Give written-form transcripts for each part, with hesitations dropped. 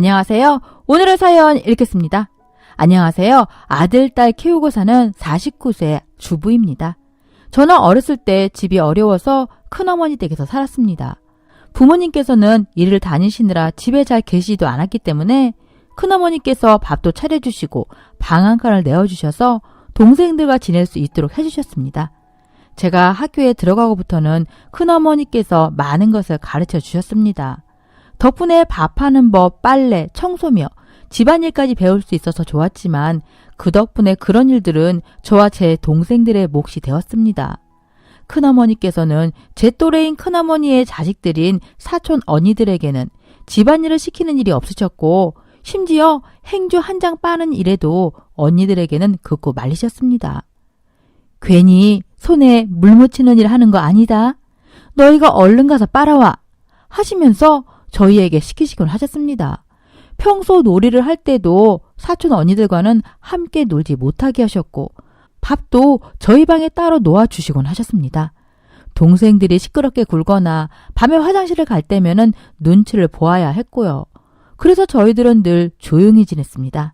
안녕하세요. 오늘의 사연 읽겠습니다. 안녕하세요. 아들, 딸 키우고 사는 49세 주부입니다. 저는 어렸을 때 집이 어려워서 큰어머니 댁에서 살았습니다. 부모님께서는 일을 다니시느라 집에 잘 계시지도 않았기 때문에 큰어머니께서 밥도 차려주시고 방 한 칸을 내어주셔서 동생들과 지낼 수 있도록 해주셨습니다. 제가 학교에 들어가고부터는 큰어머니께서 많은 것을 가르쳐 주셨습니다. 덕분에 밥하는 법, 빨래, 청소며 집안일까지 배울 수 있어서 좋았지만 그 덕분에 그런 일들은 저와 제 동생들의 몫이 되었습니다. 큰어머니께서는 제 또래인 큰어머니의 자식들인 사촌 언니들에게는 집안일을 시키는 일이 없으셨고 심지어 행주 한 장 빠는 일에도 언니들에게는 극구 말리셨습니다. 괜히 손에 물 묻히는 일 하는 거 아니다. 너희가 얼른 가서 빨아와 하시면서 저희에게 시키시곤 하셨습니다. 평소 놀이를 할 때도 사촌 언니들과는 함께 놀지 못하게 하셨고 밥도 저희 방에 따로 놓아주시곤 하셨습니다. 동생들이 시끄럽게 굴거나 밤에 화장실을 갈 때면은 눈치를 보아야 했고요. 그래서 저희들은 늘 조용히 지냈습니다.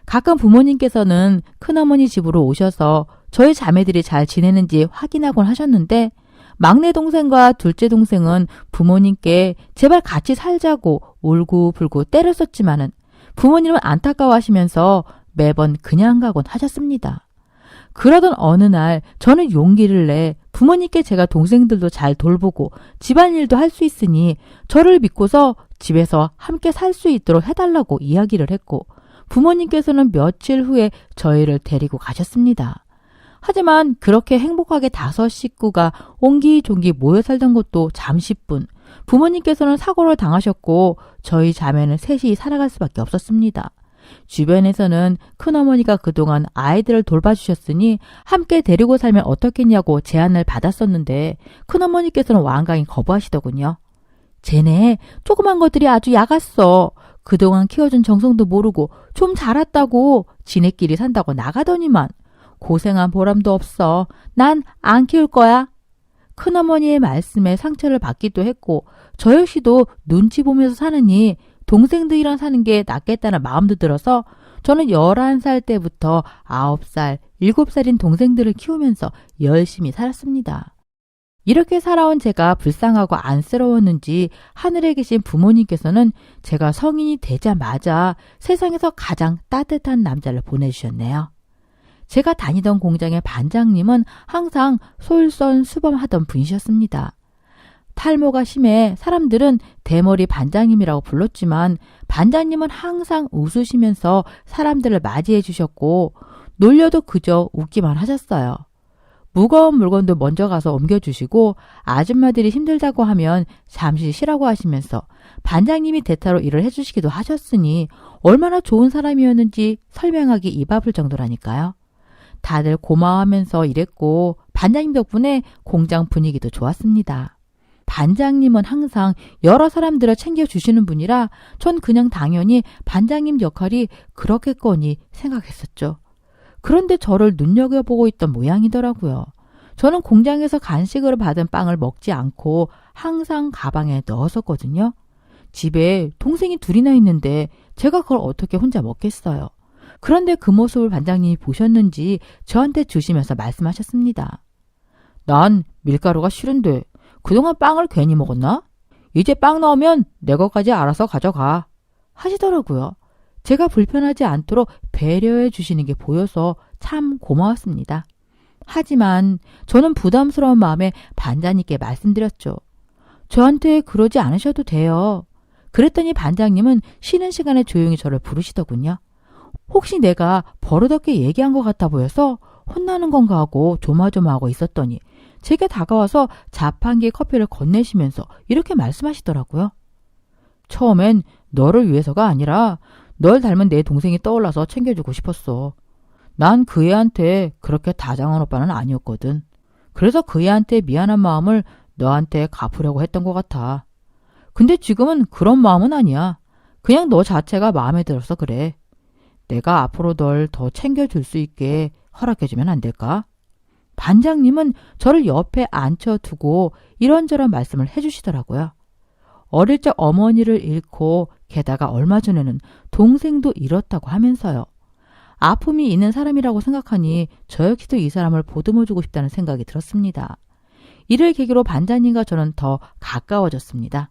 가끔 부모님께서는 큰어머니 집으로 오셔서 저희 자매들이 잘 지내는지 확인하곤 하셨는데 막내 동생과 둘째 동생은 부모님께 제발 같이 살자고 울고불고 때렸었지만은 부모님은 안타까워하시면서 매번 그냥 가곤 하셨습니다. 그러던 어느 날 저는 용기를 내 부모님께 제가 동생들도 잘 돌보고 집안일도 할 수 있으니 저를 믿고서 집에서 함께 살 수 있도록 해달라고 이야기를 했고 부모님께서는 며칠 후에 저희를 데리고 가셨습니다. 하지만 그렇게 행복하게 5 식구가 옹기종기 모여 살던 것도 잠시뿐 부모님께서는 사고를 당하셨고 저희 자매는 셋이 살아갈 수밖에 없었습니다. 주변에서는 큰어머니가 그동안 아이들을 돌봐주셨으니 함께 데리고 살면 어떻겠냐고 제안을 받았었는데 큰어머니께서는 완강히 거부하시더군요. 쟤네 조그만 것들이 아주 야갔어. 그동안 키워준 정성도 모르고 좀 자랐다고 지네끼리 산다고 나가더니만 고생한 보람도 없어. 난 안 키울 거야. 큰어머니의 말씀에 상처를 받기도 했고 저 역시도 눈치 보면서 사느니 동생들이랑 사는 게 낫겠다는 마음도 들어서 저는 11살 때부터 9살, 7살인 동생들을 키우면서 열심히 살았습니다. 이렇게 살아온 제가 불쌍하고 안쓰러웠는지 하늘에 계신 부모님께서는 제가 성인이 되자마자 세상에서 가장 따뜻한 남자를 보내주셨네요. 제가 다니던 공장의 반장님은 항상 솔선수범하던 분이셨습니다. 탈모가 심해 사람들은 대머리 반장님이라고 불렀지만 반장님은 항상 웃으시면서 사람들을 맞이해 주셨고 놀려도 그저 웃기만 하셨어요. 무거운 물건도 먼저 가서 옮겨주시고 아줌마들이 힘들다고 하면 잠시 쉬라고 하시면서 반장님이 대타로 일을 해주시기도 하셨으니 얼마나 좋은 사람이었는지 설명하기 입 아플 정도라니까요. 다들 고마워하면서 일했고 반장님 덕분에 공장 분위기도 좋았습니다. 반장님은 항상 여러 사람들을 챙겨주시는 분이라 전 그냥 당연히 반장님 역할이 그렇겠거니 생각했었죠. 그런데 저를 눈여겨보고 있던 모양이더라고요. 저는 공장에서 간식으로 받은 빵을 먹지 않고 항상 가방에 넣었었거든요. 집에 동생이 2이나 있는데 제가 그걸 어떻게 혼자 먹겠어요. 그런데 그 모습을 반장님이 보셨는지 저한테 주시면서 말씀하셨습니다. 난 밀가루가 싫은데 그동안 빵을 괜히 먹었나? 이제 빵 나오면 내 것까지 알아서 가져가 하시더라고요. 제가 불편하지 않도록 배려해 주시는 게 보여서 참 고마웠습니다. 하지만 저는 부담스러운 마음에 반장님께 말씀드렸죠. 저한테 그러지 않으셔도 돼요. 그랬더니 반장님은 쉬는 시간에 조용히 저를 부르시더군요. 혹시 내가 버릇없게 얘기한 것 같아 보여서 혼나는 건가 하고 조마조마하고 있었더니 제게 다가와서 자판기에 커피를 건네시면서 이렇게 말씀하시더라고요. 처음엔 너를 위해서가 아니라 널 닮은 내 동생이 떠올라서 챙겨주고 싶었어. 난 그 애한테 그렇게 다정한 오빠는 아니었거든. 그래서 그 애한테 미안한 마음을 너한테 갚으려고 했던 것 같아. 근데 지금은 그런 마음은 아니야. 그냥 너 자체가 마음에 들어서 그래. 내가 앞으로 널 더 챙겨줄 수 있게 허락해주면 안 될까? 반장님은 저를 옆에 앉혀두고 이런저런 말씀을 해주시더라고요. 어릴 적 어머니를 잃고 게다가 얼마 전에는 동생도 잃었다고 하면서요. 아픔이 있는 사람이라고 생각하니 저 역시도 이 사람을 보듬어주고 싶다는 생각이 들었습니다. 이를 계기로 반장님과 저는 더 가까워졌습니다.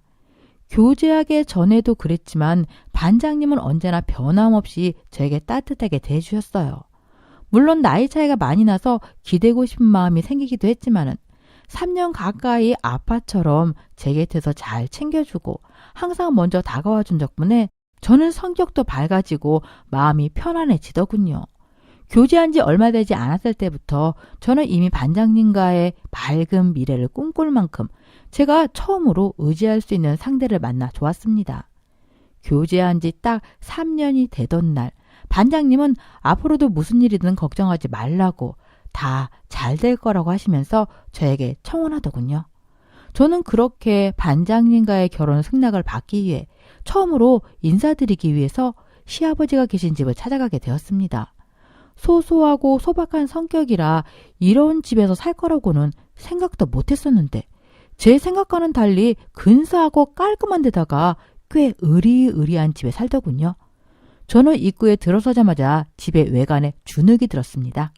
교제하기 전에도 그랬지만 반장님은 언제나 변함없이 저에게 따뜻하게 대해주셨어요. 물론 나이 차이가 많이 나서 기대고 싶은 마음이 생기기도 했지만은 3년 가까이 아빠처럼 제 곁에서 잘 챙겨주고 항상 먼저 다가와 준 덕분에 저는 성격도 밝아지고 마음이 편안해지더군요. 교제한 지 얼마 되지 않았을 때부터 저는 이미 반장님과의 밝은 미래를 꿈꿀 만큼 제가 처음으로 의지할 수 있는 상대를 만나 좋았습니다. 교제한 지 딱 3년이 되던 날 반장님은 앞으로도 무슨 일이든 걱정하지 말라고 다 잘 될 거라고 하시면서 저에게 청혼하더군요. 저는 그렇게 반장님과의 결혼 승낙을 받기 위해 처음으로 인사드리기 위해서 시아버지가 계신 집을 찾아가게 되었습니다. 소소하고 소박한 성격이라 이런 집에서 살 거라고는 생각도 못했었는데 제 생각과는 달리 근사하고 깔끔한 데다가 꽤 으리으리한 집에 살더군요. 저는 입구에 들어서자마자 집의 외관에 주눅이 들었습니다.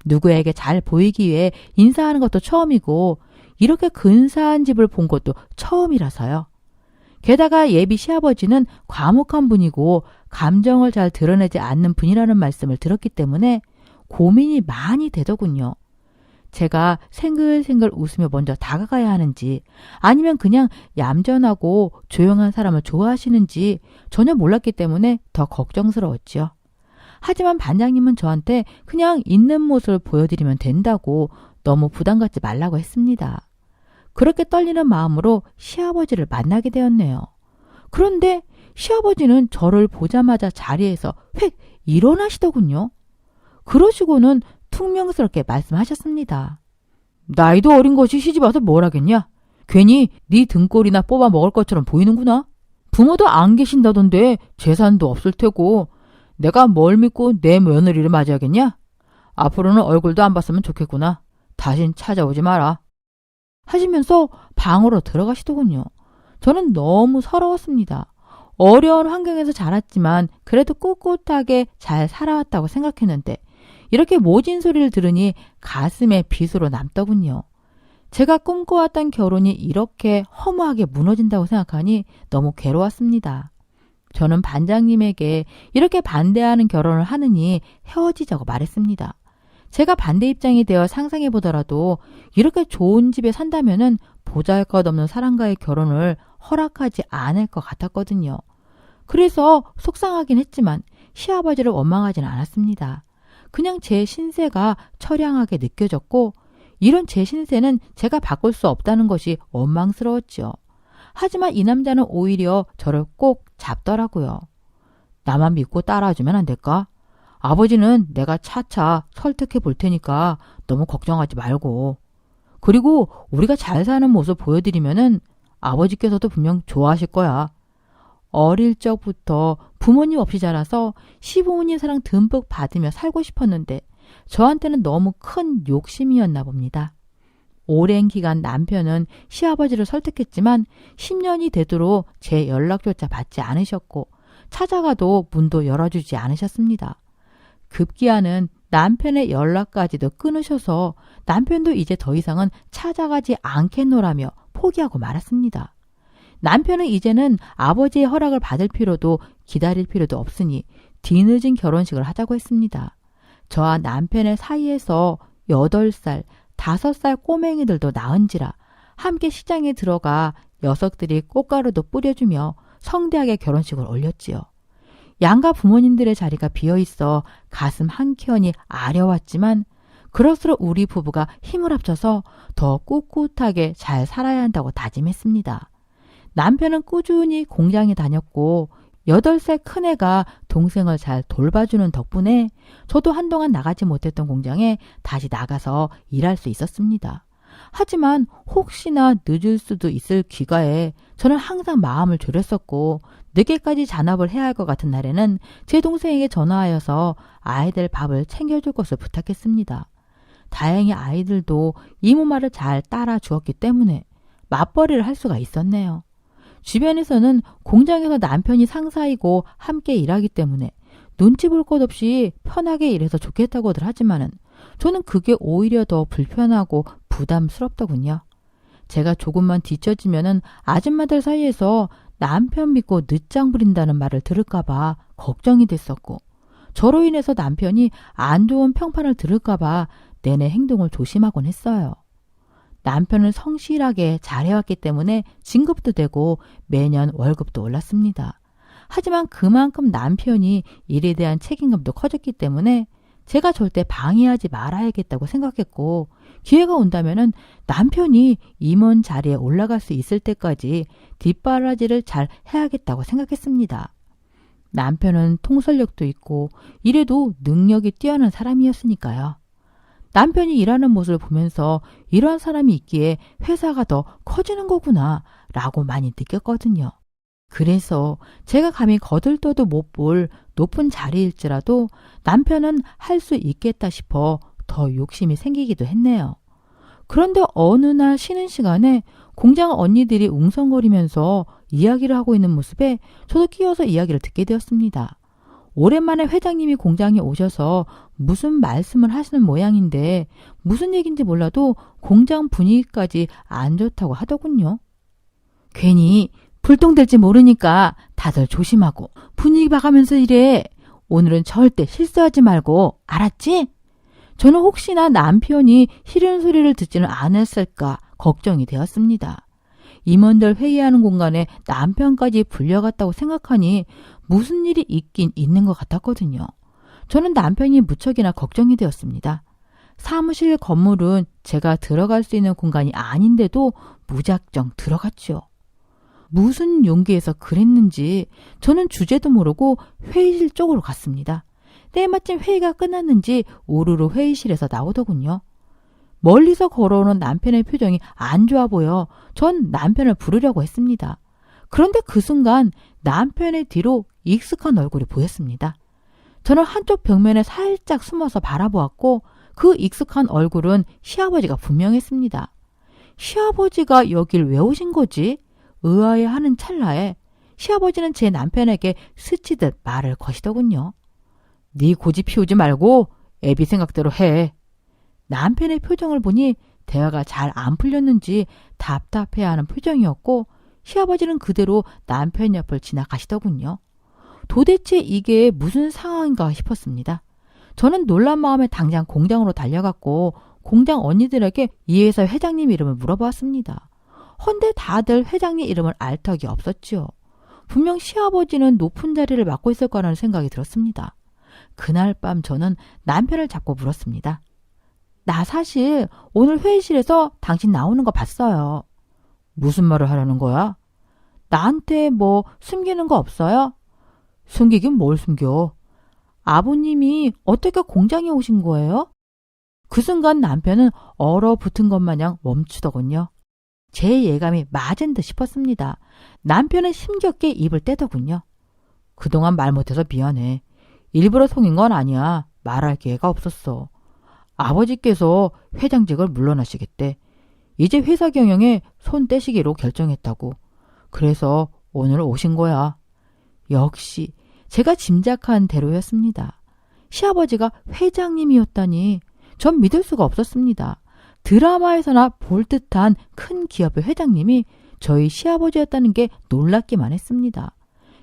누구에게 잘 보이기 위해 인사하는 것도 처음이고 이렇게 근사한 집을 본 것도 처음이라서요. 게다가 예비 시아버지는 과묵한 분이고 감정을 잘 드러내지 않는 분이라는 말씀을 들었기 때문에 고민이 많이 되더군요. 제가 생글생글 웃으며 먼저 다가가야 하는지 아니면 그냥 얌전하고 조용한 사람을 좋아하시는지 전혀 몰랐기 때문에 더 걱정스러웠지요. 하지만 반장님은 저한테 그냥 있는 모습을 보여드리면 된다고 너무 부담 갖지 말라고 했습니다. 그렇게 떨리는 마음으로 시아버지를 만나게 되었네요. 그런데 시아버지는 저를 보자마자 자리에서 휙 일어나시더군요. 그러시고는 퉁명스럽게 말씀하셨습니다. 나이도 어린 것이 시집 와서 뭘 하겠냐? 괜히 네 등골이나 뽑아 먹을 것처럼 보이는구나. 부모도 안 계신다던데 재산도 없을 테고 내가 뭘 믿고 내 며느리를 맞이하겠냐? 앞으로는 얼굴도 안 봤으면 좋겠구나. 다신 찾아오지 마라. 하시면서 방으로 들어가시더군요. 저는 너무 서러웠습니다. 어려운 환경에서 자랐지만 그래도 꿋꿋하게 잘 살아왔다고 생각했는데 이렇게 모진 소리를 들으니 가슴에 빗으로 남더군요. 제가 꿈꿔왔던 결혼이 이렇게 허무하게 무너진다고 생각하니 너무 괴로웠습니다. 저는 반장님에게 이렇게 반대하는 결혼을 하느니 헤어지자고 말했습니다. 제가 반대 입장이 되어 상상해 보더라도 이렇게 좋은 집에 산다면은 보잘것없는 사람과의 결혼을 허락하지 않을 것 같았거든요. 그래서 속상하긴 했지만 시아버지를 원망하지는 않았습니다. 그냥 제 신세가 처량하게 느껴졌고 이런 제 신세는 제가 바꿀 수 없다는 것이 원망스러웠지요. 하지만 이 남자는 오히려 저를 꼭 잡더라고요. 나만 믿고 따라주면 안 될까? 아버지는 내가 차차 설득해 볼 테니까 너무 걱정하지 말고. 그리고 우리가 잘 사는 모습 보여드리면은 아버지께서도 분명 좋아하실 거야. 어릴 적부터 부모님 없이 자라서 시부모님 사랑 듬뿍 받으며 살고 싶었는데 저한테는 너무 큰 욕심이었나 봅니다. 오랜 기간 남편은 시아버지를 설득했지만 10년이 되도록 제 연락조차 받지 않으셨고 찾아가도 문도 열어주지 않으셨습니다. 급기야는 남편의 연락까지도 끊으셔서 남편도 이제 더 이상은 찾아가지 않겠노라며 포기하고 말았습니다. 남편은 이제는 아버지의 허락을 받을 필요도 기다릴 필요도 없으니 뒤늦은 결혼식을 하자고 했습니다. 저와 남편의 사이에서 8살, 5살 꼬맹이들도 낳은지라 함께 시장에 들어가 녀석들이 꽃가루도 뿌려주며 성대하게 결혼식을 올렸지요. 양가 부모님들의 자리가 비어있어 가슴 한켠이 아려왔지만 그럴수록 우리 부부가 힘을 합쳐서 더 꿋꿋하게 잘 살아야 한다고 다짐했습니다. 남편은 꾸준히 공장에 다녔고 8살 큰애가 동생을 잘 돌봐주는 덕분에 저도 한동안 나가지 못했던 공장에 다시 나가서 일할 수 있었습니다. 하지만 혹시나 늦을 수도 있을 귀가에 저는 항상 마음을 졸였었고 늦게까지 잔업을 해야 할 것 같은 날에는 제 동생에게 전화하여서 아이들 밥을 챙겨줄 것을 부탁했습니다. 다행히 아이들도 이모 말을 잘 따라 주었기 때문에 맞벌이를 할 수가 있었네요. 주변에서는 공장에서 남편이 상사이고 함께 일하기 때문에 눈치 볼 것 없이 편하게 일해서 좋겠다고들 하지만은 저는 그게 오히려 더 불편하고 부담스럽더군요. 제가 조금만 뒤처지면은 아줌마들 사이에서 남편 믿고 늦장 부린다는 말을 들을까봐 걱정이 됐었고, 저로 인해서 남편이 안 좋은 평판을 들을까봐 내내 행동을 조심하곤 했어요. 남편은 성실하게 잘해왔기 때문에 진급도 되고 매년 월급도 올랐습니다. 하지만 그만큼 남편이 일에 대한 책임감도 커졌기 때문에 제가 절대 방해하지 말아야겠다고 생각했고, 기회가 온다면은 남편이 임원 자리에 올라갈 수 있을 때까지 뒷바라지를 잘 해야겠다고 생각했습니다. 남편은 통솔력도 있고 일에도 능력이 뛰어난 사람이었으니까요. 남편이 일하는 모습을 보면서 이러한 사람이 있기에 회사가 더 커지는 거구나 라고 많이 느꼈거든요. 그래서 제가 감히 거들떠도 못 볼 높은 자리일지라도 남편은 할 수 있겠다 싶어 더 욕심이 생기기도 했네요. 그런데 어느 날 쉬는 시간에 공장 언니들이 웅성거리면서 이야기를 하고 있는 모습에 저도 끼어서 이야기를 듣게 되었습니다. 오랜만에 회장님이 공장에 오셔서 무슨 말씀을 하시는 모양인데 무슨 얘기인지 몰라도 공장 분위기까지 안 좋다고 하더군요. 괜히 불똥될지 모르니까 다들 조심하고 분위기 봐가면서 일해. 오늘은 절대 실수하지 말고 알았지? 저는 혹시나 남편이 싫은 소리를 듣지는 않았을까 걱정이 되었습니다. 임원들 회의하는 공간에 남편까지 불려갔다고 생각하니 무슨 일이 있긴 있는 것 같았거든요. 저는 남편이 무척이나 걱정이 되었습니다. 사무실 건물은 제가 들어갈 수 있는 공간이 아닌데도 무작정 들어갔죠. 무슨 용기에서 그랬는지 저는 주제도 모르고 회의실 쪽으로 갔습니다. 때마침 회의가 끝났는지 우르르 회의실에서 나오더군요. 멀리서 걸어오는 남편의 표정이 안 좋아 보여 전 남편을 부르려고 했습니다. 그런데 그 순간 남편의 뒤로 익숙한 얼굴이 보였습니다. 저는 한쪽 벽면에 살짝 숨어서 바라보았고 그 익숙한 얼굴은 시아버지가 분명했습니다. 시아버지가 여길 왜 오신 거지? 의아해하는 찰나에 시아버지는 제 남편에게 스치듯 말을 거시더군요. 네 고집 피우지 말고 애비 생각대로 해. 남편의 표정을 보니 대화가 잘 안 풀렸는지 답답해하는 표정이었고 시아버지는 그대로 남편 옆을 지나가시더군요. 도대체 이게 무슨 상황인가 싶었습니다. 저는 놀란 마음에 당장 공장으로 달려갔고 공장 언니들에게 이 회사 회장님 이름을 물어보았습니다. 헌데 다들 회장님 이름을 알 턱이 없었지요. 분명 시아버지는 높은 자리를 맡고 있을 거라는 생각이 들었습니다. 그날 밤 저는 남편을 잡고 물었습니다. 나 사실 오늘 회의실에서 당신 나오는 거 봤어요. 무슨 말을 하려는 거야? 나한테 뭐 숨기는 거 없어요? 숨기긴 뭘 숨겨? 아버님이 어떻게 공장에 오신 거예요? 그 순간 남편은 얼어붙은 것 마냥 멈추더군요. 제 예감이 맞은 듯 싶었습니다. 남편은 힘겹게 입을 떼더군요. 그동안 말 못해서 미안해. 일부러 속인 건 아니야. 말할 기회가 없었어. 아버지께서 회장직을 물러나시겠대. 이제 회사 경영에 손 떼시기로 결정했다고. 그래서 오늘 오신 거야. 역시 제가 짐작한 대로였습니다. 시아버지가 회장님이었다니 전 믿을 수가 없었습니다. 드라마에서나 볼 듯한 큰 기업의 회장님이 저희 시아버지였다는 게 놀랍기만 했습니다.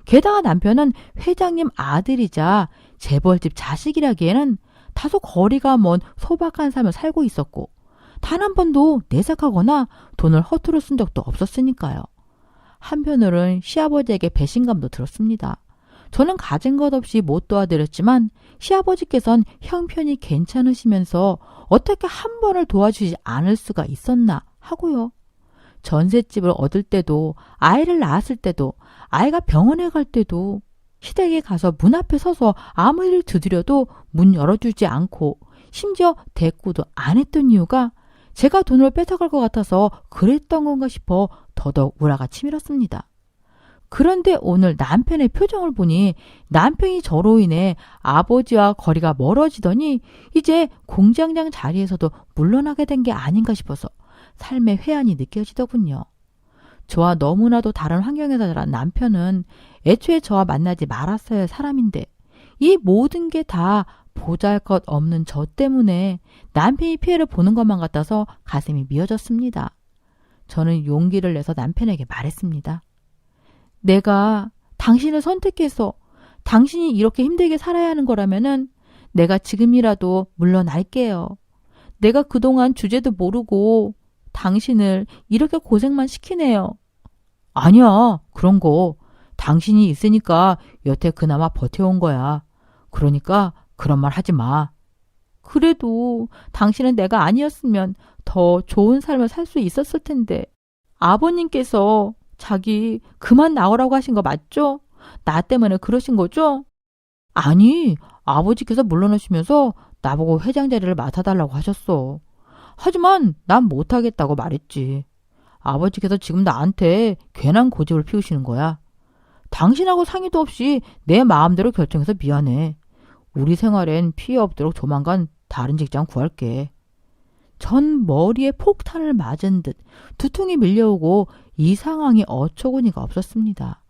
게다가 남편은 회장님 아들이자 재벌집 자식이라기에는 다소 거리가 먼 소박한 삶을 살고 있었고 단 한 번도 내색하거나 돈을 허투루 쓴 적도 없었으니까요. 한편으로는 시아버지에게 배신감도 들었습니다. 저는 가진 것 없이 못 도와드렸지만 시아버지께선 형편이 괜찮으시면서 어떻게 한 번을 도와주지 않을 수가 있었나 하고요. 전셋집을 얻을 때도 아이를 낳았을 때도 아이가 병원에 갈 때도 시댁에 가서 문 앞에 서서 아무 일을 두드려도 문 열어주지 않고 심지어 대꾸도 안 했던 이유가 제가 돈을 뺏어갈 것 같아서 그랬던 건가 싶어 더더욱 우라가 치밀었습니다. 그런데 오늘 남편의 표정을 보니 남편이 저로 인해 아버지와 거리가 멀어지더니 이제 공장장 자리에서도 물러나게 된 게 아닌가 싶어서 삶의 회한이 느껴지더군요. 저와 너무나도 다른 환경에서 자란 남편은 애초에 저와 만나지 말았어야 할 사람인데 이 모든 게 다 보잘것없는 저 때문에 남편이 피해를 보는 것만 같아서 가슴이 미어졌습니다. 저는 용기를 내서 남편에게 말했습니다. 내가 당신을 선택해서 당신이 이렇게 힘들게 살아야 하는 거라면은 내가 지금이라도 물러날게요. 내가 그동안 주제도 모르고 당신을 이렇게 고생만 시키네요. 아니야, 그런 거. 당신이 있으니까 여태 그나마 버텨온 거야. 그러니까 그런 말 하지 마. 그래도 당신은 내가 아니었으면 더 좋은 삶을 살 수 있었을 텐데. 아버님께서 자기 그만 나오라고 하신 거 맞죠? 나 때문에 그러신 거죠? 아니, 아버지께서 물러나시면서 나보고 회장 자리를 맡아달라고 하셨어. 하지만 난 못하겠다고 말했지. 아버지께서 지금 나한테 괜한 고집을 피우시는 거야. 당신하고 상의도 없이 내 마음대로 결정해서 미안해. 우리 생활엔 피해 없도록 조만간 다른 직장 구할게. 전 머리에 폭탄을 맞은 듯 두통이 밀려오고 이 상황이 어처구니가 없었습니다.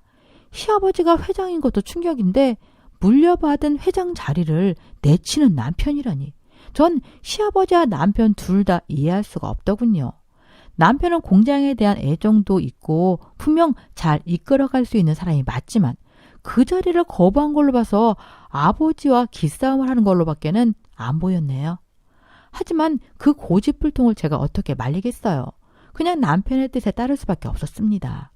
시아버지가 회장인 것도 충격인데 물려받은 회장 자리를 내치는 남편이라니. 전 시아버지와 남편 둘 다 이해할 수가 없더군요. 남편은 공장에 대한 애정도 있고 분명 잘 이끌어갈 수 있는 사람이 맞지만 그 자리를 거부한 걸로 봐서 아버지와 기싸움을 하는 걸로밖에는 안 보였네요. 하지만 그 고집불통을 제가 어떻게 말리겠어요. 그냥 남편의 뜻에 따를 수밖에 없었습니다.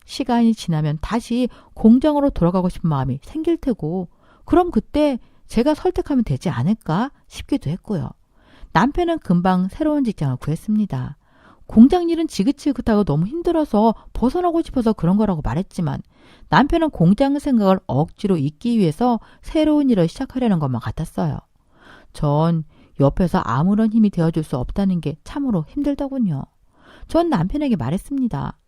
시간이 지나면 다시 공장으로 돌아가고 싶은 마음이 생길 테고 그럼 그때 제가 설득하면 되지 않을까 싶기도 했고요. 남편은 금방 새로운 직장을 구했습니다. 공장 일은 지긋지긋하고 너무 힘들어서 벗어나고 싶어서 그런 거라고 말했지만 남편은 공장 생각을 억지로 잊기 위해서 새로운 일을 시작하려는 것만 같았어요. 전 옆에서 아무런 힘이 되어줄 수 없다는 게 참으로 힘들더군요. 전 남편에게 말했습니다.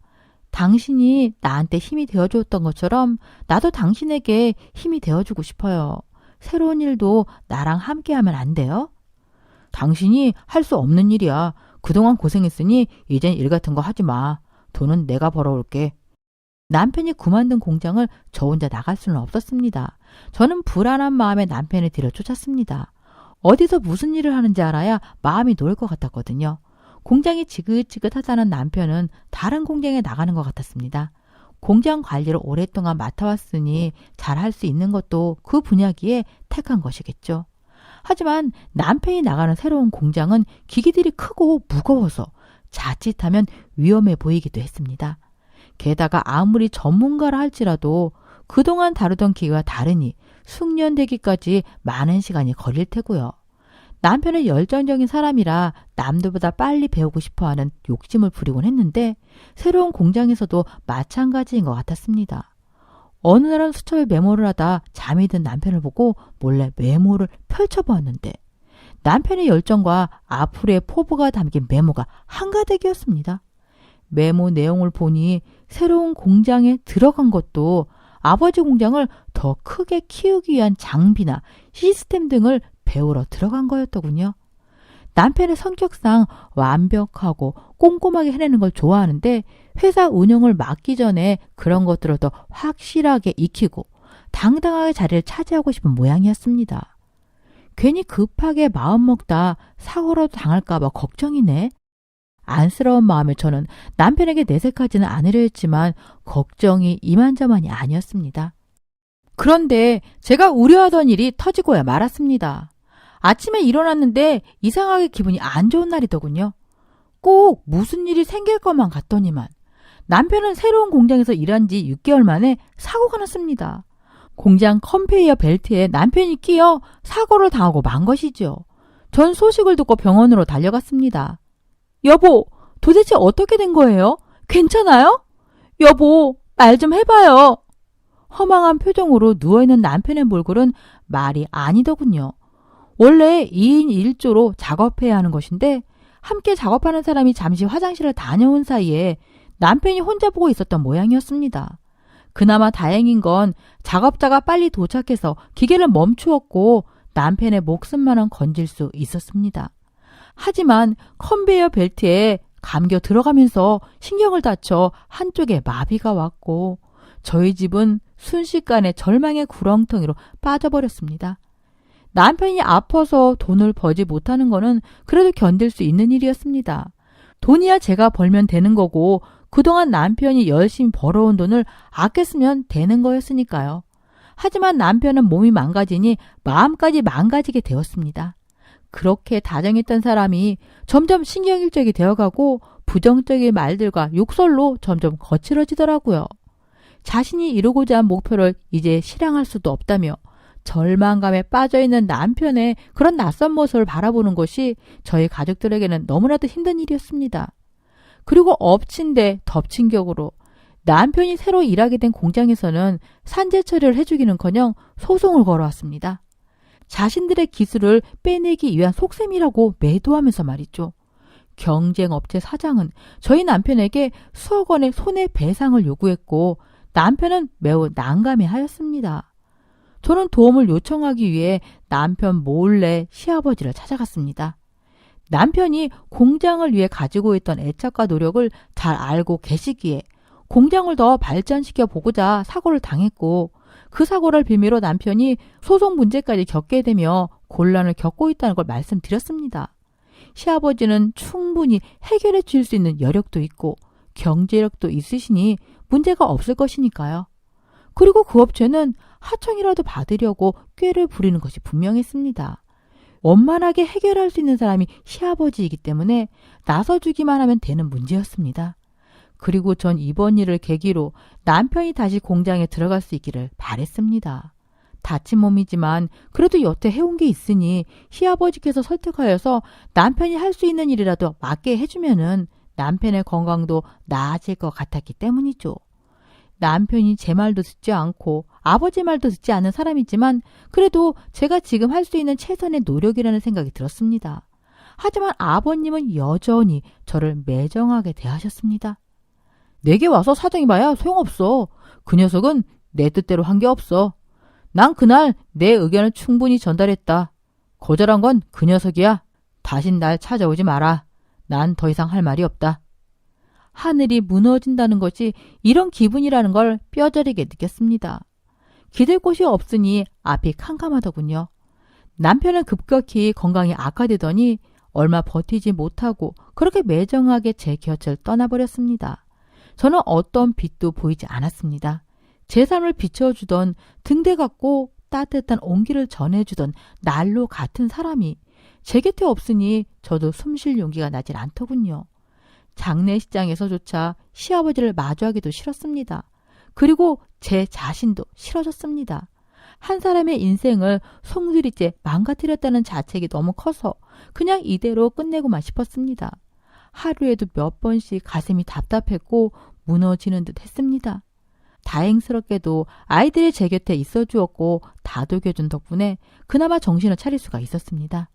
당신이 나한테 힘이 되어줬던 것처럼 나도 당신에게 힘이 되어주고 싶어요. 새로운 일도 나랑 함께하면 안 돼요? 당신이 할 수 없는 일이야. 그동안 고생했으니 이젠 일 같은 거 하지 마. 돈은 내가 벌어올게. 남편이 그만둔 공장을 저 혼자 나갈 수는 없었습니다. 저는 불안한 마음에 남편의 뒤를 쫓았습니다. 어디서 무슨 일을 하는지 알아야 마음이 놓일 것 같았거든요. 공장이 지긋지긋하다는 남편은 다른 공장에 나가는 것 같았습니다. 공장 관리를 오랫동안 맡아왔으니 잘할 수 있는 것도 그 분야기에 택한 것이겠죠. 하지만 남편이 나가는 새로운 공장은 기기들이 크고 무거워서 자칫하면 위험해 보이기도 했습니다. 게다가 아무리 전문가라 할지라도 그동안 다루던 기계와 다르니 숙련되기까지 많은 시간이 걸릴 테고요. 남편은 열정적인 사람이라 남들보다 빨리 배우고 싶어하는 욕심을 부리곤 했는데 새로운 공장에서도 마찬가지인 것 같았습니다. 어느 날은 수첩에 메모를 하다 잠이 든 남편을 보고 몰래 메모를 펼쳐보았는데 남편의 열정과 앞으로의 포부가 담긴 메모가 한가득이었습니다. 메모 내용을 보니 새로운 공장에 들어간 것도 아버지 공장을 더 크게 키우기 위한 장비나 시스템 등을 배우러 들어간 거였더군요. 남편의 성격상 완벽하고 꼼꼼하게 해내는 걸 좋아하는데 회사 운영을 맡기 전에 그런 것들을 더 확실하게 익히고 당당하게 자리를 차지하고 싶은 모양이었습니다. 괜히 급하게 마음먹다 사고라도 당할까 봐 걱정이네. 안쓰러운 마음에 저는 남편에게 내색하지는 않으려 했지만 걱정이 이만저만이 아니었습니다. 그런데 제가 우려하던 일이 터지고야 말았습니다. 아침에 일어났는데 이상하게 기분이 안 좋은 날이더군요. 꼭 무슨 일이 생길 것만 같더니만 남편은 새로운 공장에서 일한 지 6개월 만에 사고가 났습니다. 공장 컨베이어 벨트에 남편이 끼어 사고를 당하고 만 것이죠. 전 소식을 듣고 병원으로 달려갔습니다. 여보, 도대체 어떻게 된 거예요? 괜찮아요? 여보, 말 좀 해봐요. 허망한 표정으로 누워있는 남편의 몰골은 말이 아니더군요. 원래 2인 1조로 작업해야 하는 것인데 함께 작업하는 사람이 잠시 화장실을 다녀온 사이에 남편이 혼자 보고 있었던 모양이었습니다. 그나마 다행인 건 작업자가 빨리 도착해서 기계를 멈추었고 남편의 목숨만은 건질 수 있었습니다. 하지만 컨베이어 벨트에 감겨 들어가면서 신경을 다쳐 한쪽에 마비가 왔고 저희 집은 순식간에 절망의 구렁텅이로 빠져버렸습니다. 남편이 아파서 돈을 벌지 못하는 거는 그래도 견딜 수 있는 일이었습니다. 돈이야 제가 벌면 되는 거고 그동안 남편이 열심히 벌어온 돈을 아껴 쓰면 되는 거였으니까요. 하지만 남편은 몸이 망가지니 마음까지 망가지게 되었습니다. 그렇게 다정했던 사람이 점점 신경질적이 되어가고 부정적인 말들과 욕설로 점점 거칠어지더라고요. 자신이 이루고자 한 목표를 이제 실행할 수도 없다며 절망감에 빠져있는 남편의 그런 낯선 모습을 바라보는 것이 저희 가족들에게는 너무나도 힘든 일이었습니다. 그리고 엎친 데 덮친 격으로 남편이 새로 일하게 된 공장에서는 산재 처리를 해주기는커녕 소송을 걸어왔습니다. 자신들의 기술을 빼내기 위한 속셈이라고 매도하면서 말이죠. 경쟁업체 사장은 저희 남편에게 수억 원의 손해배상을 요구했고 남편은 매우 난감해하였습니다. 저는 도움을 요청하기 위해 남편 몰래 시아버지를 찾아갔습니다. 남편이 공장을 위해 가지고 있던 애착과 노력을 잘 알고 계시기에 공장을 더 발전시켜 보고자 사고를 당했고 그 사고를 빌미로 남편이 소송 문제까지 겪게 되며 곤란을 겪고 있다는 걸 말씀드렸습니다. 시아버지는 충분히 해결해 줄 수 있는 여력도 있고 경제력도 있으시니 문제가 없을 것이니까요. 그리고 그 업체는 하청이라도 받으려고 꾀를 부리는 것이 분명했습니다. 원만하게 해결할 수 있는 사람이 시아버지이기 때문에 나서주기만 하면 되는 문제였습니다. 그리고 전 이번 일을 계기로 남편이 다시 공장에 들어갈 수 있기를 바랬습니다. 다친 몸이지만 그래도 여태 해온 게 있으니 시아버지께서 설득하여서 남편이 할 수 있는 일이라도 맡게 해주면은 남편의 건강도 나아질 것 같았기 때문이죠. 남편이 제 말도 듣지 않고 아버지 말도 듣지 않는 사람이지만 그래도 제가 지금 할 수 있는 최선의 노력이라는 생각이 들었습니다. 하지만 아버님은 여전히 저를 매정하게 대하셨습니다. 내게 와서 사정해봐야 소용없어. 그 녀석은 내 뜻대로 한 게 없어. 난 그날 내 의견을 충분히 전달했다. 거절한 건 그 녀석이야. 다신 날 찾아오지 마라. 난 더 이상 할 말이 없다. 하늘이 무너진다는 것이 이런 기분이라는 걸 뼈저리게 느꼈습니다. 기댈 곳이 없으니 앞이 캄캄하더군요. 남편은 급격히 건강이 악화되더니 얼마 버티지 못하고 그렇게 매정하게 제 곁을 떠나버렸습니다. 저는 어떤 빛도 보이지 않았습니다. 제 삶을 비춰주던 등대 같고 따뜻한 온기를 전해주던 난로 같은 사람이 제 곁에 없으니 저도 숨쉴 용기가 나질 않더군요. 장례식장에서조차 시아버지를 마주하기도 싫었습니다. 그리고 제 자신도 싫어졌습니다. 한 사람의 인생을 송두리째 망가뜨렸다는 자책이 너무 커서 그냥 이대로 끝내고만 싶었습니다. 하루에도 몇 번씩 가슴이 답답했고 무너지는 듯 했습니다. 다행스럽게도 아이들이 제 곁에 있어 주었고 다독여준 덕분에 그나마 정신을 차릴 수가 있었습니다.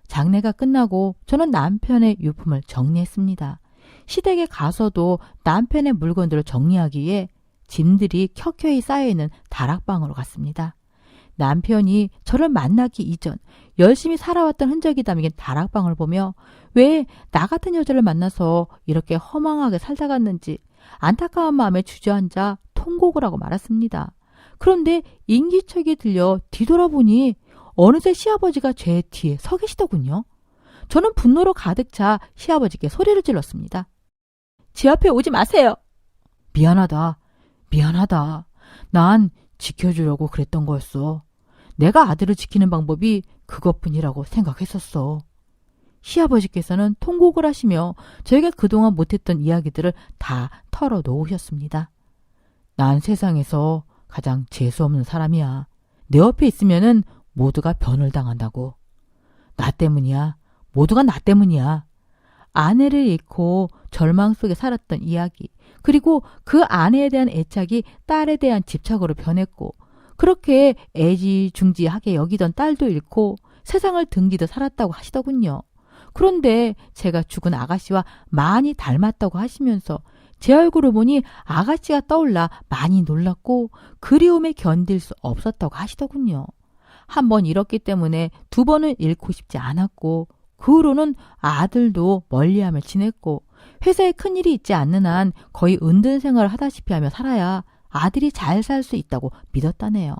장례가 끝나고 저는 남편의 유품을 정리했습니다. 시댁에 가서도 남편의 물건들을 정리하기 위해 짐들이 켜켜이 쌓여있는 다락방으로 갔습니다. 남편이 저를 만나기 이전 열심히 살아왔던 흔적이 담긴 다락방을 보며 왜 나 같은 여자를 만나서 이렇게 허망하게 살다 갔는지 안타까운 마음에 주저앉아 통곡을 하고 말았습니다. 그런데 인기척이 들려 뒤돌아보니 어느새 시아버지가 제 뒤에 서 계시더군요. 저는 분노로 가득 차 시아버지께 소리를 질렀습니다. 제 앞에 오지 마세요. 미안하다. 난 지켜주려고 그랬던 거였어. 내가 아들을 지키는 방법이 그것뿐이라고 생각했었어. 시아버지께서는 통곡을 하시며 저에게 그동안 못했던 이야기들을 다 털어놓으셨습니다. 난 세상에서 가장 재수없는 사람이야. 내 옆에 있으면은 모두가 변을 당한다고. 나 때문이야. 모두가 나 때문이야. 아내를 잃고 절망 속에 살았던 이야기, 그리고 그 아내에 대한 애착이 딸에 대한 집착으로 변했고 그렇게 애지중지하게 여기던 딸도 잃고 세상을 등지듯 살았다고 하시더군요. 그런데 제가 죽은 아가씨와 많이 닮았다고 하시면서 제 얼굴을 보니 아가씨가 떠올라 많이 놀랐고 그리움에 견딜 수 없었다고 하시더군요. 한 번 잃었기 때문에 두 번은 잃고 싶지 않았고 그 후로는 아들도 멀리함을 지냈고 회사에 큰일이 있지 않는 한 거의 은둔 생활을 하다시피 하며 살아야 아들이 잘 살 수 있다고 믿었다네요.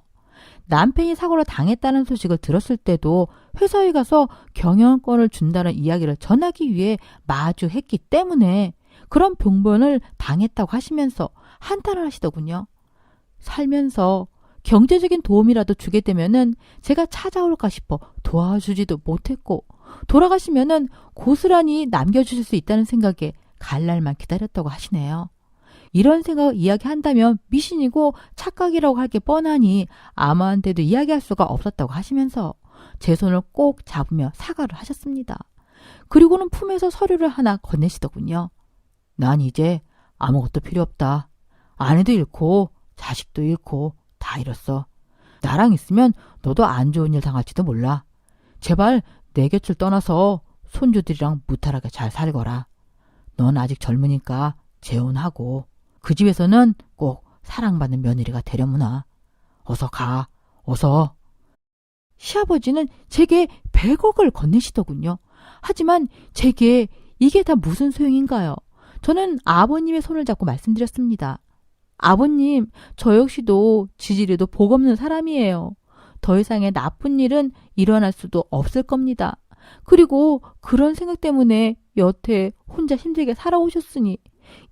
남편이 사고를 당했다는 소식을 들었을 때도 회사에 가서 경영권을 준다는 이야기를 전하기 위해 마주했기 때문에 그런 병변을 당했다고 하시면서 한탄을 하시더군요. 살면서 경제적인 도움이라도 주게 되면은 제가 찾아올까 싶어 도와주지도 못했고, 돌아가시면은 고스란히 남겨주실 수 있다는 생각에 갈 날만 기다렸다고 하시네요. 이런 생각을 이야기한다면 미신이고 착각이라고 할 게 뻔하니 아무한테도 이야기할 수가 없었다고 하시면서 제 손을 꼭 잡으며 사과를 하셨습니다. 그리고는 품에서 서류를 하나 건네시더군요. 난 이제 아무것도 필요 없다. 아내도 잃고 자식도 잃고 다 잃었어. 나랑 있으면 너도 안 좋은 일 당할지도 몰라. 제발 내 곁을 떠나서 손주들이랑 무탈하게 잘 살거라. 넌 아직 젊으니까 재혼하고 그 집에서는 꼭 사랑받는 며느리가 되려무나. 어서 가. 어서. 시아버지는 제게 100억을 건네시더군요. 하지만 제게 이게 다 무슨 소용인가요? 저는 아버님의 손을 잡고 말씀드렸습니다. 아버님, 저 역시도 지지리도 복 없는 사람이에요. 더 이상의 나쁜 일은 일어날 수도 없을 겁니다. 그리고 그런 생각 때문에 여태 혼자 힘들게 살아오셨으니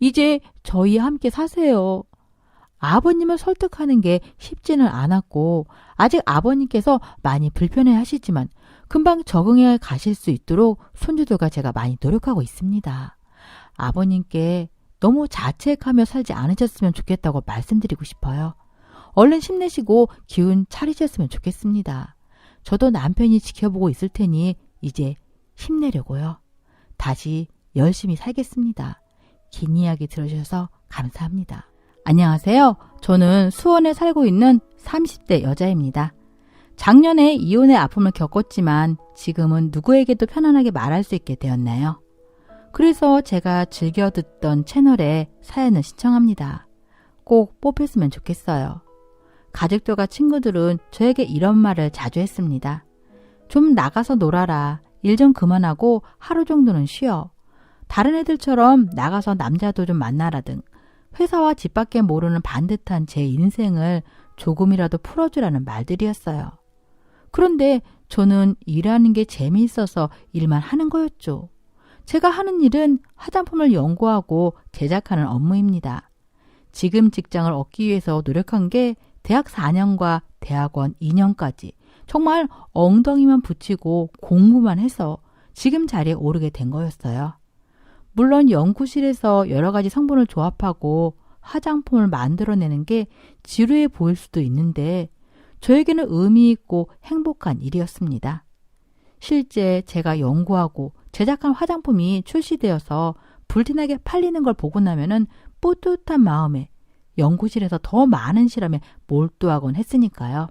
이제 저희와 함께 사세요. 아버님을 설득하는 게 쉽지는 않았고 아직 아버님께서 많이 불편해 하시지만 금방 적응해 가실 수 있도록 손주들과 제가 많이 노력하고 있습니다. 아버님께 너무 자책하며 살지 않으셨으면 좋겠다고 말씀드리고 싶어요. 얼른 힘내시고 기운 차리셨으면 좋겠습니다. 저도 남편이 지켜보고 있을 테니 이제 힘내려고요. 다시 열심히 살겠습니다. 긴 이야기 들어주셔서 감사합니다. 안녕하세요. 저는 수원에 살고 있는 30대 여자입니다. 작년에 이혼의 아픔을 겪었지만 지금은 누구에게도 편안하게 말할 수 있게 되었나요? 그래서 제가 즐겨 듣던 채널에 사연을 신청합니다. 꼭 뽑혔으면 좋겠어요. 가족들과 친구들은 저에게 이런 말을 자주 했습니다. 좀 나가서 놀아라. 일 좀 그만하고 하루 정도는 쉬어. 다른 애들처럼 나가서 남자도 좀 만나라 등 회사와 집 밖에 모르는 반듯한 제 인생을 조금이라도 풀어주라는 말들이었어요. 그런데 저는 일하는 게 재미있어서 일만 하는 거였죠. 제가 하는 일은 화장품을 연구하고 제작하는 업무입니다. 지금 직장을 얻기 위해서 노력한 게 대학 4년과 대학원 2년까지 정말 엉덩이만 붙이고 공부만 해서 지금 자리에 오르게 된 거였어요. 물론 연구실에서 여러 가지 성분을 조합하고 화장품을 만들어내는 게 지루해 보일 수도 있는데 저에게는 의미 있고 행복한 일이었습니다. 실제 제가 연구하고 제작한 화장품이 출시되어서 불티나게 팔리는 걸 보고 나면은 뿌듯한 마음에 연구실에서 더 많은 실험에 몰두하곤 했으니까요.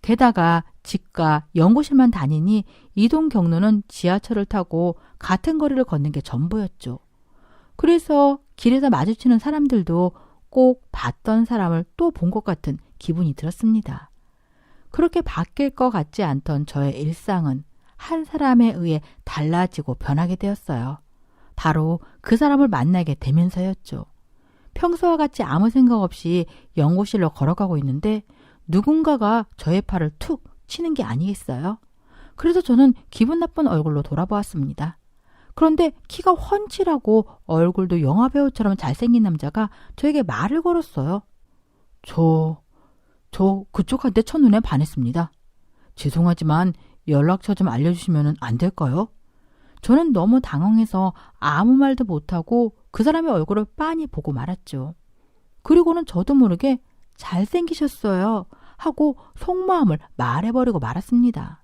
게다가 집과 연구실만 다니니 이동 경로는 지하철을 타고 같은 거리를 걷는 게 전부였죠. 그래서 길에서 마주치는 사람들도 꼭 봤던 사람을 또 본 것 같은 기분이 들었습니다. 그렇게 바뀔 것 같지 않던 저의 일상은 한 사람에 의해 달라지고 변하게 되었어요. 바로 그 사람을 만나게 되면서였죠. 평소와 같이 아무 생각 없이 연구실로 걸어가고 있는데 누군가가 저의 팔을 툭 치는 게 아니겠어요? 그래서 저는 기분 나쁜 얼굴로 돌아보았습니다. 그런데 키가 훤칠하고 얼굴도 영화배우처럼 잘생긴 남자가 저에게 말을 걸었어요. 저 그쪽한테 첫눈에 반했습니다. 죄송하지만 연락처 좀 알려주시면 안 될까요? 저는 너무 당황해서 아무 말도 못하고 그 사람의 얼굴을 빤히 보고 말았죠. 그리고는 저도 모르게 잘생기셨어요 하고 속마음을 말해버리고 말았습니다.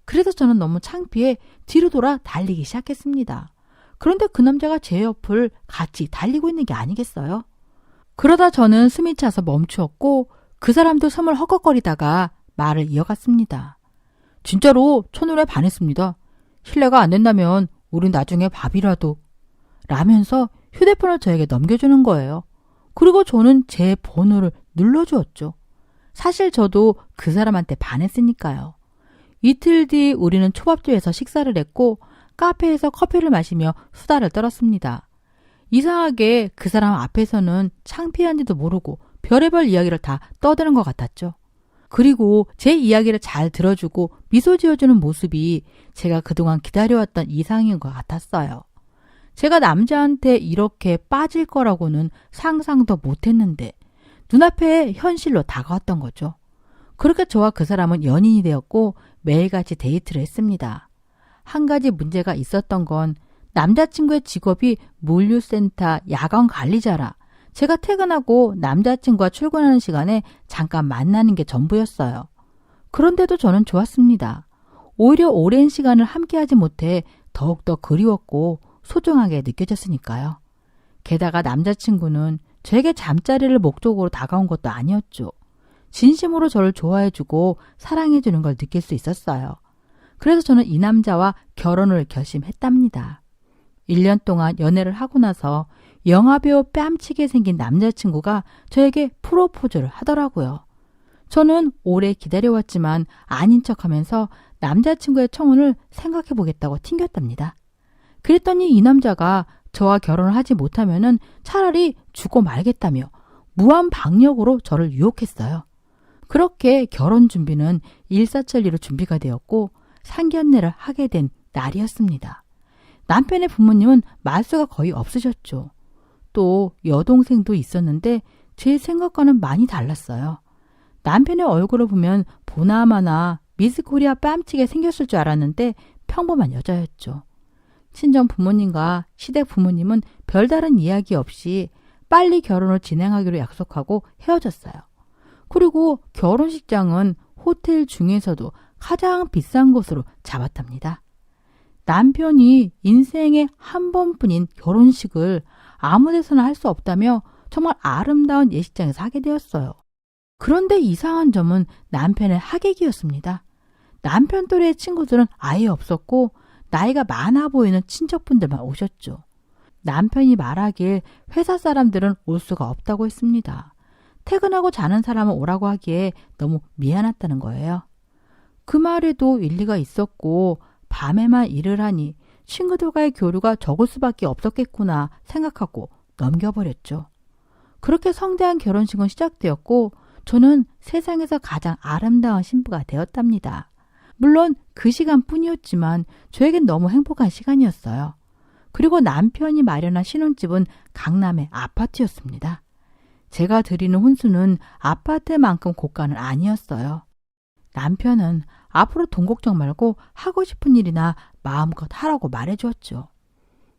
그래서 저는 너무 창피해 뒤로 돌아 달리기 시작했습니다. 그런데 그 남자가 제 옆을 같이 달리고 있는 게 아니겠어요? 그러다 저는 숨이 차서 멈추었고 그 사람도 숨을 헉헉거리다가 말을 이어갔습니다. 진짜로 첫눈에 반했습니다. 실례가 안 된다면 우린 나중에 밥이라도 라면서 휴대폰을 저에게 넘겨주는 거예요. 그리고 저는 제 번호를 눌러주었죠. 사실 저도 그 사람한테 반했으니까요. 이틀 뒤 우리는 초밥집에서 식사를 했고 카페에서 커피를 마시며 수다를 떨었습니다. 이상하게 그 사람 앞에서는 창피한지도 모르고 별의별 이야기를 다 떠드는 것 같았죠. 그리고 제 이야기를 잘 들어주고 미소 지어주는 모습이 제가 그동안 기다려왔던 이상인 것 같았어요. 제가 남자한테 이렇게 빠질 거라고는 상상도 못했는데 눈앞에 현실로 다가왔던 거죠. 그렇게 저와 그 사람은 연인이 되었고 매일같이 데이트를 했습니다. 한 가지 문제가 있었던 건 남자친구의 직업이 물류센터 야간 관리자라 제가 퇴근하고 남자친구가 출근하는 시간에 잠깐 만나는 게 전부였어요. 그런데도 저는 좋았습니다. 오히려 오랜 시간을 함께하지 못해 더욱더 그리웠고 소중하게 느껴졌으니까요. 게다가 남자친구는 저에게 잠자리를 목적으로 다가온 것도 아니었죠. 진심으로 저를 좋아해주고 사랑해주는 걸 느낄 수 있었어요. 그래서 저는 이 남자와 결혼을 결심했답니다. 1년 동안 연애를 하고 나서 영화배우 뺨치게 생긴 남자친구가 저에게 프로포즈를 하더라고요. 저는 오래 기다려왔지만 아닌 척하면서 남자친구의 청혼을 생각해보겠다고 튕겼답니다. 그랬더니 이 남자가 저와 결혼을 하지 못하면은 차라리 죽고 말겠다며 무한 방력으로 저를 유혹했어요. 그렇게 결혼 준비는 일사천리로 준비가 되었고 상견례를 하게 된 날이었습니다. 남편의 부모님은 말수가 거의 없으셨죠. 또 여동생도 있었는데 제 생각과는 많이 달랐어요. 남편의 얼굴을 보면 보나마나 미스 코리아 뺨치게 생겼을 줄 알았는데 평범한 여자였죠. 친정 부모님과 시댁 부모님은 별다른 이야기 없이 빨리 결혼을 진행하기로 약속하고 헤어졌어요. 그리고 결혼식장은 호텔 중에서도 가장 비싼 곳으로 잡았답니다. 남편이 인생에 한 번뿐인 결혼식을 아무 데서나 할 수 없다며 정말 아름다운 예식장에서 하게 되었어요. 그런데 이상한 점은 남편의 하객이었습니다. 남편 또래의 친구들은 아예 없었고 나이가 많아 보이는 친척분들만 오셨죠. 남편이 말하길 회사 사람들은 올 수가 없다고 했습니다. 퇴근하고 자는 사람은 오라고 하기에 너무 미안했다는 거예요. 그 말에도 일리가 있었고 밤에만 일을 하니 친구들과의 교류가 적을 수밖에 없었겠구나 생각하고 넘겨버렸죠. 그렇게 성대한 결혼식은 시작되었고 저는 세상에서 가장 아름다운 신부가 되었답니다. 물론 그 시간뿐이었지만 저에겐 너무 행복한 시간이었어요. 그리고 남편이 마련한 신혼집은 강남의 아파트였습니다. 제가 드리는 혼수는 아파트만큼 고가는 아니었어요. 남편은 앞으로 돈 걱정 말고 하고 싶은 일이나 마음껏 하라고 말해주었죠.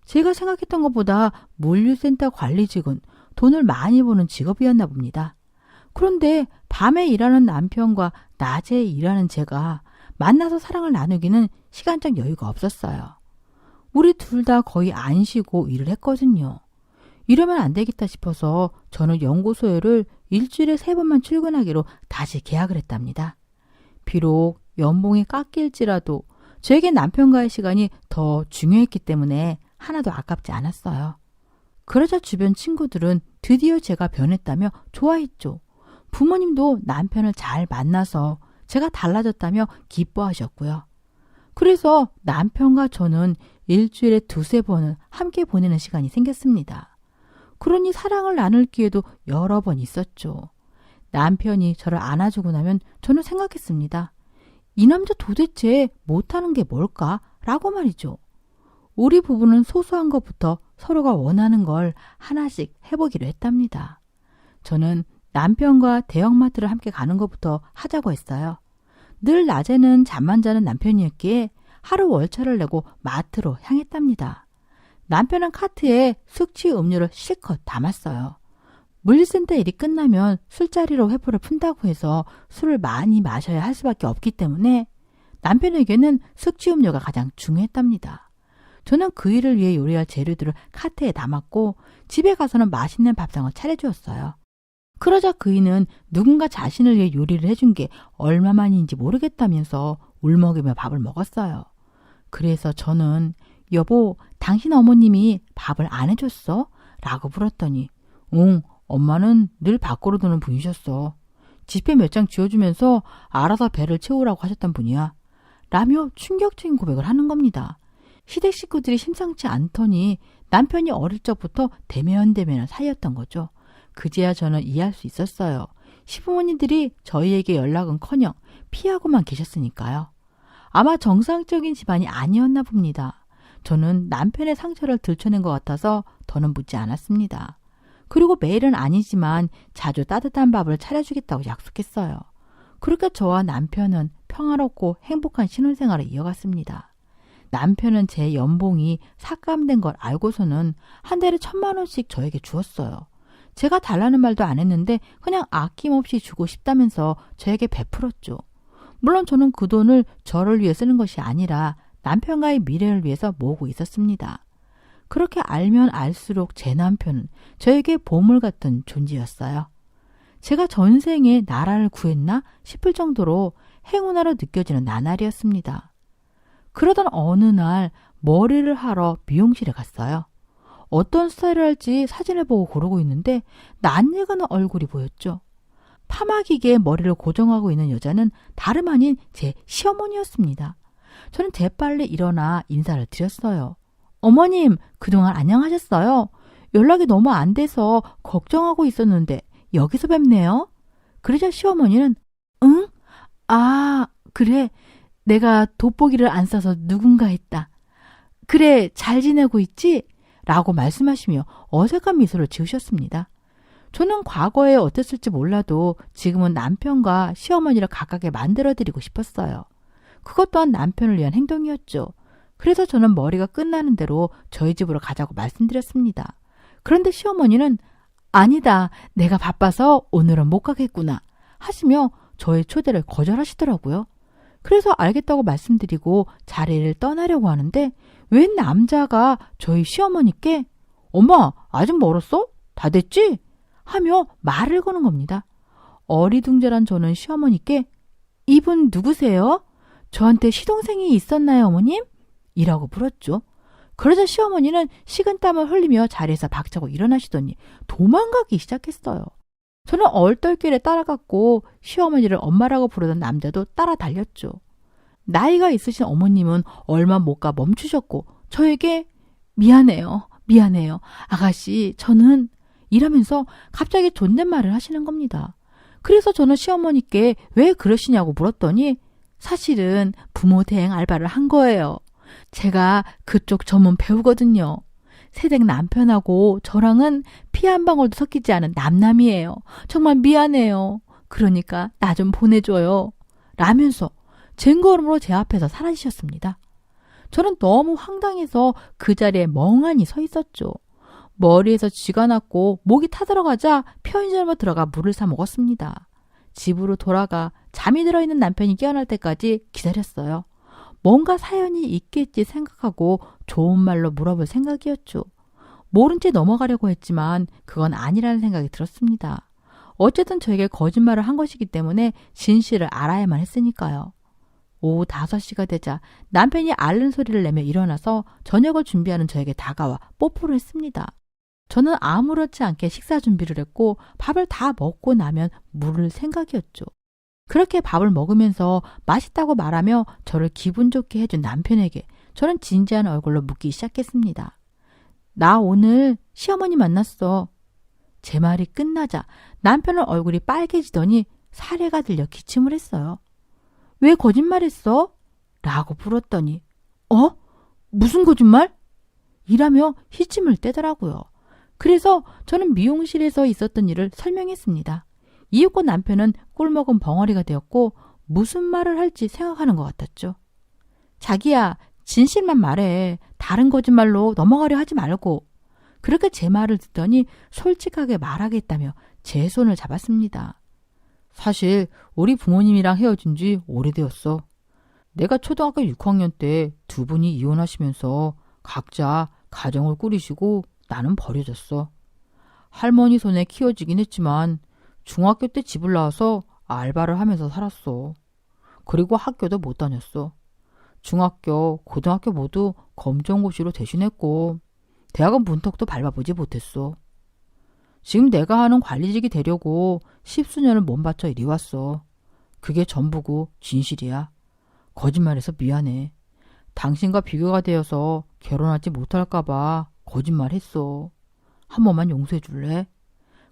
제가 생각했던 것보다 물류센터 관리직은 돈을 많이 버는 직업이었나 봅니다. 그런데 밤에 일하는 남편과 낮에 일하는 제가 만나서 사랑을 나누기는 시간적 여유가 없었어요. 우리 둘 다 거의 안 쉬고 일을 했거든요. 이러면 안 되겠다 싶어서 저는 연구소에를 일주일에 3번만 출근하기로 다시 계약을 했답니다. 비록 연봉이 깎일지라도 저에게 남편과의 시간이 더 중요했기 때문에 하나도 아깝지 않았어요. 그러자 주변 친구들은 드디어 제가 변했다며 좋아했죠. 부모님도 남편을 잘 만나서 제가 달라졌다며 기뻐하셨고요. 그래서 남편과 저는 일주일에 2-3번은 함께 보내는 시간이 생겼습니다. 그러니 사랑을 나눌 기회도 여러 번 있었죠. 남편이 저를 안아주고 나면 저는 생각했습니다. 이 남자 도대체 못하는 게 뭘까? 라고 말이죠. 우리 부부는 소소한 것부터 서로가 원하는 걸 하나씩 해보기로 했답니다. 저는 남편과 대형마트를 함께 가는 것부터 하자고 했어요. 늘 낮에는 잠만 자는 남편이었기에 하루 월차를 내고 마트로 향했답니다. 남편은 카트에 숙취 음료를 실컷 담았어요. 물류센터 일이 끝나면 술자리로 회포를 푼다고 해서 술을 많이 마셔야 할 수밖에 없기 때문에 남편에게는 숙취 음료가 가장 중요했답니다. 저는 그 일을 위해 요리할 재료들을 카트에 담았고 집에 가서는 맛있는 밥상을 차려주었어요. 그러자 그이는 누군가 자신을 위해 요리를 해준 게 얼마만인지 모르겠다면서 울먹이며 밥을 먹었어요. 그래서 저는 여보, 당신 어머님이 밥을 안 해줬어? 라고 물었더니 응, 엄마는 늘 밖으로 두는 분이셨어. 지폐 몇 장 쥐어주면서 알아서 배를 채우라고 하셨던 분이야. 라며 충격적인 고백을 하는 겁니다. 시댁 식구들이 심상치 않더니 남편이 어릴 적부터 대면대면한 사이였던 거죠. 그제야 저는 이해할 수 있었어요. 시부모님들이 저희에게 연락은커녕 피하고만 계셨으니까요. 아마 정상적인 집안이 아니었나 봅니다. 저는 남편의 상처를 들춰낸 것 같아서 더는 묻지 않았습니다. 그리고 매일은 아니지만 자주 따뜻한 밥을 차려주겠다고 약속했어요. 그렇게 저와 남편은 평화롭고 행복한 신혼생활을 이어갔습니다. 남편은 제 연봉이 삭감된 걸 알고서는 한 달에 1,000만 원씩 저에게 주었어요. 제가 달라는 말도 안 했는데 그냥 아낌없이 주고 싶다면서 저에게 베풀었죠. 물론 저는 그 돈을 저를 위해 쓰는 것이 아니라 남편과의 미래를 위해서 모으고 있었습니다. 그렇게 알면 알수록 제 남편은 저에게 보물 같은 존재였어요. 제가 전생에 나라를 구했나 싶을 정도로 행운아로 느껴지는 나날이었습니다. 그러던 어느 날 머리를 하러 미용실에 갔어요. 어떤 스타일을 할지 사진을 보고 고르고 있는데 낯익은 얼굴이 보였죠. 파마기계에 머리를 고정하고 있는 여자는 다름 아닌 제 시어머니였습니다. 저는 재빨리 일어나 인사를 드렸어요. 어머님, 그동안 안녕하셨어요? 연락이 너무 안 돼서 걱정하고 있었는데 여기서 뵙네요. 그러자 시어머니는 응? 아, 그래. 내가 돋보기를 안 써서 누군가 했다. 그래, 잘 지내고 있지? 라고 말씀하시며 어색한 미소를 지으셨습니다. 저는 과거에 어땠을지 몰라도 지금은 남편과 시어머니를 가깝게 만들어드리고 싶었어요. 그것 또한 남편을 위한 행동이었죠. 그래서 저는 머리가 끝나는 대로 저희 집으로 가자고 말씀드렸습니다. 그런데 시어머니는 아니다, 내가 바빠서 오늘은 못 가겠구나 하시며 저의 초대를 거절하시더라고요. 그래서 알겠다고 말씀드리고 자리를 떠나려고 하는데 웬 남자가 저희 시어머니께 엄마, 아직 멀었어? 다 됐지? 하며 말을 거는 겁니다. 어리둥절한 저는 시어머니께 이분 누구세요? 저한테 시동생이 있었나요, 어머님? 이라고 물었죠. 그러자 시어머니는 식은땀을 흘리며 자리에서 박차고 일어나시더니 도망가기 시작했어요. 저는 얼떨결에 따라갔고 시어머니를 엄마라고 부르던 남자도 따라 달렸죠. 나이가 있으신 어머님은 얼마 못 가 멈추셨고 저에게 미안해요. 아가씨, 저는 이러면서 갑자기 존댓말을 하시는 겁니다. 그래서 저는 시어머니께 왜 그러시냐고 물었더니 사실은 부모 대행 알바를 한 거예요. 제가 그쪽 전문 배우거든요. 새댁 남편하고 저랑은 피 한 방울도 섞이지 않은 남남이에요. 정말 미안해요. 그러니까 나 좀 보내줘요. 라면서 쟁걸음으로 제 앞에서 사라지셨습니다. 저는 너무 황당해서 그 자리에 멍하니 서 있었죠. 머리에서 쥐가 났고 목이 타들어가자 편의점으로 들어가 물을 사 먹었습니다. 집으로 돌아가 잠이 들어있는 남편이 깨어날 때까지 기다렸어요. 뭔가 사연이 있겠지 생각하고 좋은 말로 물어볼 생각이었죠. 모른 채 넘어가려고 했지만 그건 아니라는 생각이 들었습니다. 어쨌든 저에게 거짓말을 한 것이기 때문에 진실을 알아야만 했으니까요. 오후 5시가 되자 남편이 앓는 소리를 내며 일어나서 저녁을 준비하는 저에게 다가와 뽀뽀를 했습니다. 저는 아무렇지 않게 식사 준비를 했고 밥을 다 먹고 나면 물을 생각이었죠. 그렇게 밥을 먹으면서 맛있다고 말하며 저를 기분 좋게 해준 남편에게 저는 진지한 얼굴로 묻기 시작했습니다. 나 오늘 시어머니 만났어. 제 말이 끝나자 남편은 얼굴이 빨개지더니 사례가 들려 기침을 했어요. 왜 거짓말했어? 라고 물었더니 무슨 거짓말? 이라며 시침을 떼더라고요. 그래서 저는 미용실에서 있었던 일을 설명했습니다. 이윽고 남편은 꿀먹은 벙어리가 되었고 무슨 말을 할지 생각하는 것 같았죠. 자기야, 진실만 말해. 다른 거짓말로 넘어가려 하지 말고. 그렇게 제 말을 듣더니 솔직하게 말하겠다며 제 손을 잡았습니다. 사실 우리 부모님이랑 헤어진 지 오래되었어. 내가 초등학교 6학년 때 두 분이 이혼하시면서 각자 가정을 꾸리시고 나는 버려졌어. 할머니 손에 키워지긴 했지만 중학교 때 집을 나와서 알바를 하면서 살았어. 그리고 학교도 못 다녔어. 중학교, 고등학교 모두 검정고시로 대신했고 대학은 문턱도 밟아보지 못했어. 지금 내가 하는 관리직이 되려고 10수년을 몸바쳐 이리 왔어. 그게 전부고 진실이야. 거짓말해서 미안해. 당신과 비교가 되어서 결혼하지 못할까봐 거짓말했어. 한 번만 용서해 줄래?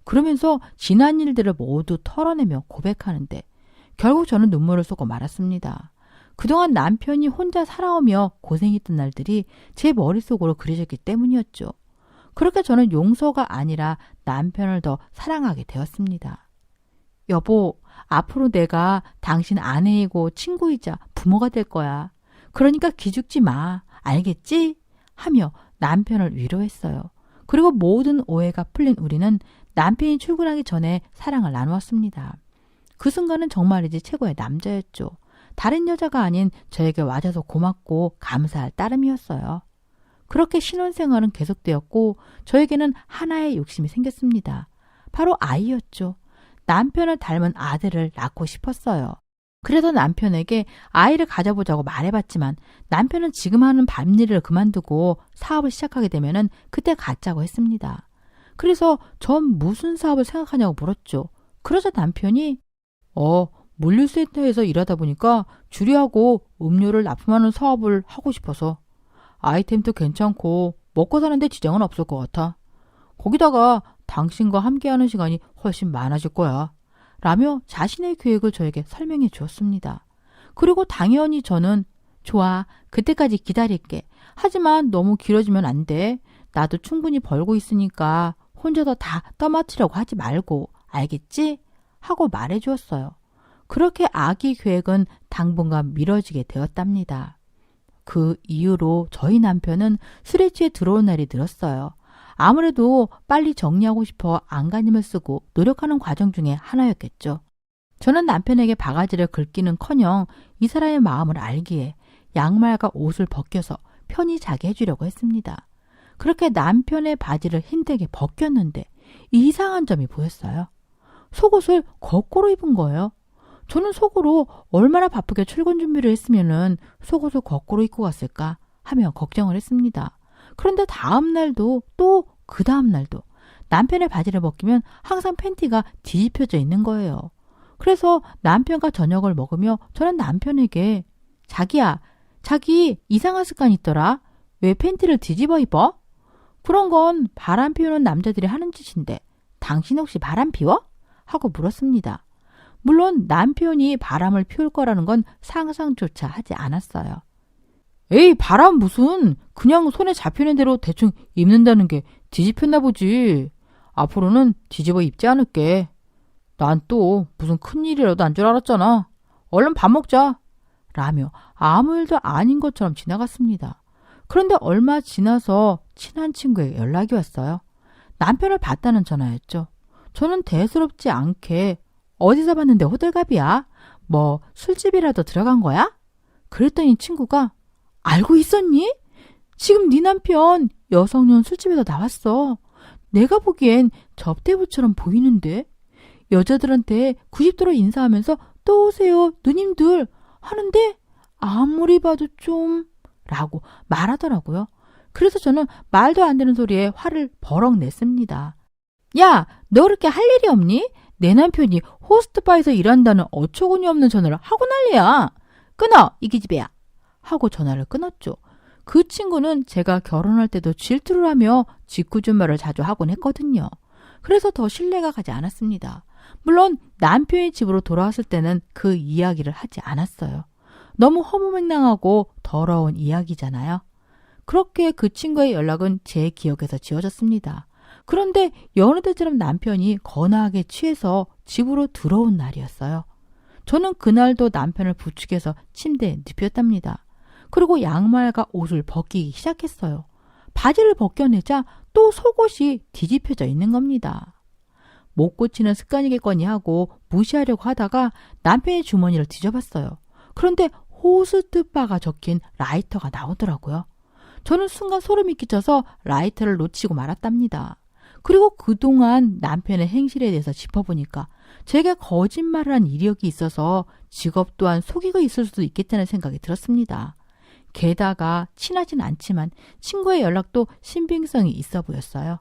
그러면서 지난 일들을 모두 털어내며 고백하는데 결국 저는 눈물을 쏟고 말았습니다. 그동안 남편이 혼자 살아오며 고생했던 날들이 제 머릿속으로 그려졌기 때문이었죠. 그렇게 저는 용서가 아니라 남편을 더 사랑하게 되었습니다. 여보, 앞으로 내가 당신 아내이고 친구이자 부모가 될 거야. 그러니까 기죽지 마. 알겠지? 하며 남편을 위로했어요. 그리고 모든 오해가 풀린 우리는 남편이 출근하기 전에 사랑을 나누었습니다. 그 순간은 정말이지 최고의 남자였죠. 다른 여자가 아닌 저에게 와줘서 고맙고 감사할 따름이었어요. 그렇게 신혼생활은 계속되었고 저에게는 하나의 욕심이 생겼습니다. 바로 아이였죠. 남편을 닮은 아들을 낳고 싶었어요. 그래서 남편에게 아이를 가져보자고 말해봤지만 남편은 지금 하는 밭일을 그만두고 사업을 시작하게 되면은 그때 갖자고 했습니다. 그래서 전 무슨 사업을 생각하냐고 물었죠. 그러자 남편이 물류센터에서 일하다 보니까 주류하고 음료를 납품하는 사업을 하고 싶어서 아이템도 괜찮고 먹고 사는데 지장은 없을 것 같아. 거기다가 당신과 함께하는 시간이 훨씬 많아질 거야. 라며 자신의 계획을 저에게 설명해 주었습니다. 그리고 당연히 저는 좋아, 그때까지 기다릴게. 하지만 너무 길어지면 안 돼. 나도 충분히 벌고 있으니까 혼자서 다 떠맡으려고 하지 말고 알겠지? 하고 말해 주었어요. 그렇게 아기 계획은 당분간 미뤄지게 되었답니다. 그 이후로 저희 남편은 술에 취해 들어온 날이 늘었어요. 아무래도 빨리 정리하고 싶어 안간힘을 쓰고 노력하는 과정 중에 하나였겠죠. 저는 남편에게 바가지를 긁기는커녕 이 사람의 마음을 알기에 양말과 옷을 벗겨서 편히 자게 해주려고 했습니다. 그렇게 남편의 바지를 힘들게 벗겼는데 이상한 점이 보였어요. 속옷을 거꾸로 입은 거예요. 저는 속으로 얼마나 바쁘게 출근 준비를 했으면은 속옷을 거꾸로 입고 갔을까 하며 걱정을 했습니다. 그런데 다음 날도 또 그 다음 날도 남편의 바지를 벗기면 항상 팬티가 뒤집혀져 있는 거예요. 그래서 남편과 저녁을 먹으며 저는 남편에게 자기야, 자기 이상한 습관이 있더라. 왜 팬티를 뒤집어 입어? 그런 건 바람 피우는 남자들이 하는 짓인데 당신 혹시 바람 피워? 하고 물었습니다. 물론 남편이 바람을 피울 거라는 건 상상조차 하지 않았어요. 에이, 바람 무슨, 그냥 손에 잡히는 대로 대충 입는다는 게 뒤집혔나 보지. 앞으로는 뒤집어 입지 않을게. 난 또 무슨 큰일이라도 난 줄 알았잖아. 얼른 밥 먹자. 라며 아무 일도 아닌 것처럼 지나갔습니다. 그런데 얼마 지나서 친한 친구에게 연락이 왔어요. 남편을 봤다는 전화였죠. 저는 대수롭지 않게 어디서 봤는데 호들갑이야? 뭐 술집이라도 들어간 거야? 그랬더니 친구가 알고 있었니? 지금 네 남편 여성용 술집에서 나왔어. 내가 보기엔 접대부처럼 보이는데 여자들한테 90도로 인사하면서 또 오세요 누님들 하는데 아무리 봐도 좀 라고 말하더라고요. 그래서 저는 말도 안 되는 소리에 화를 버럭 냈습니다. 야, 너 그렇게 할 일이 없니? 내 남편이 호스트바에서 일한다는 어처구니 없는 전화를 하고 난리야. 끊어, 이 기집애야. 하고 전화를 끊었죠. 그 친구는 제가 결혼할 때도 질투를 하며 짓궂은 말을 자주 하곤 했거든요. 그래서 더 신뢰가 가지 않았습니다. 물론 남편의 집으로 돌아왔을 때는 그 이야기를 하지 않았어요. 너무 허무맹랑하고 더러운 이야기잖아요. 그렇게 그 친구의 연락은 제 기억에서 지워졌습니다. 그런데 여느 때처럼 남편이 거나하게 취해서 집으로 들어온 날이었어요. 저는 그날도 남편을 부축해서 침대에 눕혔답니다. 그리고 양말과 옷을 벗기기 시작했어요. 바지를 벗겨내자 또 속옷이 뒤집혀져 있는 겁니다. 못 고치는 습관이겠거니 하고 무시하려고 하다가 남편의 주머니를 뒤져봤어요. 그런데 호스트바가 적힌 라이터가 나오더라고요. 저는 순간 소름이 끼쳐서 라이터를 놓치고 말았답니다. 그리고 그동안 남편의 행실에 대해서 짚어보니까 제게 거짓말을 한 이력이 있어서 직업 또한 속이고 있을 수도 있겠다는 생각이 들었습니다. 게다가 친하진 않지만 친구의 연락도 신빙성이 있어 보였어요.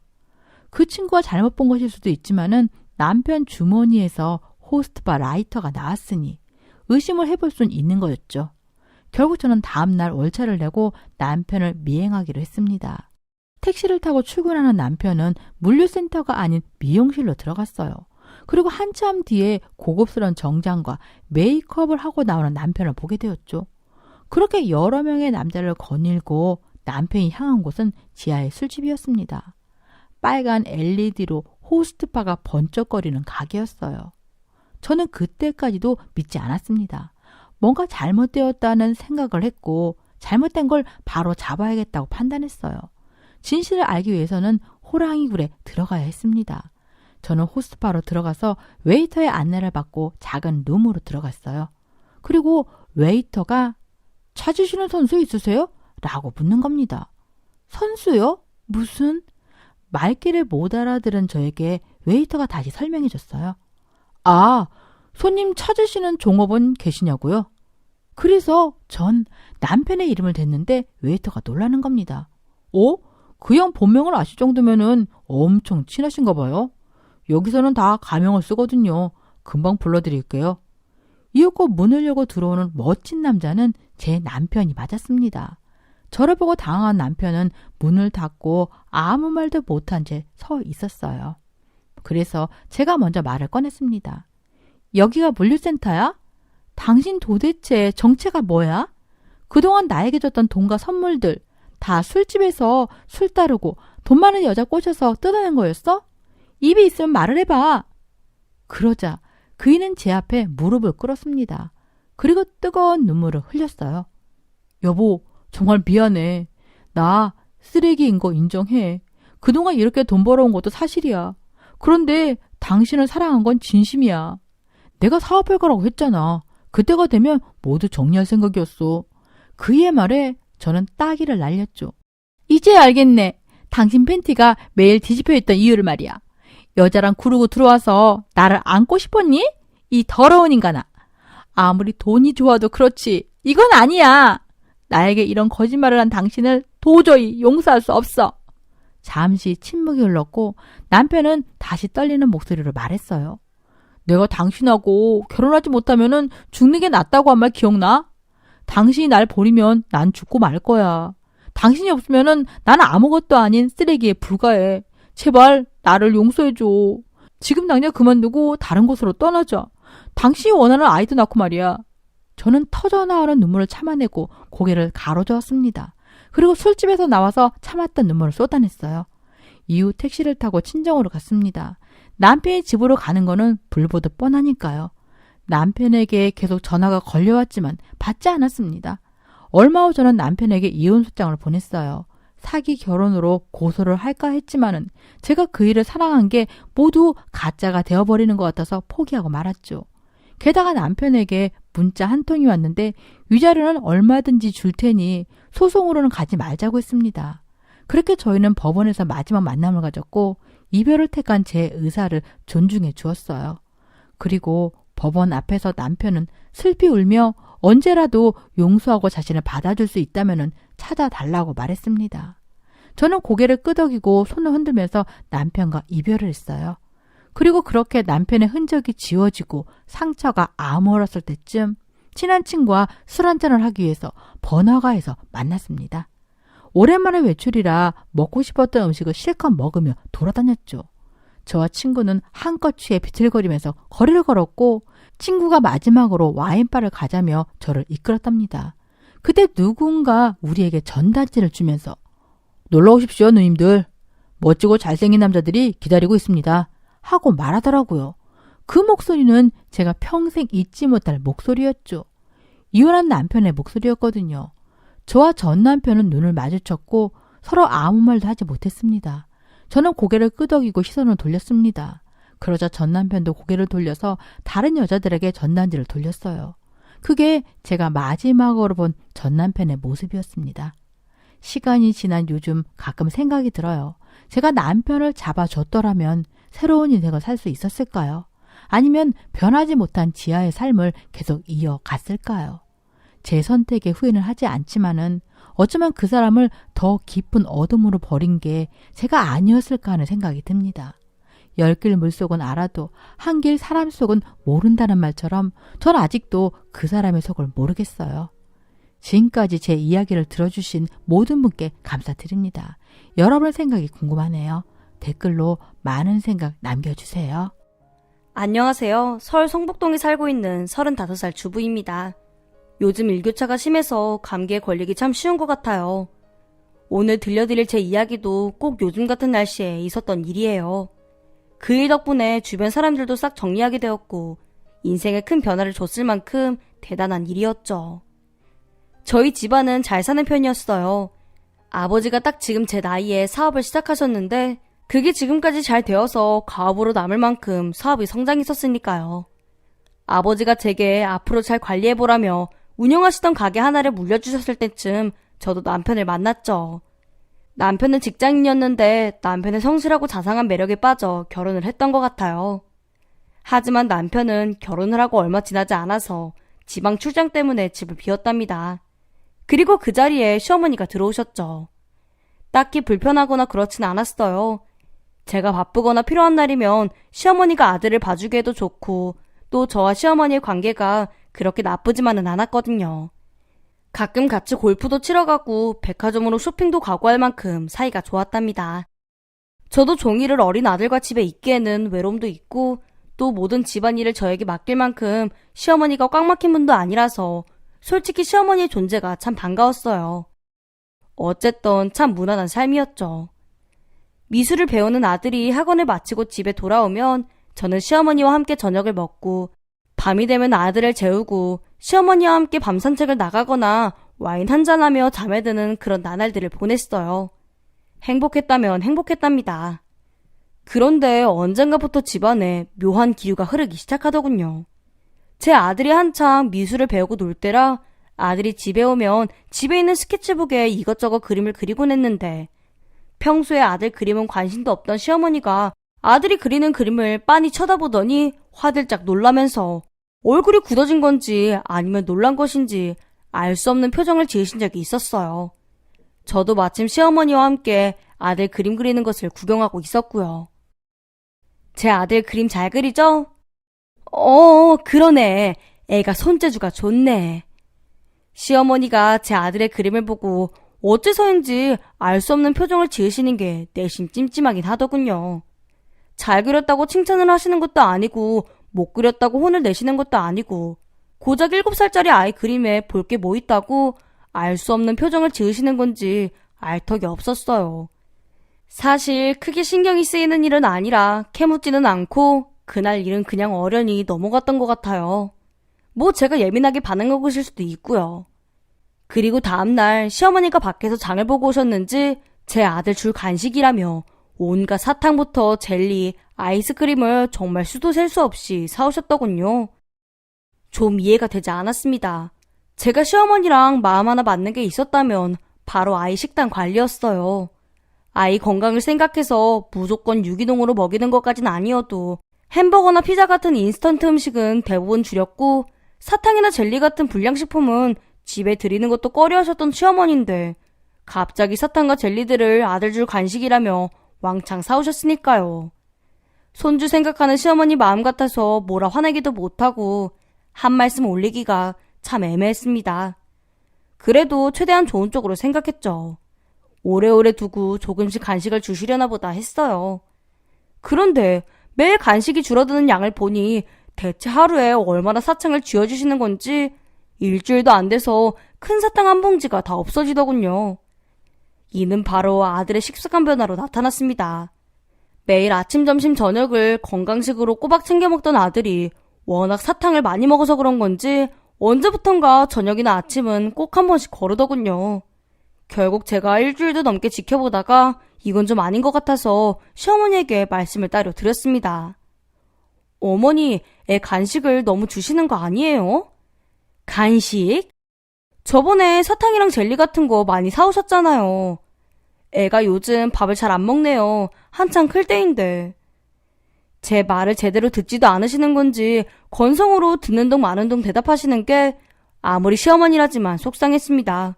그 친구가 잘못 본 것일 수도 있지만은 남편 주머니에서 호스트바 라이터가 나왔으니 의심을 해볼 수는 있는 거였죠. 결국 저는 다음날 월차를 내고 남편을 미행하기로 했습니다. 택시를 타고 출근하는 남편은 물류센터가 아닌 미용실로 들어갔어요. 그리고 한참 뒤에 고급스러운 정장과 메이크업을 하고 나오는 남편을 보게 되었죠. 그렇게 여러 명의 남자를 거닐고 남편이 향한 곳은 지하의 술집이었습니다. 빨간 LED로 호스트바가 번쩍거리는 가게였어요. 저는 그때까지도 믿지 않았습니다. 뭔가 잘못되었다는 생각을 했고 잘못된 걸 바로 잡아야겠다고 판단했어요. 진실을 알기 위해서는 호랑이 굴에 들어가야 했습니다. 저는 호스트바로 들어가서 웨이터의 안내를 받고 작은 룸으로 들어갔어요. 그리고 웨이터가 찾으시는 선수 있으세요? 라고 묻는 겁니다. 선수요? 무슨? 말귀를 못 알아들은 저에게 웨이터가 다시 설명해 줬어요. 아, 손님 찾으시는 종업원 계시냐고요? 그래서 전 남편의 이름을 댔는데 웨이터가 놀라는 겁니다. 그 형 본명을 아실 정도면은 엄청 친하신가 봐요. 여기서는 다 가명을 쓰거든요. 금방 불러드릴게요. 이윽고 문을 열고 들어오는 멋진 남자는 제 남편이 맞았습니다. 저를 보고 당황한 남편은 문을 닫고 아무 말도 못한 채 서 있었어요. 그래서 제가 먼저 말을 꺼냈습니다. 여기가 물류센터야? 당신 도대체 정체가 뭐야? 그동안 나에게 줬던 돈과 선물들 다 술집에서 술 따르고 돈 많은 여자 꼬셔서 뜯어낸 거였어? 입이 있으면 말을 해봐. 그러자 그이는 제 앞에 무릎을 꿇었습니다. 그리고 뜨거운 눈물을 흘렸어요. 여보, 정말 미안해. 나 쓰레기인 거 인정해. 그동안 이렇게 돈 벌어온 것도 사실이야. 그런데 당신을 사랑한 건 진심이야. 내가 사업할 거라고 했잖아. 그때가 되면 모두 정리할 생각이었어. 그의 말에 저는 따기를 날렸죠. 이제 알겠네. 당신 팬티가 매일 뒤집혀 있던 이유를 말이야. 여자랑 구르고 들어와서 나를 안고 싶었니? 이 더러운 인간아. 아무리 돈이 좋아도 그렇지. 이건 아니야. 나에게 이런 거짓말을 한 당신을 도저히 용서할 수 없어. 잠시 침묵이 흘렀고 남편은 다시 떨리는 목소리로 말했어요. 내가 당신하고 결혼하지 못하면은 죽는 게 낫다고 한 말 기억나? 당신이 날 버리면 난 죽고 말 거야. 당신이 없으면은 나는 아무것도 아닌 쓰레기에 불과해. 제발 나를 용서해줘. 지금 당장 그만두고 다른 곳으로 떠나자. 당신이 원하는 아이도 낳고 말이야. 저는 터져나오는 눈물을 참아내고 고개를 가로저었습니다. 그리고 술집에서 나와서 참았던 눈물을 쏟아냈어요. 이후 택시를 타고 친정으로 갔습니다. 남편이 집으로 가는 거는 불보듯 뻔하니까요. 남편에게 계속 전화가 걸려왔지만 받지 않았습니다. 얼마 후 저는 남편에게 이혼 소장을 보냈어요. 사기 결혼으로 고소를 할까 했지만은 제가 그 일을 사랑한 게 모두 가짜가 되어버리는 것 같아서 포기하고 말았죠. 게다가 남편에게 문자 한 통이 왔는데 위자료는 얼마든지 줄 테니 소송으로는 가지 말자고 했습니다. 그렇게 저희는 법원에서 마지막 만남을 가졌고 이별을 택한 제 의사를 존중해 주었어요. 그리고 법원 앞에서 남편은 슬피 울며 언제라도 용서하고 자신을 받아줄 수 있다면 찾아달라고 말했습니다. 저는 고개를 끄덕이고 손을 흔들면서 남편과 이별을 했어요. 그리고 그렇게 남편의 흔적이 지워지고 상처가 아물었을 때쯤 친한 친구와 술 한잔을 하기 위해서 번화가에서 만났습니다. 오랜만에 외출이라 먹고 싶었던 음식을 실컷 먹으며 돌아다녔죠. 저와 친구는 한껏 취해 비틀거리면서 거리를 걸었고 친구가 마지막으로 와인바를 가자며 저를 이끌었답니다. 그때 누군가 우리에게 전단지를 주면서 놀러 오십시오 누님들. 멋지고 잘생긴 남자들이 기다리고 있습니다. 하고 말하더라고요. 그 목소리는 제가 평생 잊지 못할 목소리였죠. 이혼한 남편의 목소리였거든요. 저와 전 남편은 눈을 마주쳤고 서로 아무 말도 하지 못했습니다. 저는 고개를 끄덕이고 시선을 돌렸습니다. 그러자 전 남편도 고개를 돌려서 다른 여자들에게 전단지를 돌렸어요. 그게 제가 마지막으로 본 전 남편의 모습이었습니다. 시간이 지난 요즘 가끔 생각이 들어요. 제가 남편을 잡아줬더라면 새로운 인생을 살 수 있었을까요? 아니면 변하지 못한 지하의 삶을 계속 이어갔을까요? 제 선택에 후회는 하지 않지만은 어쩌면 그 사람을 더 깊은 어둠으로 버린 게 제가 아니었을까 하는 생각이 듭니다. 열 길 물속은 알아도 한 길 사람 속은 모른다는 말처럼 전 아직도 그 사람의 속을 모르겠어요. 지금까지 제 이야기를 들어주신 모든 분께 감사드립니다. 여러분의 생각이 궁금하네요. 댓글로 많은 생각 남겨주세요. 안녕하세요. 서울 성북동에 살고 있는 35살 주부입니다. 요즘 일교차가 심해서 감기에 걸리기 참 쉬운 것 같아요. 오늘 들려드릴 제 이야기도 꼭 요즘 같은 날씨에 있었던 일이에요. 그 일 덕분에 주변 사람들도 싹 정리하게 되었고 인생에 큰 변화를 줬을 만큼 대단한 일이었죠. 저희 집안은 잘 사는 편이었어요. 아버지가 딱 지금 제 나이에 사업을 시작하셨는데 그게 지금까지 잘 되어서 가업으로 남을 만큼 사업이 성장했었으니까요. 아버지가 제게 앞으로 잘 관리해보라며 운영하시던 가게 하나를 물려주셨을 때쯤 저도 남편을 만났죠. 남편은 직장인이었는데 남편의 성실하고 자상한 매력에 빠져 결혼을 했던 것 같아요. 하지만 남편은 결혼을 하고 얼마 지나지 않아서 지방 출장 때문에 집을 비웠답니다. 그리고 그 자리에 시어머니가 들어오셨죠. 딱히 불편하거나 그렇진 않았어요. 제가 바쁘거나 필요한 날이면 시어머니가 아들을 봐주게 해도 좋고 또 저와 시어머니의 관계가 그렇게 나쁘지만은 않았거든요. 가끔 같이 골프도 치러 가고 백화점으로 쇼핑도 가고 할 만큼 사이가 좋았답니다. 저도 종일을 어린 아들과 집에 있기에는 외로움도 있고 또 모든 집안일을 저에게 맡길 만큼 시어머니가 꽉 막힌 분도 아니라서 솔직히 시어머니의 존재가 참 반가웠어요. 어쨌든 참 무난한 삶이었죠. 미술을 배우는 아들이 학원을 마치고 집에 돌아오면 저는 시어머니와 함께 저녁을 먹고 밤이 되면 아들을 재우고 시어머니와 함께 밤 산책을 나가거나 와인 한잔하며 잠에 드는 그런 나날들을 보냈어요. 행복했다면 행복했답니다. 그런데 언젠가부터 집안에 묘한 기류가 흐르기 시작하더군요. 제 아들이 한창 미술을 배우고 놀 때라 아들이 집에 오면 집에 있는 스케치북에 이것저것 그림을 그리곤 했는데 평소에 아들 그림은 관심도 없던 시어머니가 아들이 그리는 그림을 빤히 쳐다보더니 화들짝 놀라면서 얼굴이 굳어진 건지 아니면 놀란 것인지 알 수 없는 표정을 지으신 적이 있었어요. 저도 마침 시어머니와 함께 아들 그림 그리는 것을 구경하고 있었고요. 제 아들 그림 잘 그리죠? 그러네. 애가 손재주가 좋네. 시어머니가 제 아들의 그림을 보고 어째서인지 알 수 없는 표정을 지으시는 게 내심 찜찜하긴 하더군요. 잘 그렸다고 칭찬을 하시는 것도 아니고 못 그렸다고 혼을 내시는 것도 아니고 고작 7살짜리 아이 그림에 볼 게 뭐 있다고 알 수 없는 표정을 지으시는 건지 알 턱이 없었어요. 사실 크게 신경이 쓰이는 일은 아니라 캐묻지는 않고 그날 일은 그냥 어련히 넘어갔던 것 같아요. 뭐 제가 예민하게 반응한 것일 수도 있고요. 그리고 다음날 시어머니가 밖에서 장을 보고 오셨는지 제 아들 줄 간식이라며 온갖 사탕부터 젤리, 아이스크림을 정말 수도 셀 수 없이 사오셨더군요. 좀 이해가 되지 않았습니다. 제가 시어머니랑 마음 하나 맞는 게 있었다면 바로 아이 식단 관리였어요. 아이 건강을 생각해서 무조건 유기농으로 먹이는 것까진 아니어도 햄버거나 피자 같은 인스턴트 음식은 대부분 줄였고 사탕이나 젤리 같은 불량식품은 집에 들이는 것도 꺼려하셨던 시어머니인데 갑자기 사탕과 젤리들을 아들 줄 간식이라며 왕창 사오셨으니까요. 손주 생각하는 시어머니 마음 같아서 뭐라 화내기도 못하고 한 말씀 올리기가 참 애매했습니다. 그래도 최대한 좋은 쪽으로 생각했죠. 오래오래 두고 조금씩 간식을 주시려나 보다 했어요. 그런데 매일 간식이 줄어드는 양을 보니 대체 하루에 얼마나 사탕을 쥐어주시는 건지 일주일도 안 돼서 큰 사탕 한 봉지가 다 없어지더군요. 이는 바로 아들의 식습관 변화로 나타났습니다. 매일 아침, 점심, 저녁을 건강식으로 꼬박 챙겨 먹던 아들이 워낙 사탕을 많이 먹어서 그런 건지 언제부턴가 저녁이나 아침은 꼭 한 번씩 거르더군요. 결국 제가 일주일도 넘게 지켜보다가 이건 좀 아닌 것 같아서 시어머니에게 말씀을 따로 드렸습니다. 어머니, 애 간식을 너무 주시는 거 아니에요? 간식? 저번에 사탕이랑 젤리 같은 거 많이 사오셨잖아요. 애가 요즘 밥을 잘 안 먹네요. 한창 클 때인데. 제 말을 제대로 듣지도 않으시는 건지 건성으로 듣는 둥 마는 둥 대답하시는 게 아무리 시어머니라지만 속상했습니다.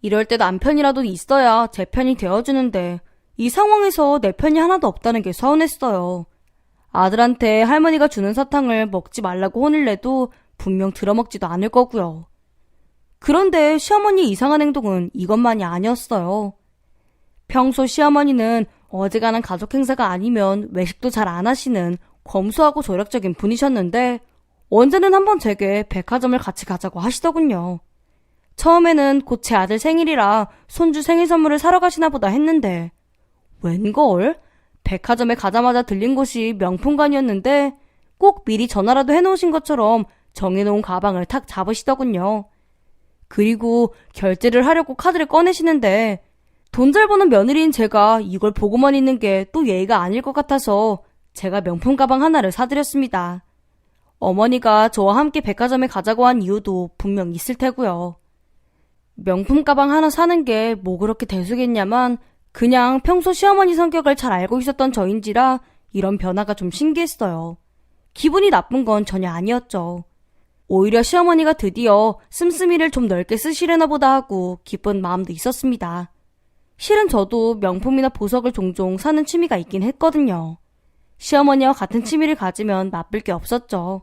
이럴 때 남편이라도 있어야 제 편이 되어주는데 이 상황에서 내 편이 하나도 없다는 게 서운했어요. 아들한테 할머니가 주는 사탕을 먹지 말라고 혼을 내도 분명 들어먹지도 않을 거고요. 그런데 시어머니 이상한 행동은 이것만이 아니었어요. 평소 시어머니는 어지간한 가족 행사가 아니면 외식도 잘 안 하시는 검소하고 조력적인 분이셨는데 언제는 한번 제게 백화점을 같이 가자고 하시더군요. 처음에는 곧 제 아들 생일이라 손주 생일 선물을 사러 가시나 보다 했는데 웬걸? 백화점에 가자마자 들린 곳이 명품관이었는데 꼭 미리 전화라도 해놓으신 것처럼 정해놓은 가방을 탁 잡으시더군요. 그리고 결제를 하려고 카드를 꺼내시는데 돈 잘 버는 며느리인 제가 이걸 보고만 있는 게 또 예의가 아닐 것 같아서 제가 명품 가방 하나를 사드렸습니다. 어머니가 저와 함께 백화점에 가자고 한 이유도 분명 있을 테고요. 명품 가방 하나 사는 게 뭐 그렇게 대수겠냐만 그냥 평소 시어머니 성격을 잘 알고 있었던 저인지라 이런 변화가 좀 신기했어요. 기분이 나쁜 건 전혀 아니었죠. 오히려 시어머니가 드디어 씀씀이를 좀 넓게 쓰시려나 보다 하고 기쁜 마음도 있었습니다. 실은 저도 명품이나 보석을 종종 사는 취미가 있긴 했거든요. 시어머니와 같은 취미를 가지면 나쁠 게 없었죠.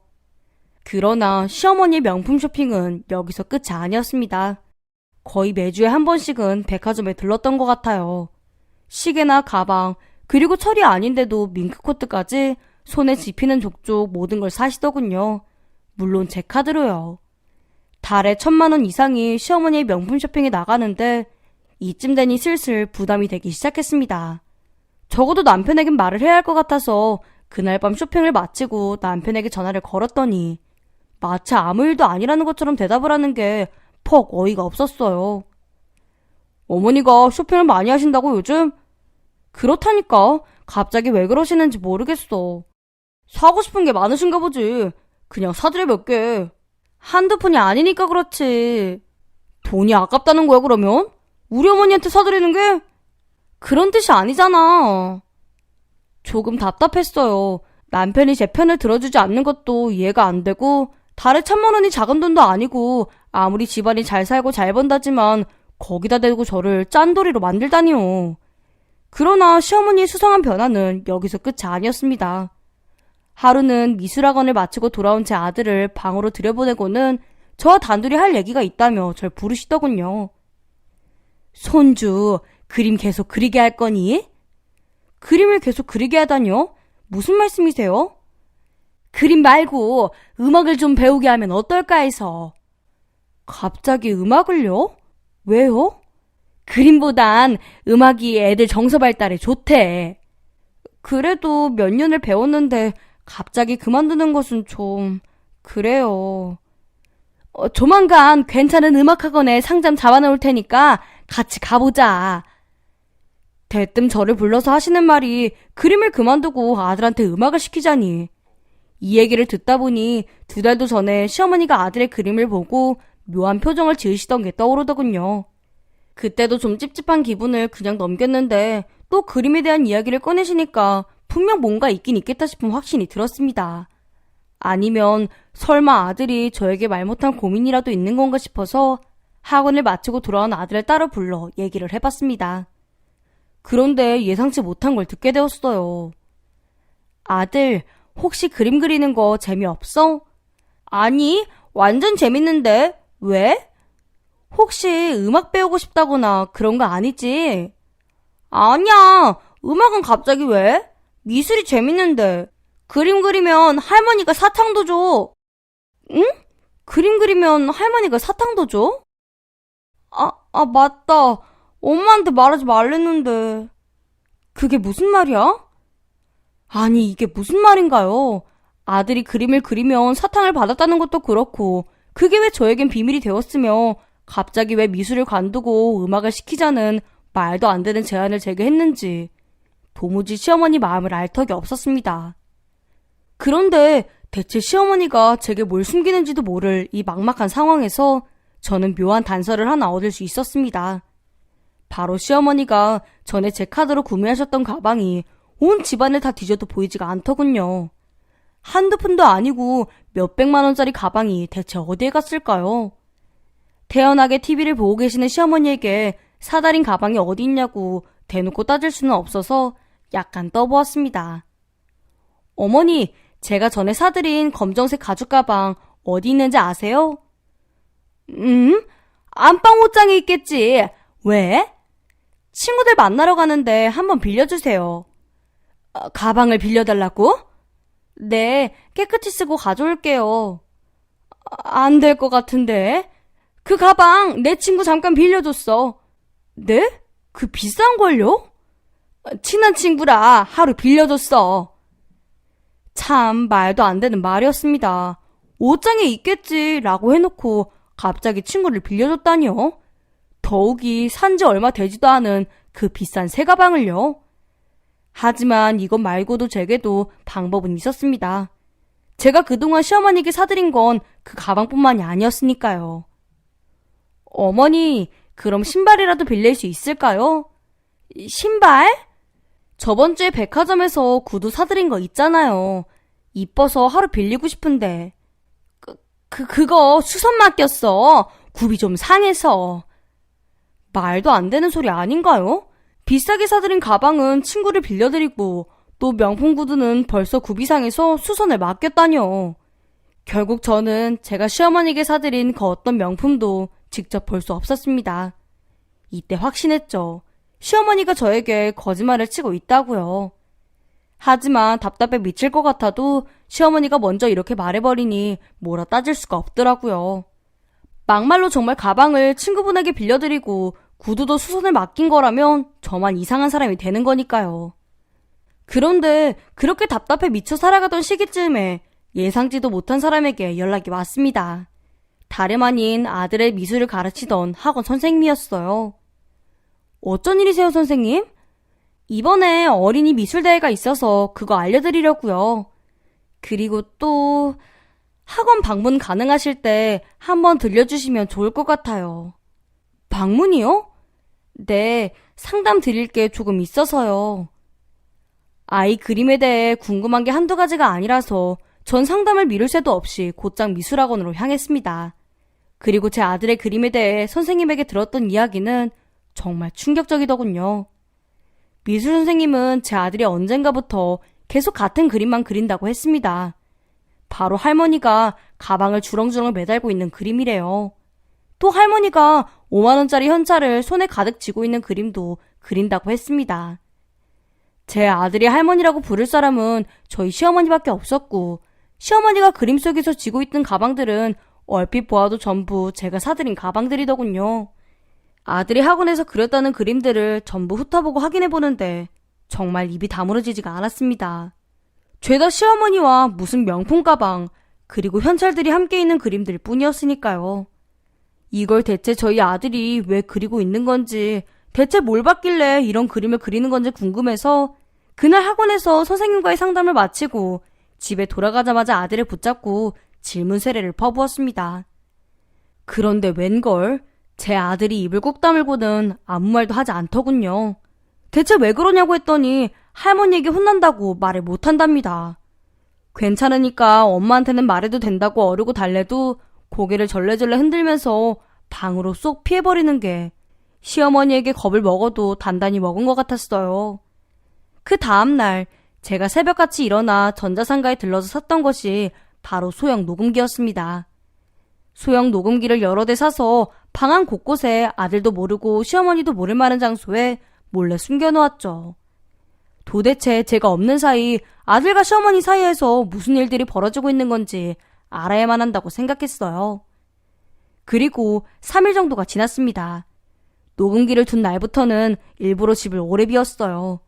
그러나 시어머니의 명품 쇼핑은 여기서 끝이 아니었습니다. 거의 매주에 한 번씩은 백화점에 들렀던 것 같아요. 시계나 가방, 그리고 철이 아닌데도 밍크코트까지 손에 집히는 족족 모든 걸 사시더군요. 물론 제 카드로요. 달에 1,000만 원 이상이 시어머니의 명품 쇼핑에 나가는데 이쯤 되니 슬슬 부담이 되기 시작했습니다. 적어도 남편에겐 말을 해야 할 것 같아서 그날 밤 쇼핑을 마치고 남편에게 전화를 걸었더니 마치 아무 일도 아니라는 것처럼 대답을 하는 게 퍽 어이가 없었어요. 어머니가 쇼핑을 많이 하신다고 요즘? 그렇다니까. 갑자기 왜 그러시는지 모르겠어. 사고 싶은 게 많으신가 보지. 그냥 사드려 몇 개. 한두 푼이 아니니까 그렇지. 돈이 아깝다는 거야 그러면? 우리 어머니한테 사드리는 게? 그런 뜻이 아니잖아. 조금 답답했어요. 남편이 제 편을 들어주지 않는 것도 이해가 안 되고 달에 1,000만 원이 작은 돈도 아니고 아무리 집안이 잘 살고 잘 번다지만 거기다 대고 저를 짠돌이로 만들다니요. 그러나 시어머니의 수상한 변화는 여기서 끝이 아니었습니다. 하루는 미술학원을 마치고 돌아온 제 아들을 방으로 들여보내고는 저와 단둘이 할 얘기가 있다며 절 부르시더군요. 손주, 그림 계속 그리게 할 거니? 그림을 계속 그리게 하다뇨? 무슨 말씀이세요? 그림 말고 음악을 좀 배우게 하면 어떨까 해서. 갑자기 음악을요? 왜요? 그림보단 음악이 애들 정서 발달에 좋대. 그래도 몇 년을 배웠는데 갑자기 그만두는 것은 좀 그래요. 조만간 괜찮은 음악학원에 상담 잡아놓을 테니까 같이 가보자. 대뜸 저를 불러서 하시는 말이 그림을 그만두고 아들한테 음악을 시키자니. 이 얘기를 듣다 보니 2달도 전에 시어머니가 아들의 그림을 보고 묘한 표정을 지으시던 게 떠오르더군요. 그때도 좀 찝찝한 기분을 그냥 넘겼는데 또 그림에 대한 이야기를 꺼내시니까 분명 뭔가 있긴 있겠다 싶은 확신이 들었습니다. 아니면 설마 아들이 저에게 말 못한 고민이라도 있는 건가 싶어서 학원을 마치고 돌아온 아들을 따로 불러 얘기를 해봤습니다. 그런데 예상치 못한 걸 듣게 되었어요. 아들, 혹시 그림 그리는 거 재미없어? 아니, 완전 재밌는데. 왜? 혹시 음악 배우고 싶다거나 그런 거 아니지? 아니야, 음악은 갑자기 왜? 미술이 재밌는데. 그림 그리면 할머니가 사탕도 줘. 응? 그림 그리면 할머니가 사탕도 줘? 맞다. 엄마한테 말하지 말랬는데. 그게 무슨 말이야? 아니, 이게 무슨 말인가요? 아들이 그림을 그리면 사탕을 받았다는 것도 그렇고 그게 왜 저에겐 비밀이 되었으며 갑자기 왜 미술을 관두고 음악을 시키자는 말도 안 되는 제안을 제게 했는지 도무지 시어머니 마음을 알 턱이 없었습니다. 그런데 대체 시어머니가 제게 뭘 숨기는지도 모를 이 막막한 상황에서 저는 묘한 단서를 하나 얻을 수 있었습니다. 바로 시어머니가 전에 제 카드로 구매하셨던 가방이 온 집안을 다 뒤져도 보이지가 않더군요. 한두 푼도 아니고 몇백만 원짜리 가방이 대체 어디에 갔을까요? 태연하게 TV를 보고 계시는 시어머니에게 사달인 가방이 어디 있냐고 대놓고 따질 수는 없어서 약간 떠보았습니다. 어머니, 제가 전에 사드린 검정색 가죽 가방 어디 있는지 아세요? 안방 옷장에 있겠지. 왜? 친구들 만나러 가는데 한번 빌려주세요. 가방을 빌려달라고? 네, 깨끗이 쓰고 가져올게요. 안 될 것 같은데. 그 가방 내 친구 잠깐 빌려줬어. 네? 그 비싼걸요? 친한 친구라 하루 빌려줬어. 참 말도 안 되는 말이었습니다. 옷장에 있겠지라고 해놓고 갑자기 친구를 빌려줬다니요. 더욱이 산지 얼마 되지도 않은 그 비싼 새 가방을요. 하지만 이것 말고도 제게도 방법은 있었습니다. 제가 그동안 시어머니에게 사드린 건 그 가방뿐만이 아니었으니까요. 어머니, 그럼 신발이라도 빌릴 수 있을까요? 신발? 저번 주에 백화점에서 구두 사드린 거 있잖아요. 이뻐서 하루 빌리고 싶은데. 그거 수선 맡겼어. 굽이 좀 상해서. 말도 안 되는 소리 아닌가요? 비싸게 사드린 가방은 친구를 빌려드리고 또 명품 구두는 벌써 굽이 상해서 수선을 맡겼다뇨. 결국 저는 제가 시어머니에게 사드린 그 어떤 명품도 직접 볼 수 없었습니다. 이때 확신했죠. 시어머니가 저에게 거짓말을 치고 있다고요. 하지만 답답해 미칠 것 같아도 시어머니가 먼저 이렇게 말해버리니 뭐라 따질 수가 없더라고요. 막말로 정말 가방을 친구분에게 빌려드리고 구두도 수선을 맡긴 거라면 저만 이상한 사람이 되는 거니까요. 그런데 그렇게 답답해 미쳐 살아가던 시기쯤에 예상지도 못한 사람에게 연락이 왔습니다. 다름 아닌 아들의 미술을 가르치던 학원 선생님이었어요. 어쩐 일이세요, 선생님? 이번에 어린이 미술대회가 있어서 그거 알려드리려고요. 그리고 또 학원 방문 가능하실 때 한번 들려주시면 좋을 것 같아요. 방문이요? 네, 상담 드릴 게 조금 있어서요. 아이 그림에 대해 궁금한 게 한두 가지가 아니라서 전 상담을 미룰 새도 없이 곧장 미술학원으로 향했습니다. 그리고 제 아들의 그림에 대해 선생님에게 들었던 이야기는 정말 충격적이더군요. 미술 선생님은 제 아들이 언젠가부터 계속 같은 그림만 그린다고 했습니다. 바로 할머니가 가방을 주렁주렁 매달고 있는 그림이래요. 또 할머니가 5만원짜리 현찰을 손에 가득 쥐고 있는 그림도 그린다고 했습니다. 제 아들이 할머니라고 부를 사람은 저희 시어머니밖에 없었고 시어머니가 그림 속에서 쥐고 있던 가방들은 얼핏 보아도 전부 제가 사드린 가방들이더군요. 아들이 학원에서 그렸다는 그림들을 전부 훑어보고 확인해보는데 정말 입이 다물어지지가 않았습니다. 죄다 시어머니와 무슨 명품 가방 그리고 현찰들이 함께 있는 그림들 뿐이었으니까요. 이걸 대체 저희 아들이 왜 그리고 있는 건지 대체 뭘 봤길래 이런 그림을 그리는 건지 궁금해서 그날 학원에서 선생님과의 상담을 마치고 집에 돌아가자마자 아들을 붙잡고 질문 세례를 퍼부었습니다. 그런데 웬걸 제 아들이 입을 꾹 다물고는 아무 말도 하지 않더군요. 대체 왜 그러냐고 했더니 할머니에게 혼난다고 말을 못한답니다. 괜찮으니까 엄마한테는 말해도 된다고 어르고 달래도 고개를 절레절레 흔들면서 방으로 쏙 피해버리는 게 시어머니에게 겁을 먹어도 단단히 먹은 것 같았어요. 그 다음날 제가 새벽같이 일어나 전자상가에 들러서 샀던 것이 바로 소형 녹음기였습니다. 소형 녹음기를 여러 대 사서 방 안 곳곳에 아들도 모르고 시어머니도 모를 만한 장소에 몰래 숨겨놓았죠. 도대체 제가 없는 사이 아들과 시어머니 사이에서 무슨 일들이 벌어지고 있는 건지 알아야만 한다고 생각했어요. 그리고 3일 정도가 지났습니다. 녹음기를 둔 날부터는 일부러 집을 오래 비웠어요.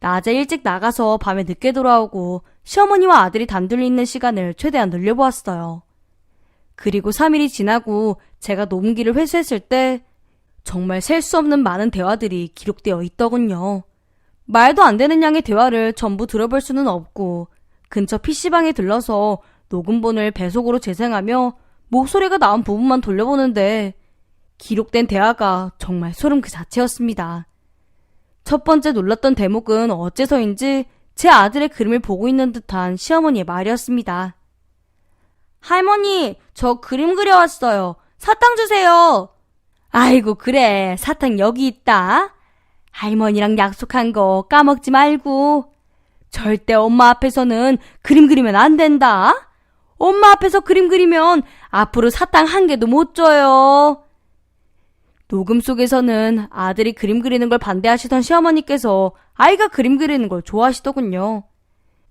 낮에 일찍 나가서 밤에 늦게 돌아오고 시어머니와 아들이 단둘이 있는 시간을 최대한 늘려보았어요. 그리고 3일이 지나고 제가 녹음기를 회수했을 때 정말 셀 수 없는 많은 대화들이 기록되어 있더군요. 말도 안 되는 양의 대화를 전부 들어볼 수는 없고 근처 PC방에 들러서 녹음본을 배속으로 재생하며 목소리가 나온 부분만 돌려보는데 기록된 대화가 정말 소름 그 자체였습니다. 첫 번째 놀랐던 대목은 어째서인지 제 아들의 그림을 보고 있는 듯한 시어머니의 말이었습니다. 할머니, 저 그림 그려왔어요. 사탕 주세요. 아이고 그래, 사탕 여기 있다. 할머니랑 약속한 거 까먹지 말고. 절대 엄마 앞에서는 그림 그리면 안 된다. 엄마 앞에서 그림 그리면 앞으로 사탕 한 개도 못 줘요. 녹음 속에서는 아들이 그림 그리는 걸 반대하시던 시어머니께서 아이가 그림 그리는 걸 좋아하시더군요.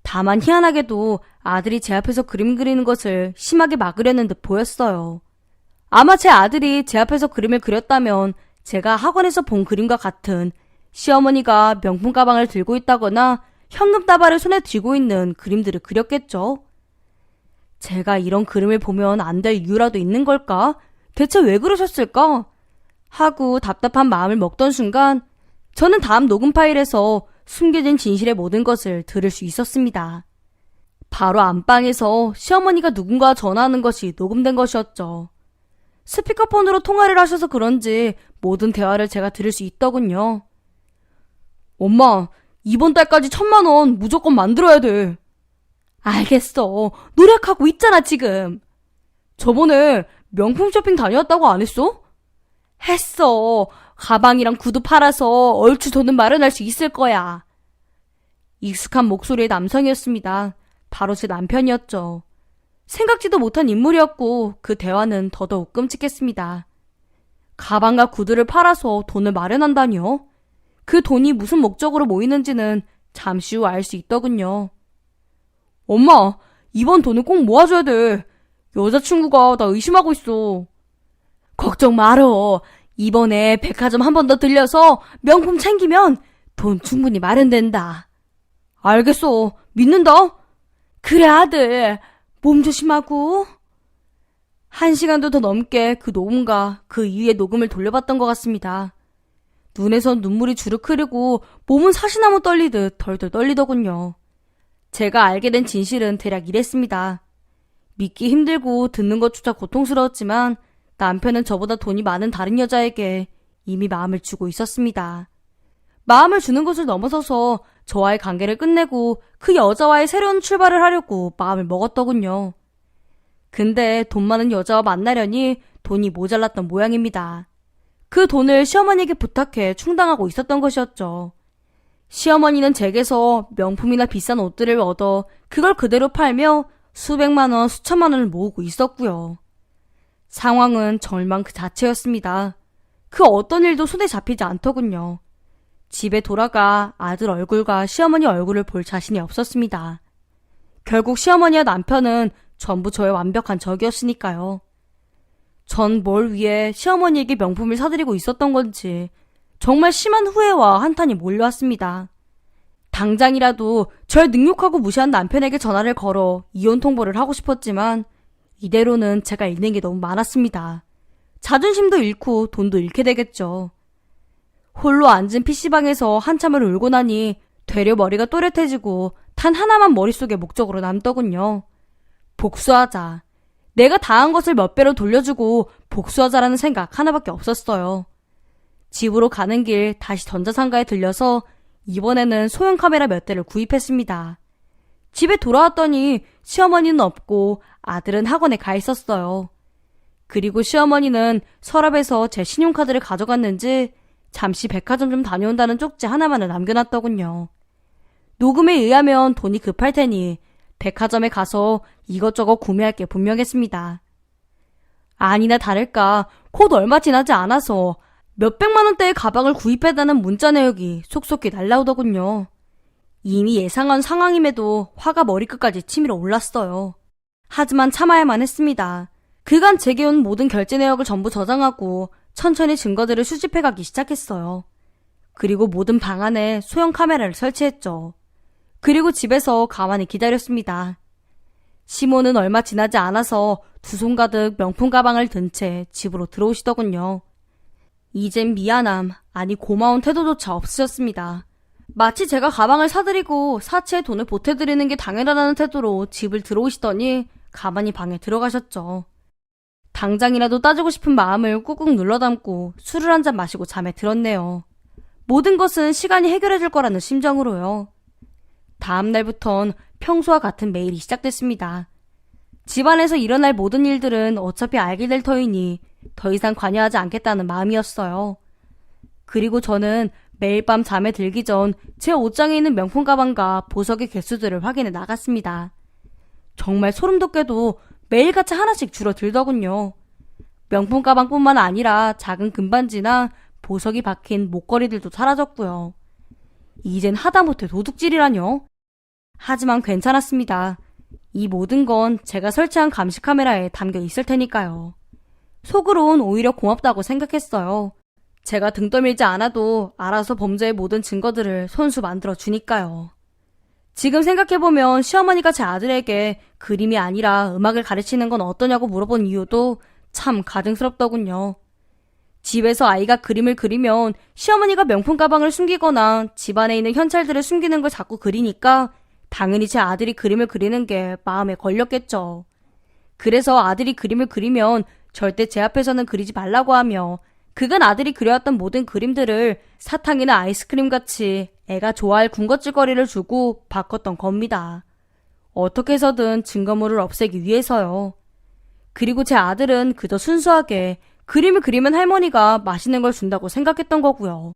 다만 희한하게도 아들이 제 앞에서 그림 그리는 것을 심하게 막으려는 듯 보였어요. 아마 제 아들이 제 앞에서 그림을 그렸다면 제가 학원에서 본 그림과 같은 시어머니가 명품 가방을 들고 있다거나 현금 다발을 손에 쥐고 있는 그림들을 그렸겠죠. 제가 이런 그림을 보면 안 될 이유라도 있는 걸까? 대체 왜 그러셨을까? 하고 답답한 마음을 먹던 순간 저는 다음 녹음 파일에서 숨겨진 진실의 모든 것을 들을 수 있었습니다. 바로 안방에서 시어머니가 누군가와 전화하는 것이 녹음된 것이었죠. 스피커폰으로 통화를 하셔서 그런지 모든 대화를 제가 들을 수 있더군요. 엄마, 이번 달까지 1,000만 원 무조건 만들어야 돼. 알겠어. 노력하고 있잖아, 지금. 저번에 명품 쇼핑 다녀왔다고 안 했어? 했어. 가방이랑 구두 팔아서 얼추 돈은 마련할 수 있을 거야. 익숙한 목소리의 남성이었습니다. 바로 제 남편이었죠. 생각지도 못한 인물이었고 그 대화는 더더욱 끔찍했습니다. 가방과 구두를 팔아서 돈을 마련한다니요? 그 돈이 무슨 목적으로 모이는지는 잠시 후 알 수 있더군요. 엄마, 이번 돈은 꼭 모아줘야 돼. 여자친구가 나 의심하고 있어. 걱정 말어. 이번에 백화점 한 번 더 들려서 명품 챙기면 돈 충분히 마련된다. 알겠어. 믿는다. 그래, 아들. 몸 조심하고. 1시간도 더 넘게 그 녹음과 그 이후의 녹음을 돌려봤던 것 같습니다. 눈에선 눈물이 주르륵 흐르고 몸은 사시나무 떨리듯 덜덜 떨리더군요. 제가 알게 된 진실은 대략 이랬습니다. 믿기 힘들고 듣는 것조차 고통스러웠지만 남편은 저보다 돈이 많은 다른 여자에게 이미 마음을 주고 있었습니다. 마음을 주는 것을 넘어서서 저와의 관계를 끝내고 그 여자와의 새로운 출발을 하려고 마음을 먹었더군요. 근데 돈 많은 여자와 만나려니 돈이 모자랐던 모양입니다. 그 돈을 시어머니에게 부탁해 충당하고 있었던 것이었죠. 시어머니는 제게서 명품이나 비싼 옷들을 얻어 그걸 그대로 팔며 수백만 원, 수천만 원을 모으고 있었고요. 상황은 절망 그 자체였습니다. 그 어떤 일도 손에 잡히지 않더군요. 집에 돌아가 아들 얼굴과 시어머니 얼굴을 볼 자신이 없었습니다. 결국 시어머니와 남편은 전부 저의 완벽한 적이었으니까요. 전 뭘 위해 시어머니에게 명품을 사드리고 있었던 건지 정말 심한 후회와 한탄이 몰려왔습니다. 당장이라도 절 능욕하고 무시한 남편에게 전화를 걸어 이혼 통보를 하고 싶었지만 이대로는 제가 잃는 게 너무 많았습니다. 자존심도 잃고 돈도 잃게 되겠죠. 홀로 앉은 PC방에서 한참을 울고 나니 되려 머리가 또렷해지고 단 하나만 머릿속에 목적으로 남더군요. 복수하자. 내가 당한 것을 몇 배로 돌려주고 복수하자라는 생각 하나밖에 없었어요. 집으로 가는 길 다시 전자상가에 들려서 이번에는 소형 카메라 몇 대를 구입했습니다. 집에 돌아왔더니 시어머니는 없고 아들은 학원에 가 있었어요. 그리고 시어머니는 서랍에서 제 신용카드를 가져갔는지 잠시 백화점 좀 다녀온다는 쪽지 하나만을 남겨놨더군요. 녹음에 의하면 돈이 급할 테니 백화점에 가서 이것저것 구매할 게 분명했습니다. 아니나 다를까 곧 얼마 지나지 않아서 몇백만 원대의 가방을 구입했다는 문자 내역이 속속히 날라오더군요. 이미 예상한 상황임에도 화가 머리끝까지 치밀어 올랐어요. 하지만 참아야만 했습니다. 그간 제게 온 모든 결제 내역을 전부 저장하고 천천히 증거들을 수집해가기 시작했어요. 그리고 모든 방 안에 소형 카메라를 설치했죠. 그리고 집에서 가만히 기다렸습니다. 시모는 얼마 지나지 않아서 두 손 가득 명품 가방을 든 채 집으로 들어오시더군요. 이젠 미안함, 아니 고마운 태도조차 없으셨습니다. 마치 제가 가방을 사드리고 사치에 돈을 보태드리는 게 당연하다는 태도로 집을 들어오시더니 가만히 방에 들어가셨죠. 당장이라도 따지고 싶은 마음을 꾹꾹 눌러담고 술을 한 잔 마시고 잠에 들었네요. 모든 것은 시간이 해결해줄 거라는 심정으로요. 다음 날부턴 평소와 같은 매일이 시작됐습니다. 집안에서 일어날 모든 일들은 어차피 알게 될 터이니 더 이상 관여하지 않겠다는 마음이었어요. 그리고 저는 매일 밤 잠에 들기 전 제 옷장에 있는 명품 가방과 보석의 개수들을 확인해 나갔습니다. 정말 소름 돋게도 매일같이 하나씩 줄어들더군요. 명품 가방뿐만 아니라 작은 금반지나 보석이 박힌 목걸이들도 사라졌고요. 이젠 하다못해 도둑질이라뇨? 하지만 괜찮았습니다. 이 모든 건 제가 설치한 감시 카메라에 담겨 있을 테니까요. 속으론 오히려 고맙다고 생각했어요. 제가 등 떠밀지 않아도 알아서 범죄의 모든 증거들을 손수 만들어 주니까요. 지금 생각해보면 시어머니가 제 아들에게 그림이 아니라 음악을 가르치는 건 어떠냐고 물어본 이유도 참 가증스럽더군요. 집에서 아이가 그림을 그리면 시어머니가 명품 가방을 숨기거나 집안에 있는 현찰들을 숨기는 걸 자꾸 그리니까 당연히 제 아들이 그림을 그리는 게 마음에 걸렸겠죠. 그래서 아들이 그림을 그리면 절대 제 앞에서는 그리지 말라고 하며 그간 아들이 그려왔던 모든 그림들을 사탕이나 아이스크림 같이 애가 좋아할 군것질거리를 주고 바꿨던 겁니다. 어떻게 해서든 증거물을 없애기 위해서요. 그리고 제 아들은 그저 순수하게 그림을 그리면 할머니가 맛있는 걸 준다고 생각했던 거고요.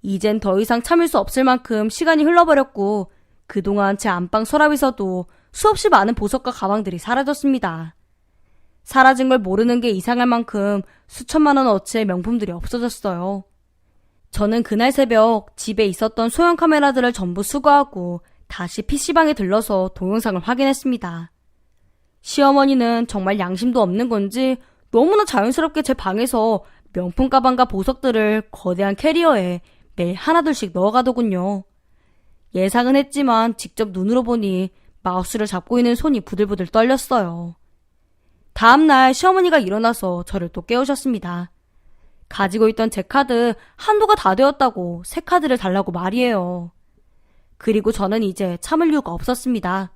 이젠 더 이상 참을 수 없을 만큼 시간이 흘러버렸고 그동안 제 안방 서랍에서도 수없이 많은 보석과 가방들이 사라졌습니다. 사라진 걸 모르는 게 이상할 만큼 수천만 원 어치의 명품들이 없어졌어요. 저는 그날 새벽 집에 있었던 소형 카메라들을 전부 수거하고 다시 PC방에 들러서 동영상을 확인했습니다. 시어머니는 정말 양심도 없는 건지 너무나 자연스럽게 제 방에서 명품 가방과 보석들을 거대한 캐리어에 매일 하나둘씩 넣어가더군요. 예상은 했지만 직접 눈으로 보니 마우스를 잡고 있는 손이 부들부들 떨렸어요. 다음날 시어머니가 일어나서 저를 또 깨우셨습니다. 가지고 있던 제 카드 한도가 다 되었다고 새 카드를 달라고 말이에요. 그리고 저는 이제 참을 이유가 없었습니다.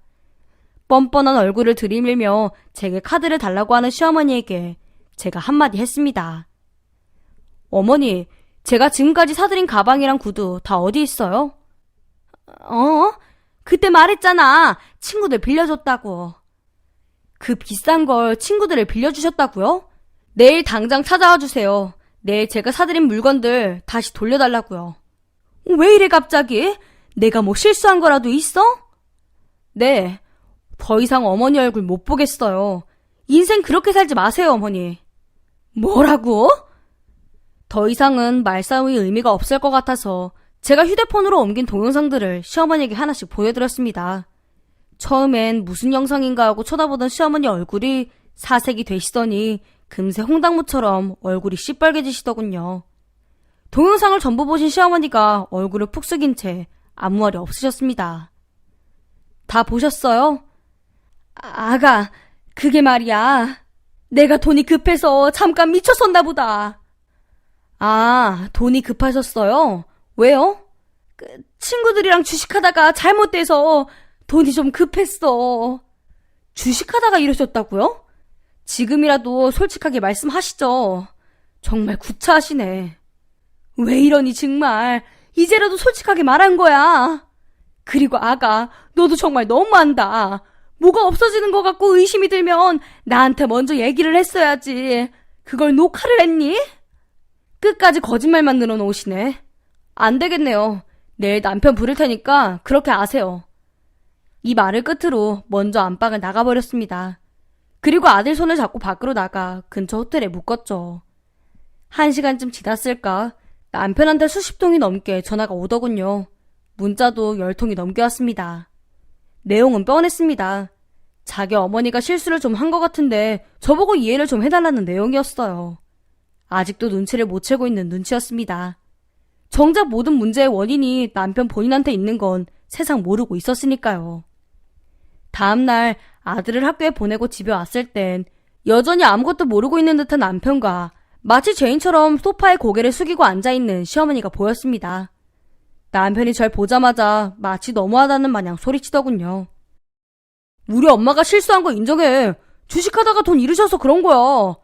뻔뻔한 얼굴을 들이밀며 제게 카드를 달라고 하는 시어머니에게 제가 한마디 했습니다. 어머니, 제가 지금까지 사드린 가방이랑 구두 다 어디 있어요? 그때 말했잖아. 친구들 빌려줬다고. 그 비싼 걸 친구들을 빌려주셨다고요? 내일 당장 찾아와 주세요. 내일 제가 사드린 물건들 다시 돌려달라고요. 왜 이래 갑자기? 내가 뭐 실수한 거라도 있어? 네. 더 이상 어머니 얼굴 못 보겠어요. 인생 그렇게 살지 마세요, 어머니. 뭐라고? 더 이상은 말싸움이 의미가 없을 것 같아서 제가 휴대폰으로 옮긴 동영상들을 시어머니에게 하나씩 보여드렸습니다. 처음엔 무슨 영상인가 하고 쳐다보던 시어머니 얼굴이 사색이 되시더니 금세 홍당무처럼 얼굴이 시뻘개지시더군요. 동영상을 전부 보신 시어머니가 얼굴을 푹 숙인 채 아무 말이 없으셨습니다. 다 보셨어요? 아가, 그게 말이야. 내가 돈이 급해서 잠깐 미쳤었나 보다. 아, 돈이 급하셨어요? 왜요? 친구들이랑 주식하다가 잘못돼서 돈이 좀 급했어. 주식하다가 이러셨다고요? 지금이라도 솔직하게 말씀하시죠. 정말 구차하시네. 왜 이러니 정말. 이제라도 솔직하게 말한 거야. 그리고 아가, 너도 정말 너무한다. 뭐가 없어지는 것 같고 의심이 들면 나한테 먼저 얘기를 했어야지. 그걸 녹화를 했니? 끝까지 거짓말만 늘어놓으시네. 안 되겠네요. 내일 남편 부를 테니까 그렇게 아세요. 이 말을 끝으로 먼저 안방을 나가버렸습니다. 그리고 아들 손을 잡고 밖으로 나가 근처 호텔에 묵었죠. 1시간쯤 지났을까 남편한테 수십 통이 넘게 전화가 오더군요. 문자도 10통이 넘게 왔습니다. 내용은 뻔했습니다. 자기 어머니가 실수를 좀 한 것 같은데 저보고 이해를 좀 해달라는 내용이었어요. 아직도 눈치를 못 채고 있는 눈치였습니다. 정작 모든 문제의 원인이 남편 본인한테 있는 건 세상 모르고 있었으니까요. 다음날 아들을 학교에 보내고 집에 왔을 땐 여전히 아무것도 모르고 있는 듯한 남편과 마치 죄인처럼 소파에 고개를 숙이고 앉아있는 시어머니가 보였습니다. 남편이 절 보자마자 마치 너무하다는 마냥 소리치더군요. 우리 엄마가 실수한 거 인정해. 주식하다가 돈 잃으셔서 그런 거야.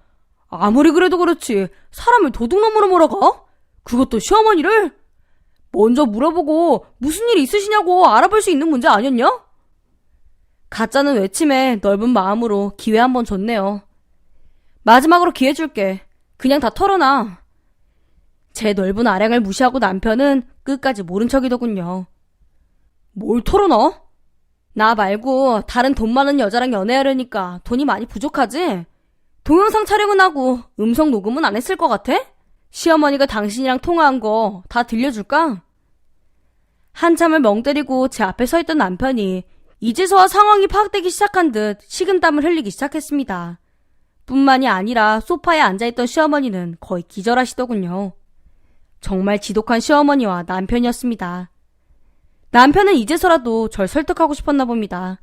아무리 그래도 그렇지 사람을 도둑놈으로 몰아가? 그것도 시어머니를? 먼저 물어보고 무슨 일 있으시냐고 알아볼 수 있는 문제 아니었냐? 가짜는 외침에 넓은 마음으로 기회 한번 줬네요. 마지막으로 기회 줄게. 그냥 다 털어놔. 제 넓은 아량을 무시하고 남편은 끝까지 모른 척이더군요. 뭘 털어놔? 나 말고 다른 돈 많은 여자랑 연애하려니까 돈이 많이 부족하지? 동영상 촬영은 하고 음성 녹음은 안 했을 것 같아? 시어머니가 당신이랑 통화한 거 다 들려줄까? 한참을 멍 때리고 제 앞에 서 있던 남편이 이제서야 상황이 파악되기 시작한 듯 식은땀을 흘리기 시작했습니다. 뿐만이 아니라 소파에 앉아있던 시어머니는 거의 기절하시더군요. 정말 지독한 시어머니와 남편이었습니다. 남편은 이제서라도 절 설득하고 싶었나 봅니다.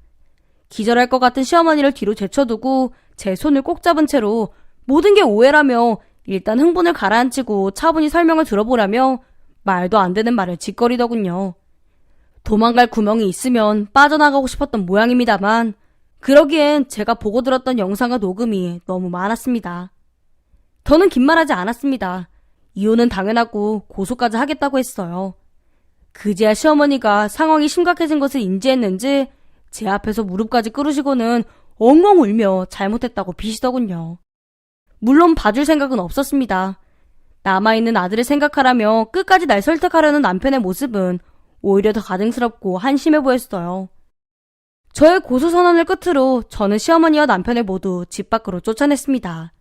기절할 것 같은 시어머니를 뒤로 제쳐두고 제 손을 꼭 잡은 채로 모든 게 오해라며 일단 흥분을 가라앉히고 차분히 설명을 들어보라며 말도 안 되는 말을 짓거리더군요. 도망갈 구멍이 있으면 빠져나가고 싶었던 모양입니다만 그러기엔 제가 보고 들었던 영상과 녹음이 너무 많았습니다. 더는 긴 말하지 않았습니다. 이혼은 당연하고 고소까지 하겠다고 했어요. 그제야 시어머니가 상황이 심각해진 것을 인지했는지 제 앞에서 무릎까지 꿇으시고는 엉엉 울며 잘못했다고 비시더군요. 물론 봐줄 생각은 없었습니다. 남아있는 아들을 생각하라며 끝까지 날 설득하려는 남편의 모습은 오히려 더 가증스럽고 한심해 보였어요. 저의 고소선언을 끝으로 저는 시어머니와 남편을 모두 집 밖으로 쫓아냈습니다.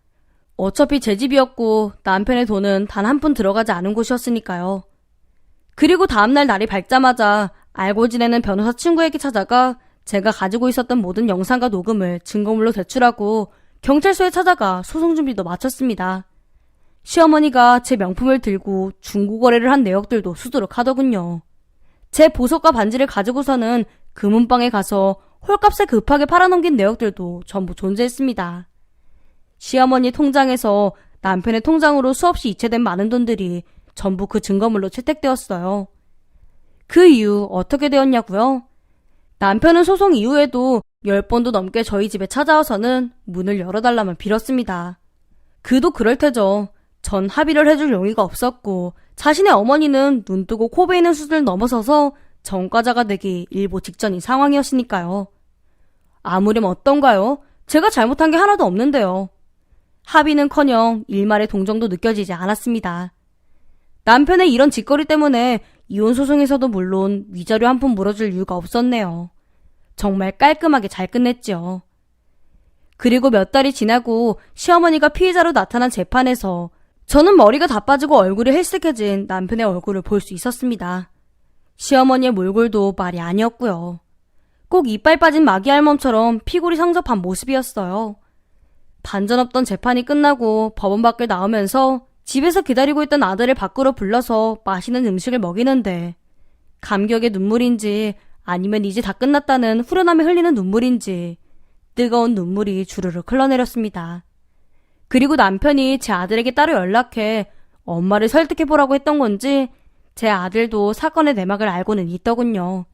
어차피 제 집이었고 남편의 돈은 단 한 푼 들어가지 않은 곳이었으니까요. 그리고 다음날 날이 밝자마자 알고 지내는 변호사 친구에게 찾아가 제가 가지고 있었던 모든 영상과 녹음을 증거물로 제출하고 경찰서에 찾아가 소송 준비도 마쳤습니다. 시어머니가 제 명품을 들고 중고거래를 한 내역들도 수두룩하더군요. 제 보석과 반지를 가지고서는 금은방에 가서 홀값에 급하게 팔아넘긴 내역들도 전부 존재했습니다. 시어머니 통장에서 남편의 통장으로 수없이 이체된 많은 돈들이 전부 그 증거물로 채택되었어요. 그 이후 어떻게 되었냐고요? 남편은 소송 이후에도 10번도 넘게 저희 집에 찾아와서는 문을 열어달라면 빌었습니다. 그도 그럴 테죠. 전 합의를 해줄 용의가 없었고 자신의 어머니는 눈뜨고 코 베이는 수준을 넘어서서 전과자가 되기 일보 직전인 상황이었으니까요. 아무렴 어떤가요? 제가 잘못한 게 하나도 없는데요. 합의는커녕 일말의 동정도 느껴지지 않았습니다. 남편의 이런 짓거리 때문에 이혼 소송에서도 물론 위자료 한 푼 물어줄 이유가 없었네요. 정말 깔끔하게 잘 끝냈죠. 그리고 몇 달이 지나고 시어머니가 피해자로 나타난 재판에서 저는 머리가 다 빠지고 얼굴이 헬쓱해진 남편의 얼굴을 볼 수 있었습니다. 시어머니의 몰골도 말이 아니었고요. 꼭 이빨 빠진 마귀 할멈처럼 피골이 상접한 모습이었어요. 반전 없던 재판이 끝나고 법원 밖을 나오면서 집에서 기다리고 있던 아들을 밖으로 불러서 맛있는 음식을 먹이는데 감격의 눈물인지 아니면 이제 다 끝났다는 후련함에 흘리는 눈물인지 뜨거운 눈물이 주르륵 흘러내렸습니다. 그리고 남편이 제 아들에게 따로 연락해 엄마를 설득해보라고 했던 건지 제 아들도 사건의 내막을 알고는 있더군요.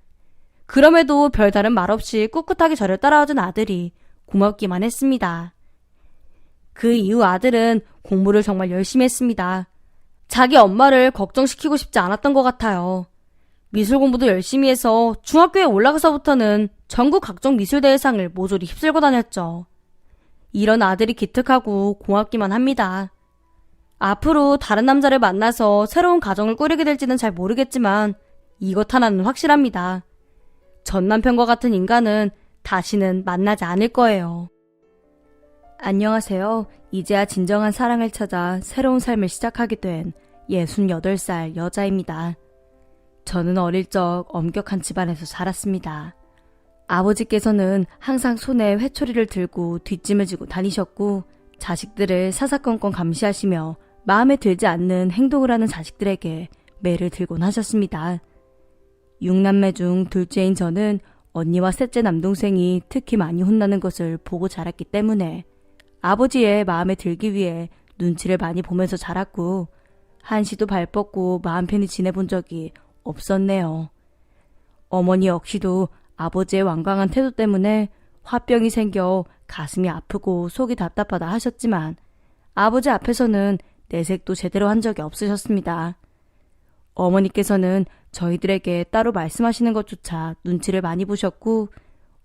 그럼에도 별다른 말 없이 꿋꿋하게 저를 따라와준 아들이 고맙기만 했습니다. 그 이후 아들은 공부를 정말 열심히 했습니다. 자기 엄마를 걱정시키고 싶지 않았던 것 같아요. 미술 공부도 열심히 해서 중학교에 올라가서부터는 전국 각종 미술대회상을 모조리 휩쓸고 다녔죠. 이런 아들이 기특하고 고맙기만 합니다. 앞으로 다른 남자를 만나서 새로운 가정을 꾸리게 될지는 잘 모르겠지만 이것 하나는 확실합니다. 전 남편과 같은 인간은 다시는 만나지 않을 거예요. 안녕하세요. 이제야 진정한 사랑을 찾아 새로운 삶을 시작하게 된 68살 여자입니다. 저는 어릴 적 엄격한 집안에서 자랐습니다. 아버지께서는 항상 손에 회초리를 들고 뒷짐을 지고 다니셨고 자식들을 사사건건 감시하시며 마음에 들지 않는 행동을 하는 자식들에게 매를 들곤 하셨습니다. 6남매 중 둘째인 저는 언니와 셋째 남동생이 특히 많이 혼나는 것을 보고 자랐기 때문에 아버지의 마음에 들기 위해 눈치를 많이 보면서 자랐고 한시도 발 뻗고 마음 편히 지내본 적이 없었네요. 어머니 역시도 아버지의 완강한 태도 때문에 화병이 생겨 가슴이 아프고 속이 답답하다 하셨지만 아버지 앞에서는 내색도 제대로 한 적이 없으셨습니다. 어머니께서는 저희들에게 따로 말씀하시는 것조차 눈치를 많이 보셨고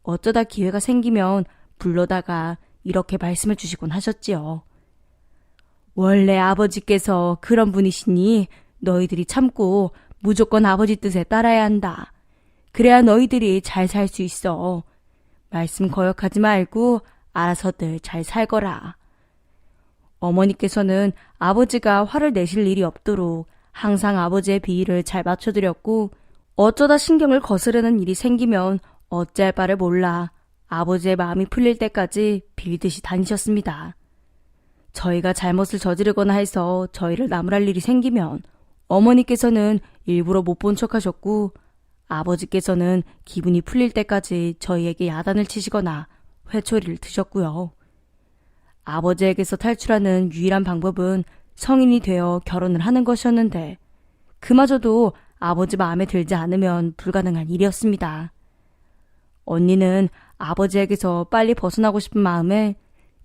어쩌다 기회가 생기면 불러다가 이렇게 말씀을 주시곤 하셨지요. 원래 아버지께서 그런 분이시니 너희들이 참고 무조건 아버지 뜻에 따라야 한다. 그래야 너희들이 잘 살 수 있어. 말씀 거역하지 말고 알아서들 잘 살거라. 어머니께서는 아버지가 화를 내실 일이 없도록 항상 아버지의 비위를 잘 맞춰드렸고 어쩌다 신경을 거스르는 일이 생기면 어찌할 바를 몰라 아버지의 마음이 풀릴 때까지 빌듯이 다니셨습니다. 저희가 잘못을 저지르거나 해서 저희를 나무랄 일이 생기면 어머니께서는 일부러 못 본 척하셨고 아버지께서는 기분이 풀릴 때까지 저희에게 야단을 치시거나 회초리를 드셨고요. 아버지에게서 탈출하는 유일한 방법은 성인이 되어 결혼을 하는 것이었는데 그마저도 아버지 마음에 들지 않으면 불가능한 일이었습니다. 언니는 아버지에게서 빨리 벗어나고 싶은 마음에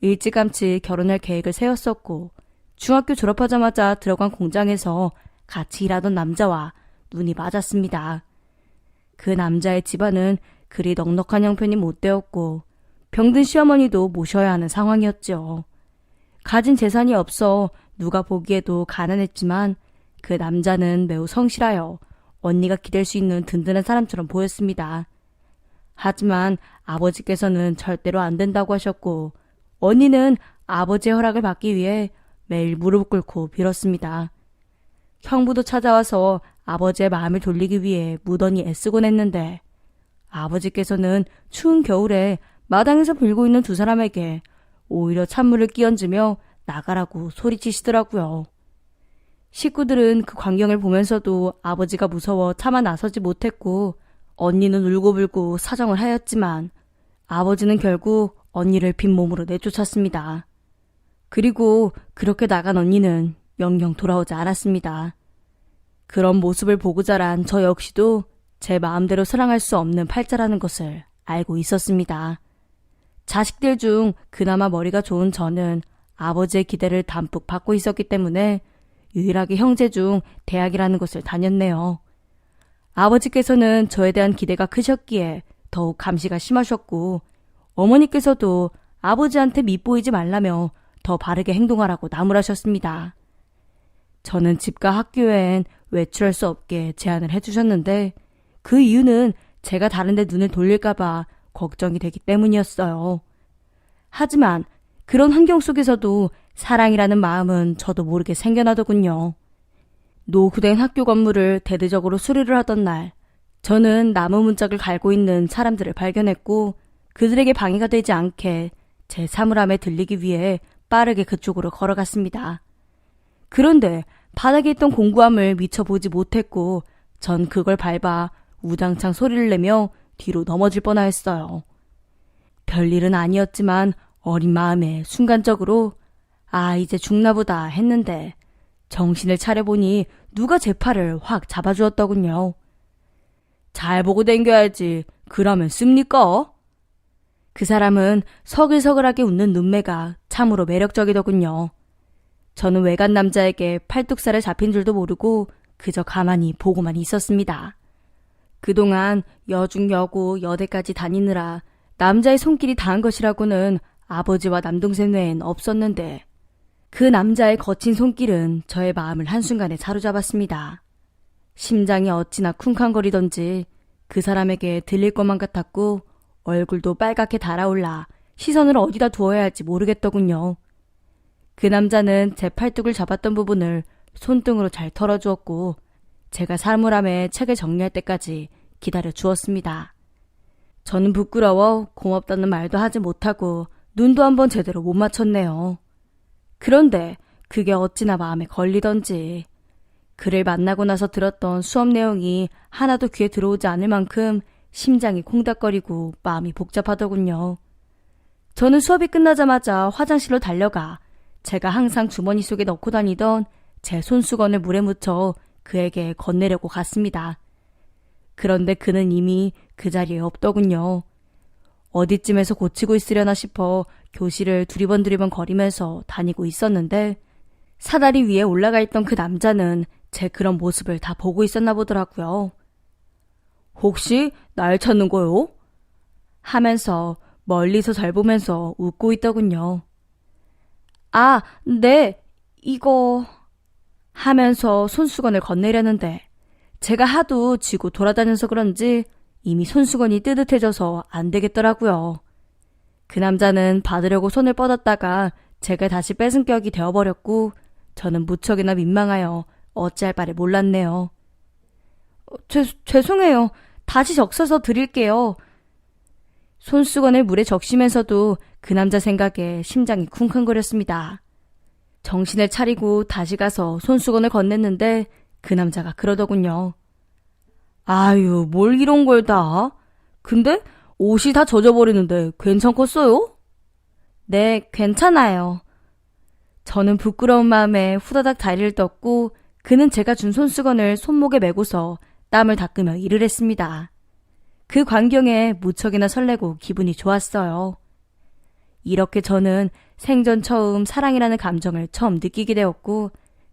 일찌감치 결혼할 계획을 세웠었고 중학교 졸업하자마자 들어간 공장에서 같이 일하던 남자와 눈이 맞았습니다. 그 남자의 집안은 그리 넉넉한 형편이 못 되었고 병든 시어머니도 모셔야 하는 상황이었죠. 가진 재산이 없어 누가 보기에도 가난했지만 그 남자는 매우 성실하여 언니가 기댈 수 있는 든든한 사람처럼 보였습니다. 하지만 아버지께서는 절대로 안 된다고 하셨고 언니는 아버지의 허락을 받기 위해 매일 무릎 꿇고 빌었습니다. 형부도 찾아와서 아버지의 마음을 돌리기 위해 무던히 애쓰곤 했는데 아버지께서는 추운 겨울에 마당에서 빌고 있는 두 사람에게 오히려 찬물을 끼얹으며 나가라고 소리치시더라고요. 식구들은 그 광경을 보면서도 아버지가 무서워 차마 나서지 못했고 언니는 울고불고 사정을 하였지만 아버지는 결국 언니를 빈몸으로 내쫓았습니다. 그리고 그렇게 나간 언니는 영영 돌아오지 않았습니다. 그런 모습을 보고 자란 저 역시도 제 마음대로 사랑할 수 없는 팔자라는 것을 알고 있었습니다. 자식들 중 그나마 머리가 좋은 저는 아버지의 기대를 담뿍 받고 있었기 때문에 유일하게 형제 중 대학이라는 곳을 다녔네요. 아버지께서는 저에 대한 기대가 크셨기에 더욱 감시가 심하셨고 어머니께서도 아버지한테 밉보이지 말라며 더 바르게 행동하라고 나무라셨습니다. 저는 집과 학교엔 외출할 수 없게 제안을 해주셨는데 그 이유는 제가 다른 데 눈을 돌릴까봐 걱정이 되기 때문이었어요. 하지만 그런 환경 속에서도 사랑이라는 마음은 저도 모르게 생겨나더군요. 노후된 학교 건물을 대대적으로 수리를 하던 날, 저는 나무 문짝을 갈고 있는 사람들을 발견했고 그들에게 방해가 되지 않게 제 사물함에 들리기 위해 빠르게 그쪽으로 걸어갔습니다. 그런데 바닥에 있던 공구함을 미처 보지 못했고 전 그걸 밟아 우당창 소리를 내며 뒤로 넘어질 뻔하였어요. 별일은 아니었지만 어린 마음에 순간적으로 이제 죽나보다 했는데 정신을 차려보니 누가 제 팔을 확 잡아주었더군요. 잘 보고 댕겨야지. 그러면 씁니까? 그 사람은 서글서글하게 웃는 눈매가 참으로 매력적이더군요. 저는 외간 남자에게 팔뚝살에 잡힌 줄도 모르고 그저 가만히 보고만 있었습니다. 그동안 여중 여고 여대까지 다니느라 남자의 손길이 닿은 것이라고는 아버지와 남동생 외엔 없었는데 그 남자의 거친 손길은 저의 마음을 한순간에 사로잡았습니다. 심장이 어찌나 쿵쾅거리던지 그 사람에게 들릴 것만 같았고 얼굴도 빨갛게 달아올라 시선을 어디다 두어야 할지 모르겠더군요. 그 남자는 제 팔뚝을 잡았던 부분을 손등으로 잘 털어주었고 제가 사물함에 책을 정리할 때까지 기다려 주었습니다. 저는 부끄러워 고맙다는 말도 하지 못하고 눈도 한번 제대로 못 맞췄네요. 그런데 그게 어찌나 마음에 걸리던지 그를 만나고 나서 들었던 수업 내용이 하나도 귀에 들어오지 않을 만큼 심장이 콩닥거리고 마음이 복잡하더군요. 저는 수업이 끝나자마자 화장실로 달려가 제가 항상 주머니 속에 넣고 다니던 제 손수건을 물에 묻혀 그에게 건네려고 갔습니다. 그런데 그는 이미 그 자리에 없더군요. 어디쯤에서 고치고 있으려나 싶어 교실을 두리번 거리면서 다니고 있었는데 사다리 위에 올라가 있던 그 남자는 제 그런 모습을 다 보고 있었나 보더라고요. 혹시 날 찾는 거요? 하면서 멀리서 절 보면서 웃고 있더군요. 네, 이거... 하면서 손수건을 건네려는데 제가 하도 쥐고 돌아다녀서 그런지 이미 손수건이 뜨뜻해져서 안 되겠더라고요. 그 남자는 받으려고 손을 뻗었다가 제가 다시 뺏은 격이 되어버렸고 저는 무척이나 민망하여 어찌할 바를 몰랐네요. 죄송해요. 다시 적셔서 드릴게요. 손수건을 물에 적시면서도 그 남자 생각에 심장이 쿵쾅거렸습니다. 정신을 차리고 다시 가서 손수건을 건넸는데 그 남자가 그러더군요. 아유, 뭘 이런 걸 다. 근데 옷이 다 젖어버리는데 괜찮겠어요? 네, 괜찮아요. 저는 부끄러운 마음에 후다닥 다리를 떴고 그는 제가 준 손수건을 손목에 메고서 땀을 닦으며 일을 했습니다. 그 광경에 무척이나 설레고 기분이 좋았어요. 이렇게 저는 생전 처음 사랑이라는 감정을 처음 느끼게 되었고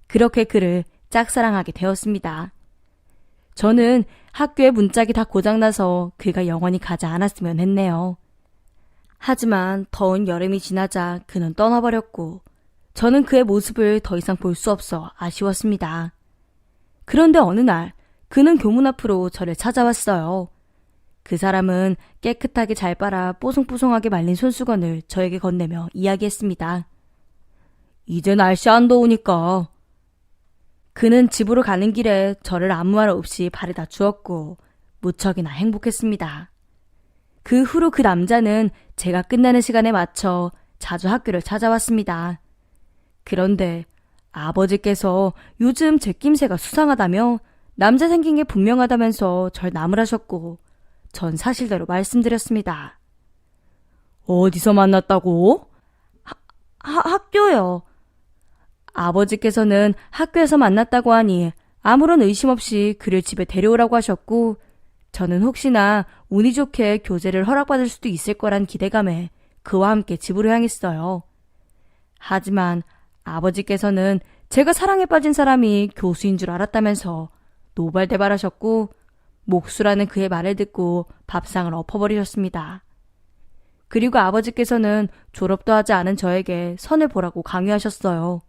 그렇게 그를 짝사랑하게 되었습니다. 저는 학교에 문짝이 다 고장나서 그가 영원히 가지 않았으면 했네요. 하지만 더운 여름이 지나자 그는 떠나버렸고 저는 그의 모습을 더 이상 볼 수 없어 아쉬웠습니다. 그런데 어느 날 그는 교문 앞으로 저를 찾아왔어요. 그 사람은 깨끗하게 잘 빨아 뽀송뽀송하게 말린 손수건을 저에게 건네며 이야기했습니다. 이제 날씨 안 더우니까. 그는 집으로 가는 길에 저를 아무 말 없이 바래다 주었고 무척이나 행복했습니다. 그 후로 그 남자는 제가 끝나는 시간에 맞춰 자주 학교를 찾아왔습니다. 그런데 아버지께서 요즘 제 낌새가 수상하다며 남자 생긴 게 분명하다면서 절 나무라셨고 전 사실대로 말씀드렸습니다. 어디서 만났다고? 학교요. 아버지께서는 학교에서 만났다고 하니 아무런 의심 없이 그를 집에 데려오라고 하셨고 저는 혹시나 운이 좋게 교제를 허락받을 수도 있을 거란 기대감에 그와 함께 집으로 향했어요. 하지만 아버지께서는 제가 사랑에 빠진 사람이 교수인 줄 알았다면서 노발대발하셨고 목수라는 그의 말을 듣고 밥상을 엎어버리셨습니다. 그리고 아버지께서는 졸업도 하지 않은 저에게 선을 보라고 강요하셨어요.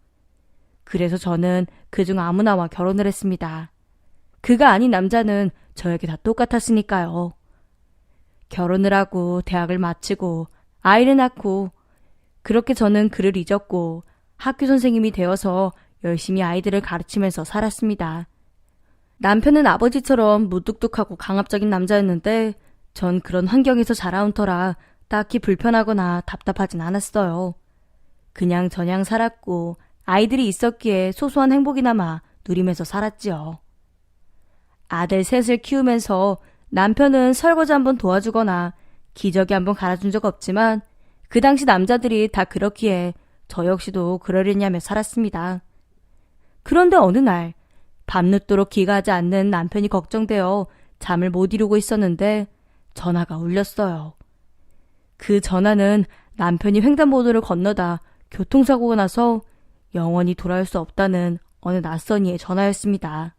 그래서 저는 그중 아무나와 결혼을 했습니다. 그가 아닌 남자는 저에게 다 똑같았으니까요. 결혼을 하고 대학을 마치고 아이를 낳고 그렇게 저는 그를 잊었고 학교 선생님이 되어서 열심히 아이들을 가르치면서 살았습니다. 남편은 아버지처럼 무뚝뚝하고 강압적인 남자였는데 전 그런 환경에서 자라온 터라 딱히 불편하거나 답답하진 않았어요. 그냥 저냥 살았고 아이들이 있었기에 소소한 행복이나마 누리면서 살았지요. 아들 셋을 키우면서 남편은 설거지 한번 도와주거나 기저귀 한번 갈아준 적 없지만 그 당시 남자들이 다 그렇기에 저 역시도 그러려냐며 살았습니다. 그런데 어느 날 밤늦도록 귀가하지 않는 남편이 걱정되어 잠을 못 이루고 있었는데 전화가 울렸어요. 그 전화는 남편이 횡단보도를 건너다 교통사고가 나서 영원히 돌아올 수 없다는 어느 낯선 이의 전화였습니다.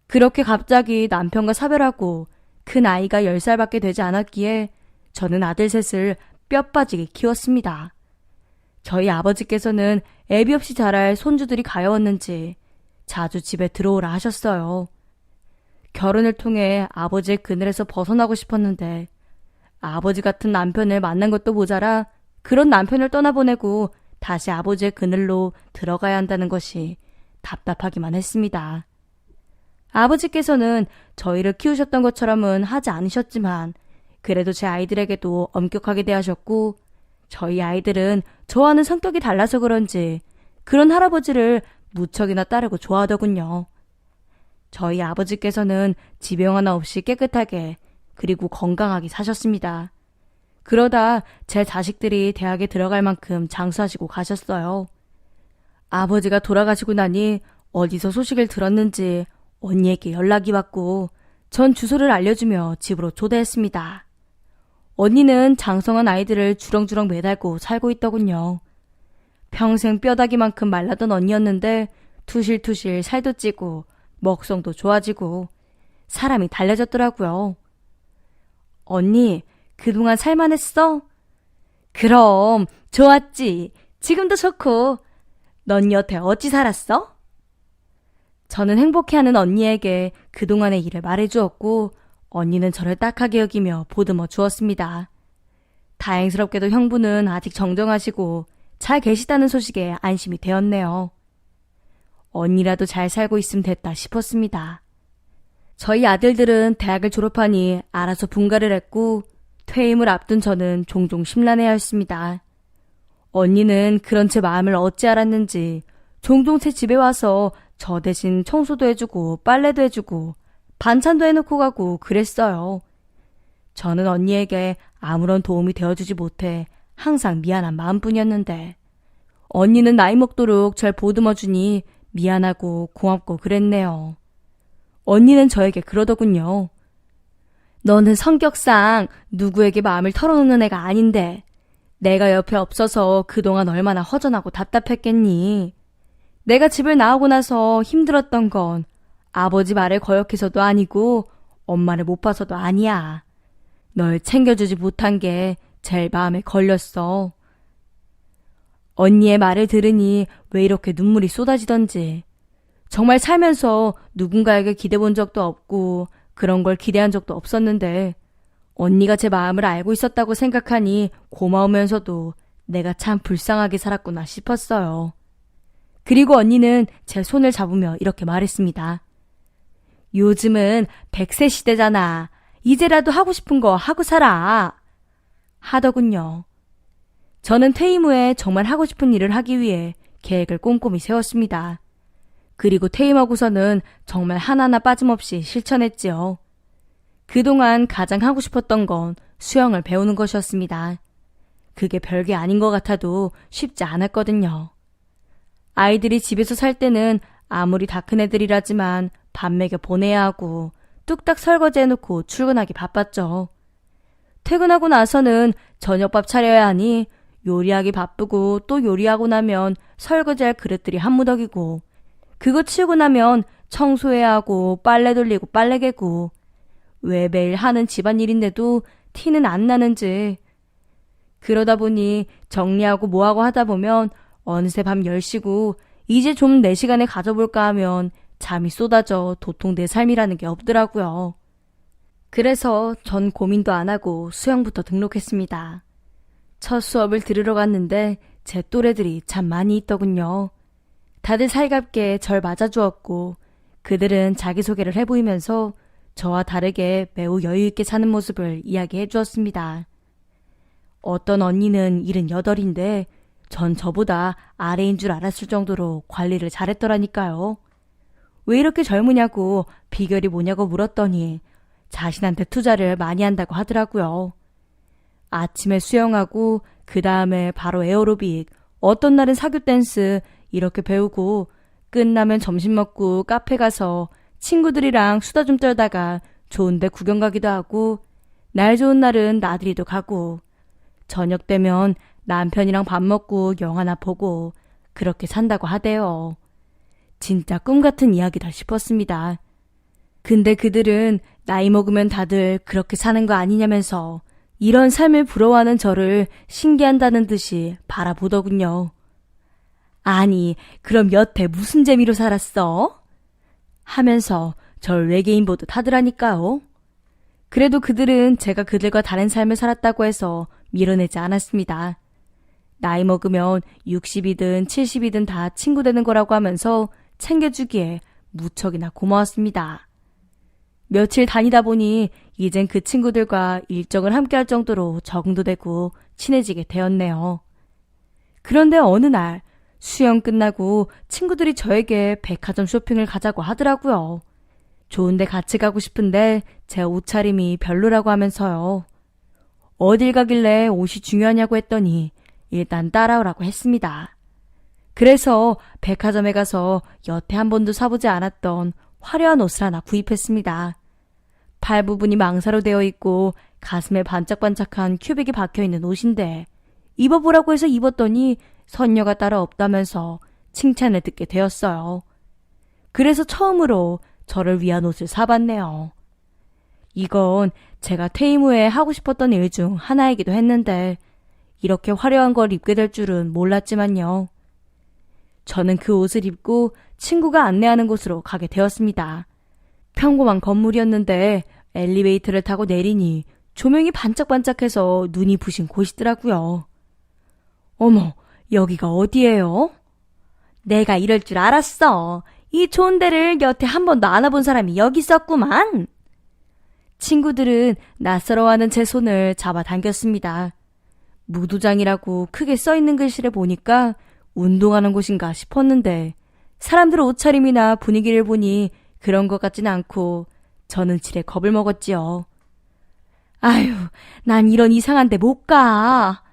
그렇게 갑자기 남편과 사별하고 큰 아이가 10살밖에 되지 않았기에 저는 아들 셋을 뼈 빠지게 키웠습니다. 저희 아버지께서는 애비 없이 자랄 손주들이 가여웠는지 자주 집에 들어오라 하셨어요. 결혼을 통해 아버지의 그늘에서 벗어나고 싶었는데 아버지 같은 남편을 만난 것도 모자라 그런 남편을 떠나보내고 다시 아버지의 그늘로 들어가야 한다는 것이 답답하기만 했습니다. 아버지께서는 저희를 키우셨던 것처럼은 하지 않으셨지만 그래도 제 아이들에게도 엄격하게 대하셨고 저희 아이들은 저와는 성격이 달라서 그런지 그런 할아버지를 무척이나 따르고 좋아하더군요. 저희 아버지께서는 지병 하나 없이 깨끗하게 그리고 건강하게 사셨습니다. 그러다 제 자식들이 대학에 들어갈 만큼 장수하시고 가셨어요. 아버지가 돌아가시고 나니 어디서 소식을 들었는지 언니에게 연락이 왔고 전 주소를 알려주며 집으로 초대했습니다. 언니는 장성한 아이들을 주렁주렁 매달고 살고 있더군요. 평생 뼈다귀만큼 말라던 언니였는데 투실투실 살도 찌고 먹성도 좋아지고 사람이 달라졌더라고요. 언니, 그동안 살만했어? 그럼 좋았지. 지금도 좋고. 넌 여태 어찌 살았어? 저는 행복해하는 언니에게 그동안의 일을 말해주었고 언니는 저를 딱하게 여기며 보듬어 주었습니다. 다행스럽게도 형부는 아직 정정하시고 잘 계시다는 소식에 안심이 되었네요. 언니라도 잘 살고 있으면 됐다 싶었습니다. 저희 아들들은 대학을 졸업하니 알아서 분가를 했고 퇴임을 앞둔 저는 종종 심란해하였습니다. 언니는 그런 제 마음을 어찌 알았는지 종종 제 집에 와서 저 대신 청소도 해주고 빨래도 해주고 반찬도 해놓고 가고 그랬어요. 저는 언니에게 아무런 도움이 되어주지 못해 항상 미안한 마음뿐이었는데 언니는 나이 먹도록 절 보듬어주니 미안하고 고맙고 그랬네요. 언니는 저에게 그러더군요. 너는 성격상 누구에게 마음을 털어놓는 애가 아닌데 내가 옆에 없어서 그동안 얼마나 허전하고 답답했겠니. 내가 집을 나오고 나서 힘들었던 건 아버지 말을 거역해서도 아니고 엄마를 못 봐서도 아니야. 널 챙겨주지 못한 게 제일 마음에 걸렸어. 언니의 말을 들으니 왜 이렇게 눈물이 쏟아지던지. 정말 살면서 누군가에게 기대본 적도 없고 그런 걸 기대한 적도 없었는데 언니가 제 마음을 알고 있었다고 생각하니 고마우면서도 내가 참 불쌍하게 살았구나 싶었어요. 그리고 언니는 제 손을 잡으며 이렇게 말했습니다. 요즘은 100세 시대잖아. 이제라도 하고 싶은 거 하고 살아. 하더군요. 저는 퇴임 후에 정말 하고 싶은 일을 하기 위해 계획을 꼼꼼히 세웠습니다. 그리고 퇴임하고서는 정말 하나하나 빠짐없이 실천했지요. 그동안 가장 하고 싶었던 건 수영을 배우는 것이었습니다. 그게 별게 아닌 것 같아도 쉽지 않았거든요. 아이들이 집에서 살 때는 아무리 다 큰 애들이라지만 밥 먹여 보내야 하고 뚝딱 설거지 해놓고 출근하기 바빴죠. 퇴근하고 나서는 저녁밥 차려야 하니 요리하기 바쁘고 또 요리하고 나면 설거지할 그릇들이 한무더기고 그거 치우고 나면 청소해야 하고 빨래 돌리고 빨래 개고 왜 매일 하는 집안일인데도 티는 안 나는지. 그러다 보니 정리하고 뭐하고 하다 보면 어느새 밤 10시고 이제 좀 내 시간에 가져볼까 하면 잠이 쏟아져 도통 내 삶이라는 게 없더라고요. 그래서 전 고민도 안 하고 수영부터 등록했습니다. 첫 수업을 들으러 갔는데 제 또래들이 참 많이 있더군요. 다들 살갑게 절 맞아주었고 그들은 자기소개를 해보이면서 저와 다르게 매우 여유있게 사는 모습을 이야기해 주었습니다. 어떤 언니는 78인데 전 저보다 아래인 줄 알았을 정도로 관리를 잘했더라니까요. 왜 이렇게 젊으냐고 비결이 뭐냐고 물었더니 자신한테 투자를 많이 한다고 하더라고요. 아침에 수영하고 그 다음에 바로 에어로빅, 어떤 날은 사교 댄스 이렇게 배우고 끝나면 점심 먹고 카페 가서 친구들이랑 수다 좀 떨다가 좋은 데 구경 가기도 하고 날 좋은 날은 나들이도 가고 저녁 되면 남편이랑 밥 먹고 영화나 보고 그렇게 산다고 하대요. 진짜 꿈 같은 이야기다 싶었습니다. 근데 그들은 나이 먹으면 다들 그렇게 사는 거 아니냐면서 이런 삶을 부러워하는 저를 신기한다는 듯이 바라보더군요. 아니, 그럼 여태 무슨 재미로 살았어? 하면서 절 외계인 보듯 하더라니까요. 그래도 그들은 제가 그들과 다른 삶을 살았다고 해서 밀어내지 않았습니다. 나이 먹으면 60이든 70이든 다 친구 되는 거라고 하면서 챙겨주기에 무척이나 고마웠습니다. 며칠 다니다 보니 이젠 그 친구들과 일정을 함께 할 정도로 적응도 되고 친해지게 되었네요. 그런데 어느 날 수영 끝나고 친구들이 저에게 백화점 쇼핑을 가자고 하더라고요. 좋은데 같이 가고 싶은데 제 옷차림이 별로라고 하면서요. 어딜 가길래 옷이 중요하냐고 했더니 일단 따라오라고 했습니다. 그래서 백화점에 가서 여태 한 번도 사보지 않았던 화려한 옷을 하나 구입했습니다. 팔 부분이 망사로 되어 있고 가슴에 반짝반짝한 큐빅이 박혀있는 옷인데 입어보라고 해서 입었더니 선녀가 따로 없다면서 칭찬을 듣게 되었어요. 그래서 처음으로 저를 위한 옷을 사봤네요. 이건 제가 퇴임 후에 하고 싶었던 일 중 하나이기도 했는데 이렇게 화려한 걸 입게 될 줄은 몰랐지만요. 저는 그 옷을 입고 친구가 안내하는 곳으로 가게 되었습니다. 평범한 건물이었는데 엘리베이터를 타고 내리니 조명이 반짝반짝해서 눈이 부신 곳이더라고요. 어머, 여기가 어디예요? 내가 이럴 줄 알았어. 이 좋은 데를 여태 한 번도 안 와본 사람이 여기 있었구만. 친구들은 낯설어하는 제 손을 잡아당겼습니다. 무도장이라고 크게 써있는 글씨를 보니까 운동하는 곳인가 싶었는데 사람들 옷차림이나 분위기를 보니 그런 것 같진 않고 저는 지레 겁을 먹었지요. 아유, 난 이런 이상한 데 못 가.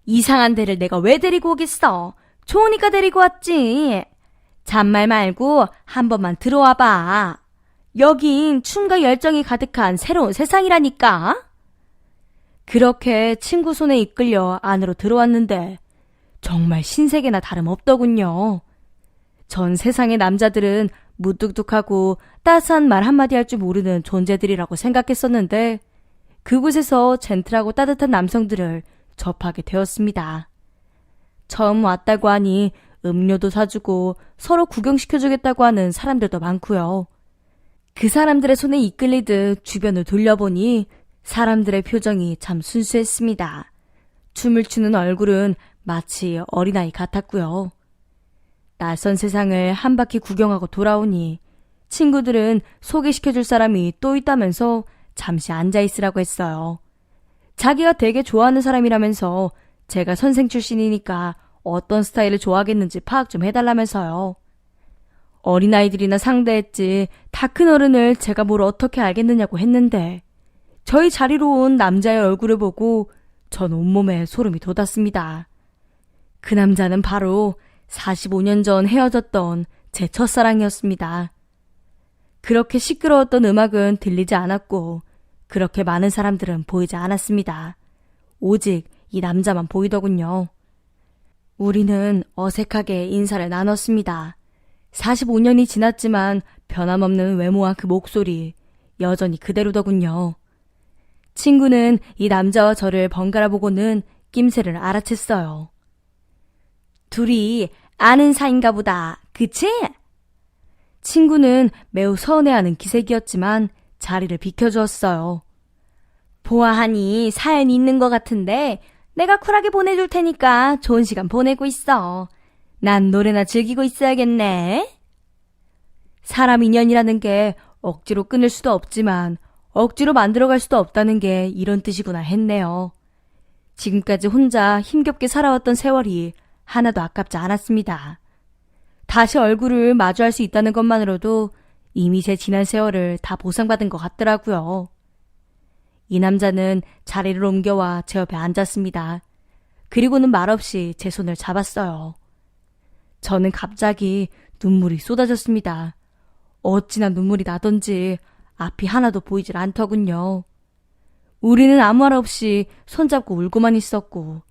이상한 데를 내가 왜 데리고 오겠어? 좋으니까 데리고 왔지. 잔말 말고 한 번만 들어와 봐. 여긴 춤과 열정이 가득한 새로운 세상이라니까. 그렇게 친구 손에 이끌려 안으로 들어왔는데 정말 신세계나 다름없더군요. 전 세상의 남자들은 무뚝뚝하고 따스한 말 한마디 할 줄 모르는 존재들이라고 생각했었는데 그곳에서 젠틀하고 따뜻한 남성들을 접하게 되었습니다. 처음 왔다고 하니 음료도 사주고 서로 구경시켜주겠다고 하는 사람들도 많고요. 그 사람들의 손에 이끌리듯 주변을 돌려보니 사람들의 표정이 참 순수했습니다. 춤을 추는 얼굴은 마치 어린아이 같았고요. 낯선 세상을 한 바퀴 구경하고 돌아오니 친구들은 소개시켜줄 사람이 또 있다면서 잠시 앉아있으라고 했어요. 자기가 되게 좋아하는 사람이라면서 제가 선생 출신이니까 어떤 스타일을 좋아하겠는지 파악 좀 해달라면서요. 어린아이들이나 상대했지 다 큰 어른을 제가 뭘 어떻게 알겠느냐고 했는데 저희 자리로 온 남자의 얼굴을 보고 전 온몸에 소름이 돋았습니다. 그 남자는 바로 45년 전 헤어졌던 제 첫사랑이었습니다. 그렇게 시끄러웠던 음악은 들리지 않았고 그렇게 많은 사람들은 보이지 않았습니다. 오직 이 남자만 보이더군요. 우리는 어색하게 인사를 나눴습니다. 45년이 지났지만 변함없는 외모와 그 목소리 여전히 그대로더군요. 친구는 이 남자와 저를 번갈아 보고는 낌새를 알아챘어요. 둘이 아는 사이인가 보다, 그치? 친구는 매우 서운해하는 기색이었지만 자리를 비켜주었어요. 보아하니 사연이 있는 것 같은데 내가 쿨하게 보내줄 테니까 좋은 시간 보내고 있어. 난 노래나 즐기고 있어야겠네. 사람 인연이라는 게 억지로 끊을 수도 없지만 억지로 만들어갈 수도 없다는 게 이런 뜻이구나 했네요. 지금까지 혼자 힘겹게 살아왔던 세월이 하나도 아깝지 않았습니다. 다시 얼굴을 마주할 수 있다는 것만으로도 이미 제 지난 세월을 다 보상받은 것 같더라고요. 이 남자는 자리를 옮겨와 제 옆에 앉았습니다. 그리고는 말없이 제 손을 잡았어요. 저는 갑자기 눈물이 쏟아졌습니다. 어찌나 눈물이 나던지 앞이 하나도 보이질 않더군요. 우리는 아무 말 없이 손잡고 울고만 있었고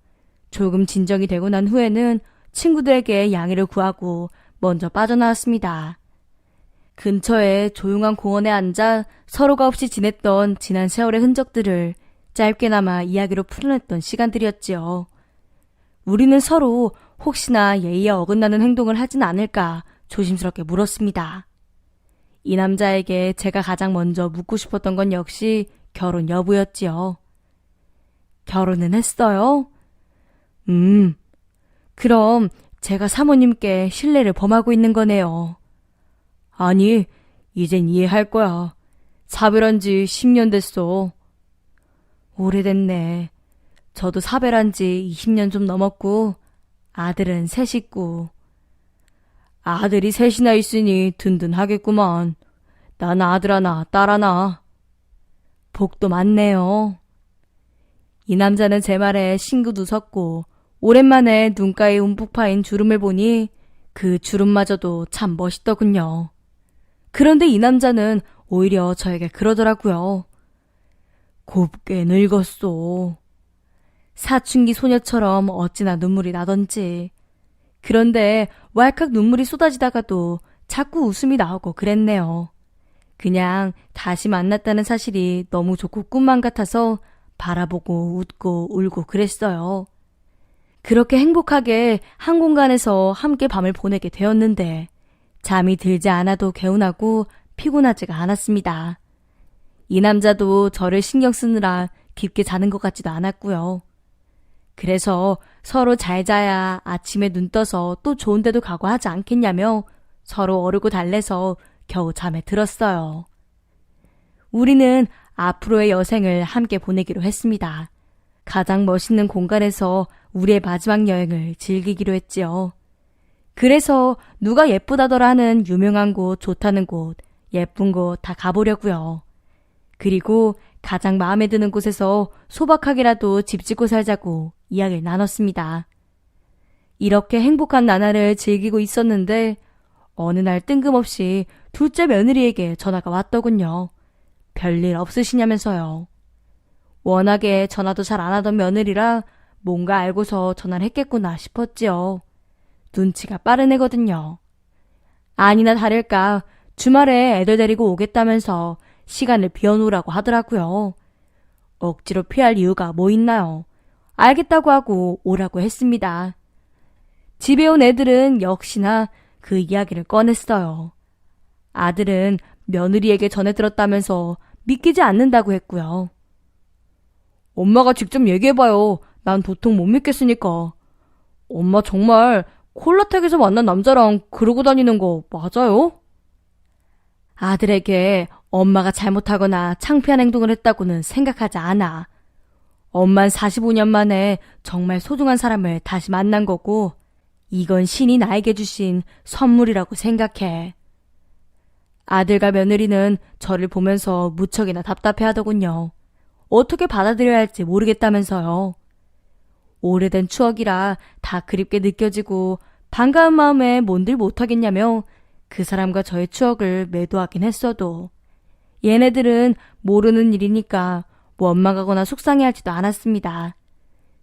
조금 진정이 되고 난 후에는 친구들에게 양해를 구하고 먼저 빠져나왔습니다. 근처에 조용한 공원에 앉아 서로가 없이 지냈던 지난 세월의 흔적들을 짧게나마 이야기로 풀어냈던 시간들이었지요. 우리는 서로 혹시나 예의에 어긋나는 행동을 하진 않을까 조심스럽게 물었습니다. 이 남자에게 제가 가장 먼저 묻고 싶었던 건 역시 결혼 여부였지요. 결혼은 했어요? 그럼 제가 사모님께 신뢰를 범하고 있는 거네요. 아니, 이젠 이해할 거야. 사별한 지 10년 됐어. 오래됐네. 저도 사별한 지 20년 좀 넘었고 아들은 셋 있고. 아들이 셋이나 있으니 든든하겠구만. 난 아들 하나, 딸 하나. 복도 많네요. 이 남자는 제 말에 싱긋 웃었고 오랜만에 눈가에 움푹 파인 주름을 보니 그 주름마저도 참 멋있더군요. 그런데 이 남자는 오히려 저에게 그러더라고요. 곱게 늙었소. 사춘기 소녀처럼 어찌나 눈물이 나던지. 그런데 왈칵 눈물이 쏟아지다가도 자꾸 웃음이 나오고 그랬네요. 그냥 다시 만났다는 사실이 너무 좋고 꿈만 같아서 바라보고 웃고 울고 그랬어요. 그렇게 행복하게 한 공간에서 함께 밤을 보내게 되었는데 잠이 들지 않아도 개운하고 피곤하지가 않았습니다. 이 남자도 저를 신경 쓰느라 깊게 자는 것 같지도 않았고요. 그래서 서로 잘 자야 아침에 눈 떠서 또 좋은 데도 가고 하지 않겠냐며 서로 어르고 달래서 겨우 잠에 들었어요. 우리는 앞으로의 여생을 함께 보내기로 했습니다. 가장 멋있는 공간에서 우리의 마지막 여행을 즐기기로 했지요. 그래서 누가 예쁘다더라 하는 유명한 곳, 좋다는 곳, 예쁜 곳 다 가보려고요. 그리고 가장 마음에 드는 곳에서 소박하게라도 집 짓고 살자고 이야기를 나눴습니다. 이렇게 행복한 나날을 즐기고 있었는데 어느 날 뜬금없이 둘째 며느리에게 전화가 왔더군요. 별일 없으시냐면서요. 워낙에 전화도 잘 안 하던 며느리라 뭔가 알고서 전화를 했겠구나 싶었지요. 눈치가 빠른 애거든요. 아니나 다를까 주말에 애들 데리고 오겠다면서 시간을 비워놓으라고 하더라고요. 억지로 피할 이유가 뭐 있나요? 알겠다고 하고 오라고 했습니다. 집에 온 애들은 역시나 그 이야기를 꺼냈어요. 아들은 며느리에게 전해 들었다면서 믿기지 않는다고 했고요. 엄마가 직접 얘기해봐요. 난 도통 못 믿겠으니까. 엄마 정말 콜라텍에서 만난 남자랑 그러고 다니는 거 맞아요? 아들에게 엄마가 잘못하거나 창피한 행동을 했다고는 생각하지 않아. 엄만 45년 만에 정말 소중한 사람을 다시 만난 거고 이건 신이 나에게 주신 선물이라고 생각해. 아들과 며느리는 저를 보면서 무척이나 답답해하더군요. 어떻게 받아들여야 할지 모르겠다면서요. 오래된 추억이라 다 그립게 느껴지고 반가운 마음에 뭔들 못하겠냐며 그 사람과 저의 추억을 매도하긴 했어도 얘네들은 모르는 일이니까 원망하거나 속상해하지도 않았습니다.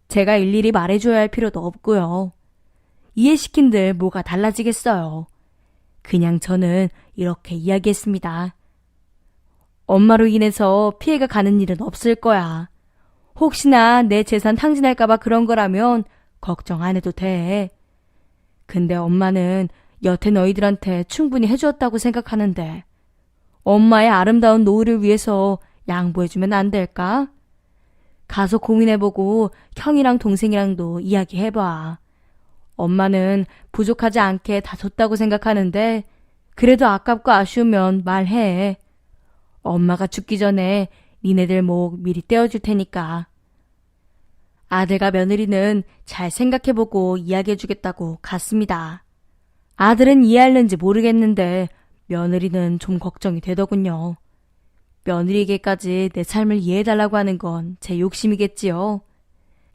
제가 일일이 말해줘야 할 필요도 없고요. 이해시킨들 뭐가 달라지겠어요. 그냥 저는 이렇게 이야기했습니다. 엄마로 인해서 피해가 가는 일은 없을 거야. 혹시나 내 재산 탕진할까봐 그런 거라면 걱정 안 해도 돼. 근데 엄마는 여태 너희들한테 충분히 해주었다고 생각하는데 엄마의 아름다운 노후를 위해서 양보해주면 안 될까? 가서 고민해보고 형이랑 동생이랑도 이야기해봐. 엄마는 부족하지 않게 다 줬다고 생각하는데 그래도 아깝고 아쉬우면 말해. 엄마가 죽기 전에 니네들 목 미리 떼어줄 테니까. 아들과 며느리는 잘 생각해보고 이야기해주겠다고 갔습니다. 아들은 이해할는지 모르겠는데 며느리는 좀 걱정이 되더군요. 며느리에게까지 내 삶을 이해해달라고 하는 건 제 욕심이겠지요.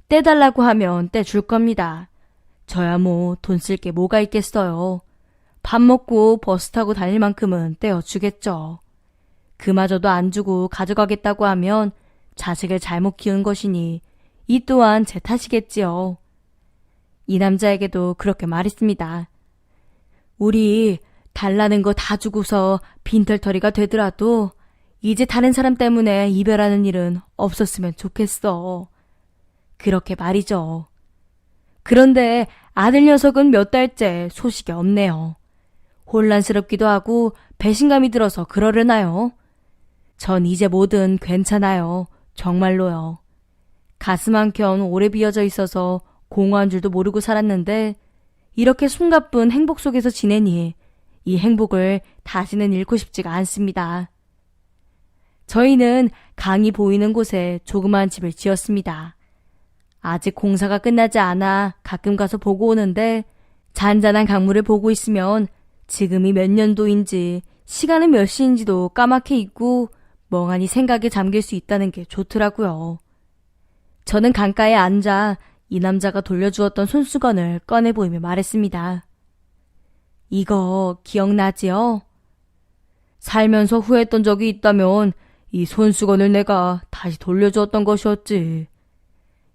떼달라고 하면 떼줄 겁니다. 저야 뭐 돈 쓸 게 뭐가 있겠어요. 밥 먹고 버스 타고 다닐 만큼은 떼어주겠죠. 그마저도 안 주고 가져가겠다고 하면 자식을 잘못 키운 것이니 이 또한 제 탓이겠지요. 이 남자에게도 그렇게 말했습니다. 우리 달라는 거 다 주고서 빈털터리가 되더라도 이제 다른 사람 때문에 이별하는 일은 없었으면 좋겠어. 그렇게 말이죠. 그런데 아들 녀석은 몇 달째 소식이 없네요. 혼란스럽기도 하고 배신감이 들어서 그러려나요? 전 이제 뭐든 괜찮아요. 정말로요. 가슴 한켠 오래 비어져 있어서 공허한 줄도 모르고 살았는데 이렇게 숨가쁜 행복 속에서 지내니 이 행복을 다시는 잃고 싶지가 않습니다. 저희는 강이 보이는 곳에 조그마한 집을 지었습니다. 아직 공사가 끝나지 않아 가끔 가서 보고 오는데 잔잔한 강물을 보고 있으면 지금이 몇 년도인지 시간은 몇 시인지도 까맣게 잊고 멍하니 생각에 잠길 수 있다는 게 좋더라고요. 저는 강가에 앉아 이 남자가 돌려주었던 손수건을 꺼내 보이며 말했습니다. 이거 기억나지요? 살면서 후회했던 적이 있다면 이 손수건을 내가 다시 돌려주었던 것이었지.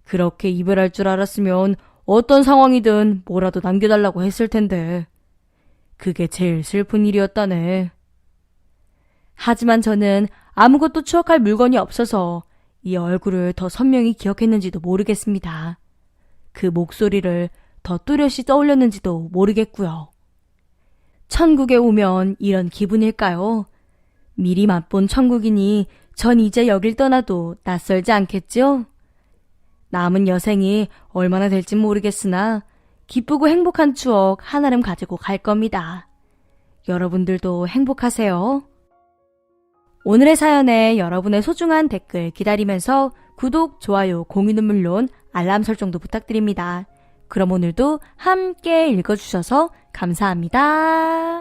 그렇게 이별할 줄 알았으면 어떤 상황이든 뭐라도 남겨달라고 했을 텐데 그게 제일 슬픈 일이었다네. 하지만 저는 아무것도 추억할 물건이 없어서 이 얼굴을 더 선명히 기억했는지도 모르겠습니다. 그 목소리를 더 뚜렷이 떠올렸는지도 모르겠고요. 천국에 오면 이런 기분일까요? 미리 맛본 천국이니 전 이제 여길 떠나도 낯설지 않겠죠? 남은 여생이 얼마나 될진 모르겠으나 기쁘고 행복한 추억 하나름 가지고 갈 겁니다. 여러분들도 행복하세요. 오늘의 사연에 여러분의 소중한 댓글 기다리면서 구독, 좋아요, 공유는 물론 알람 설정도 부탁드립니다. 그럼 오늘도 함께 읽어주셔서 감사합니다.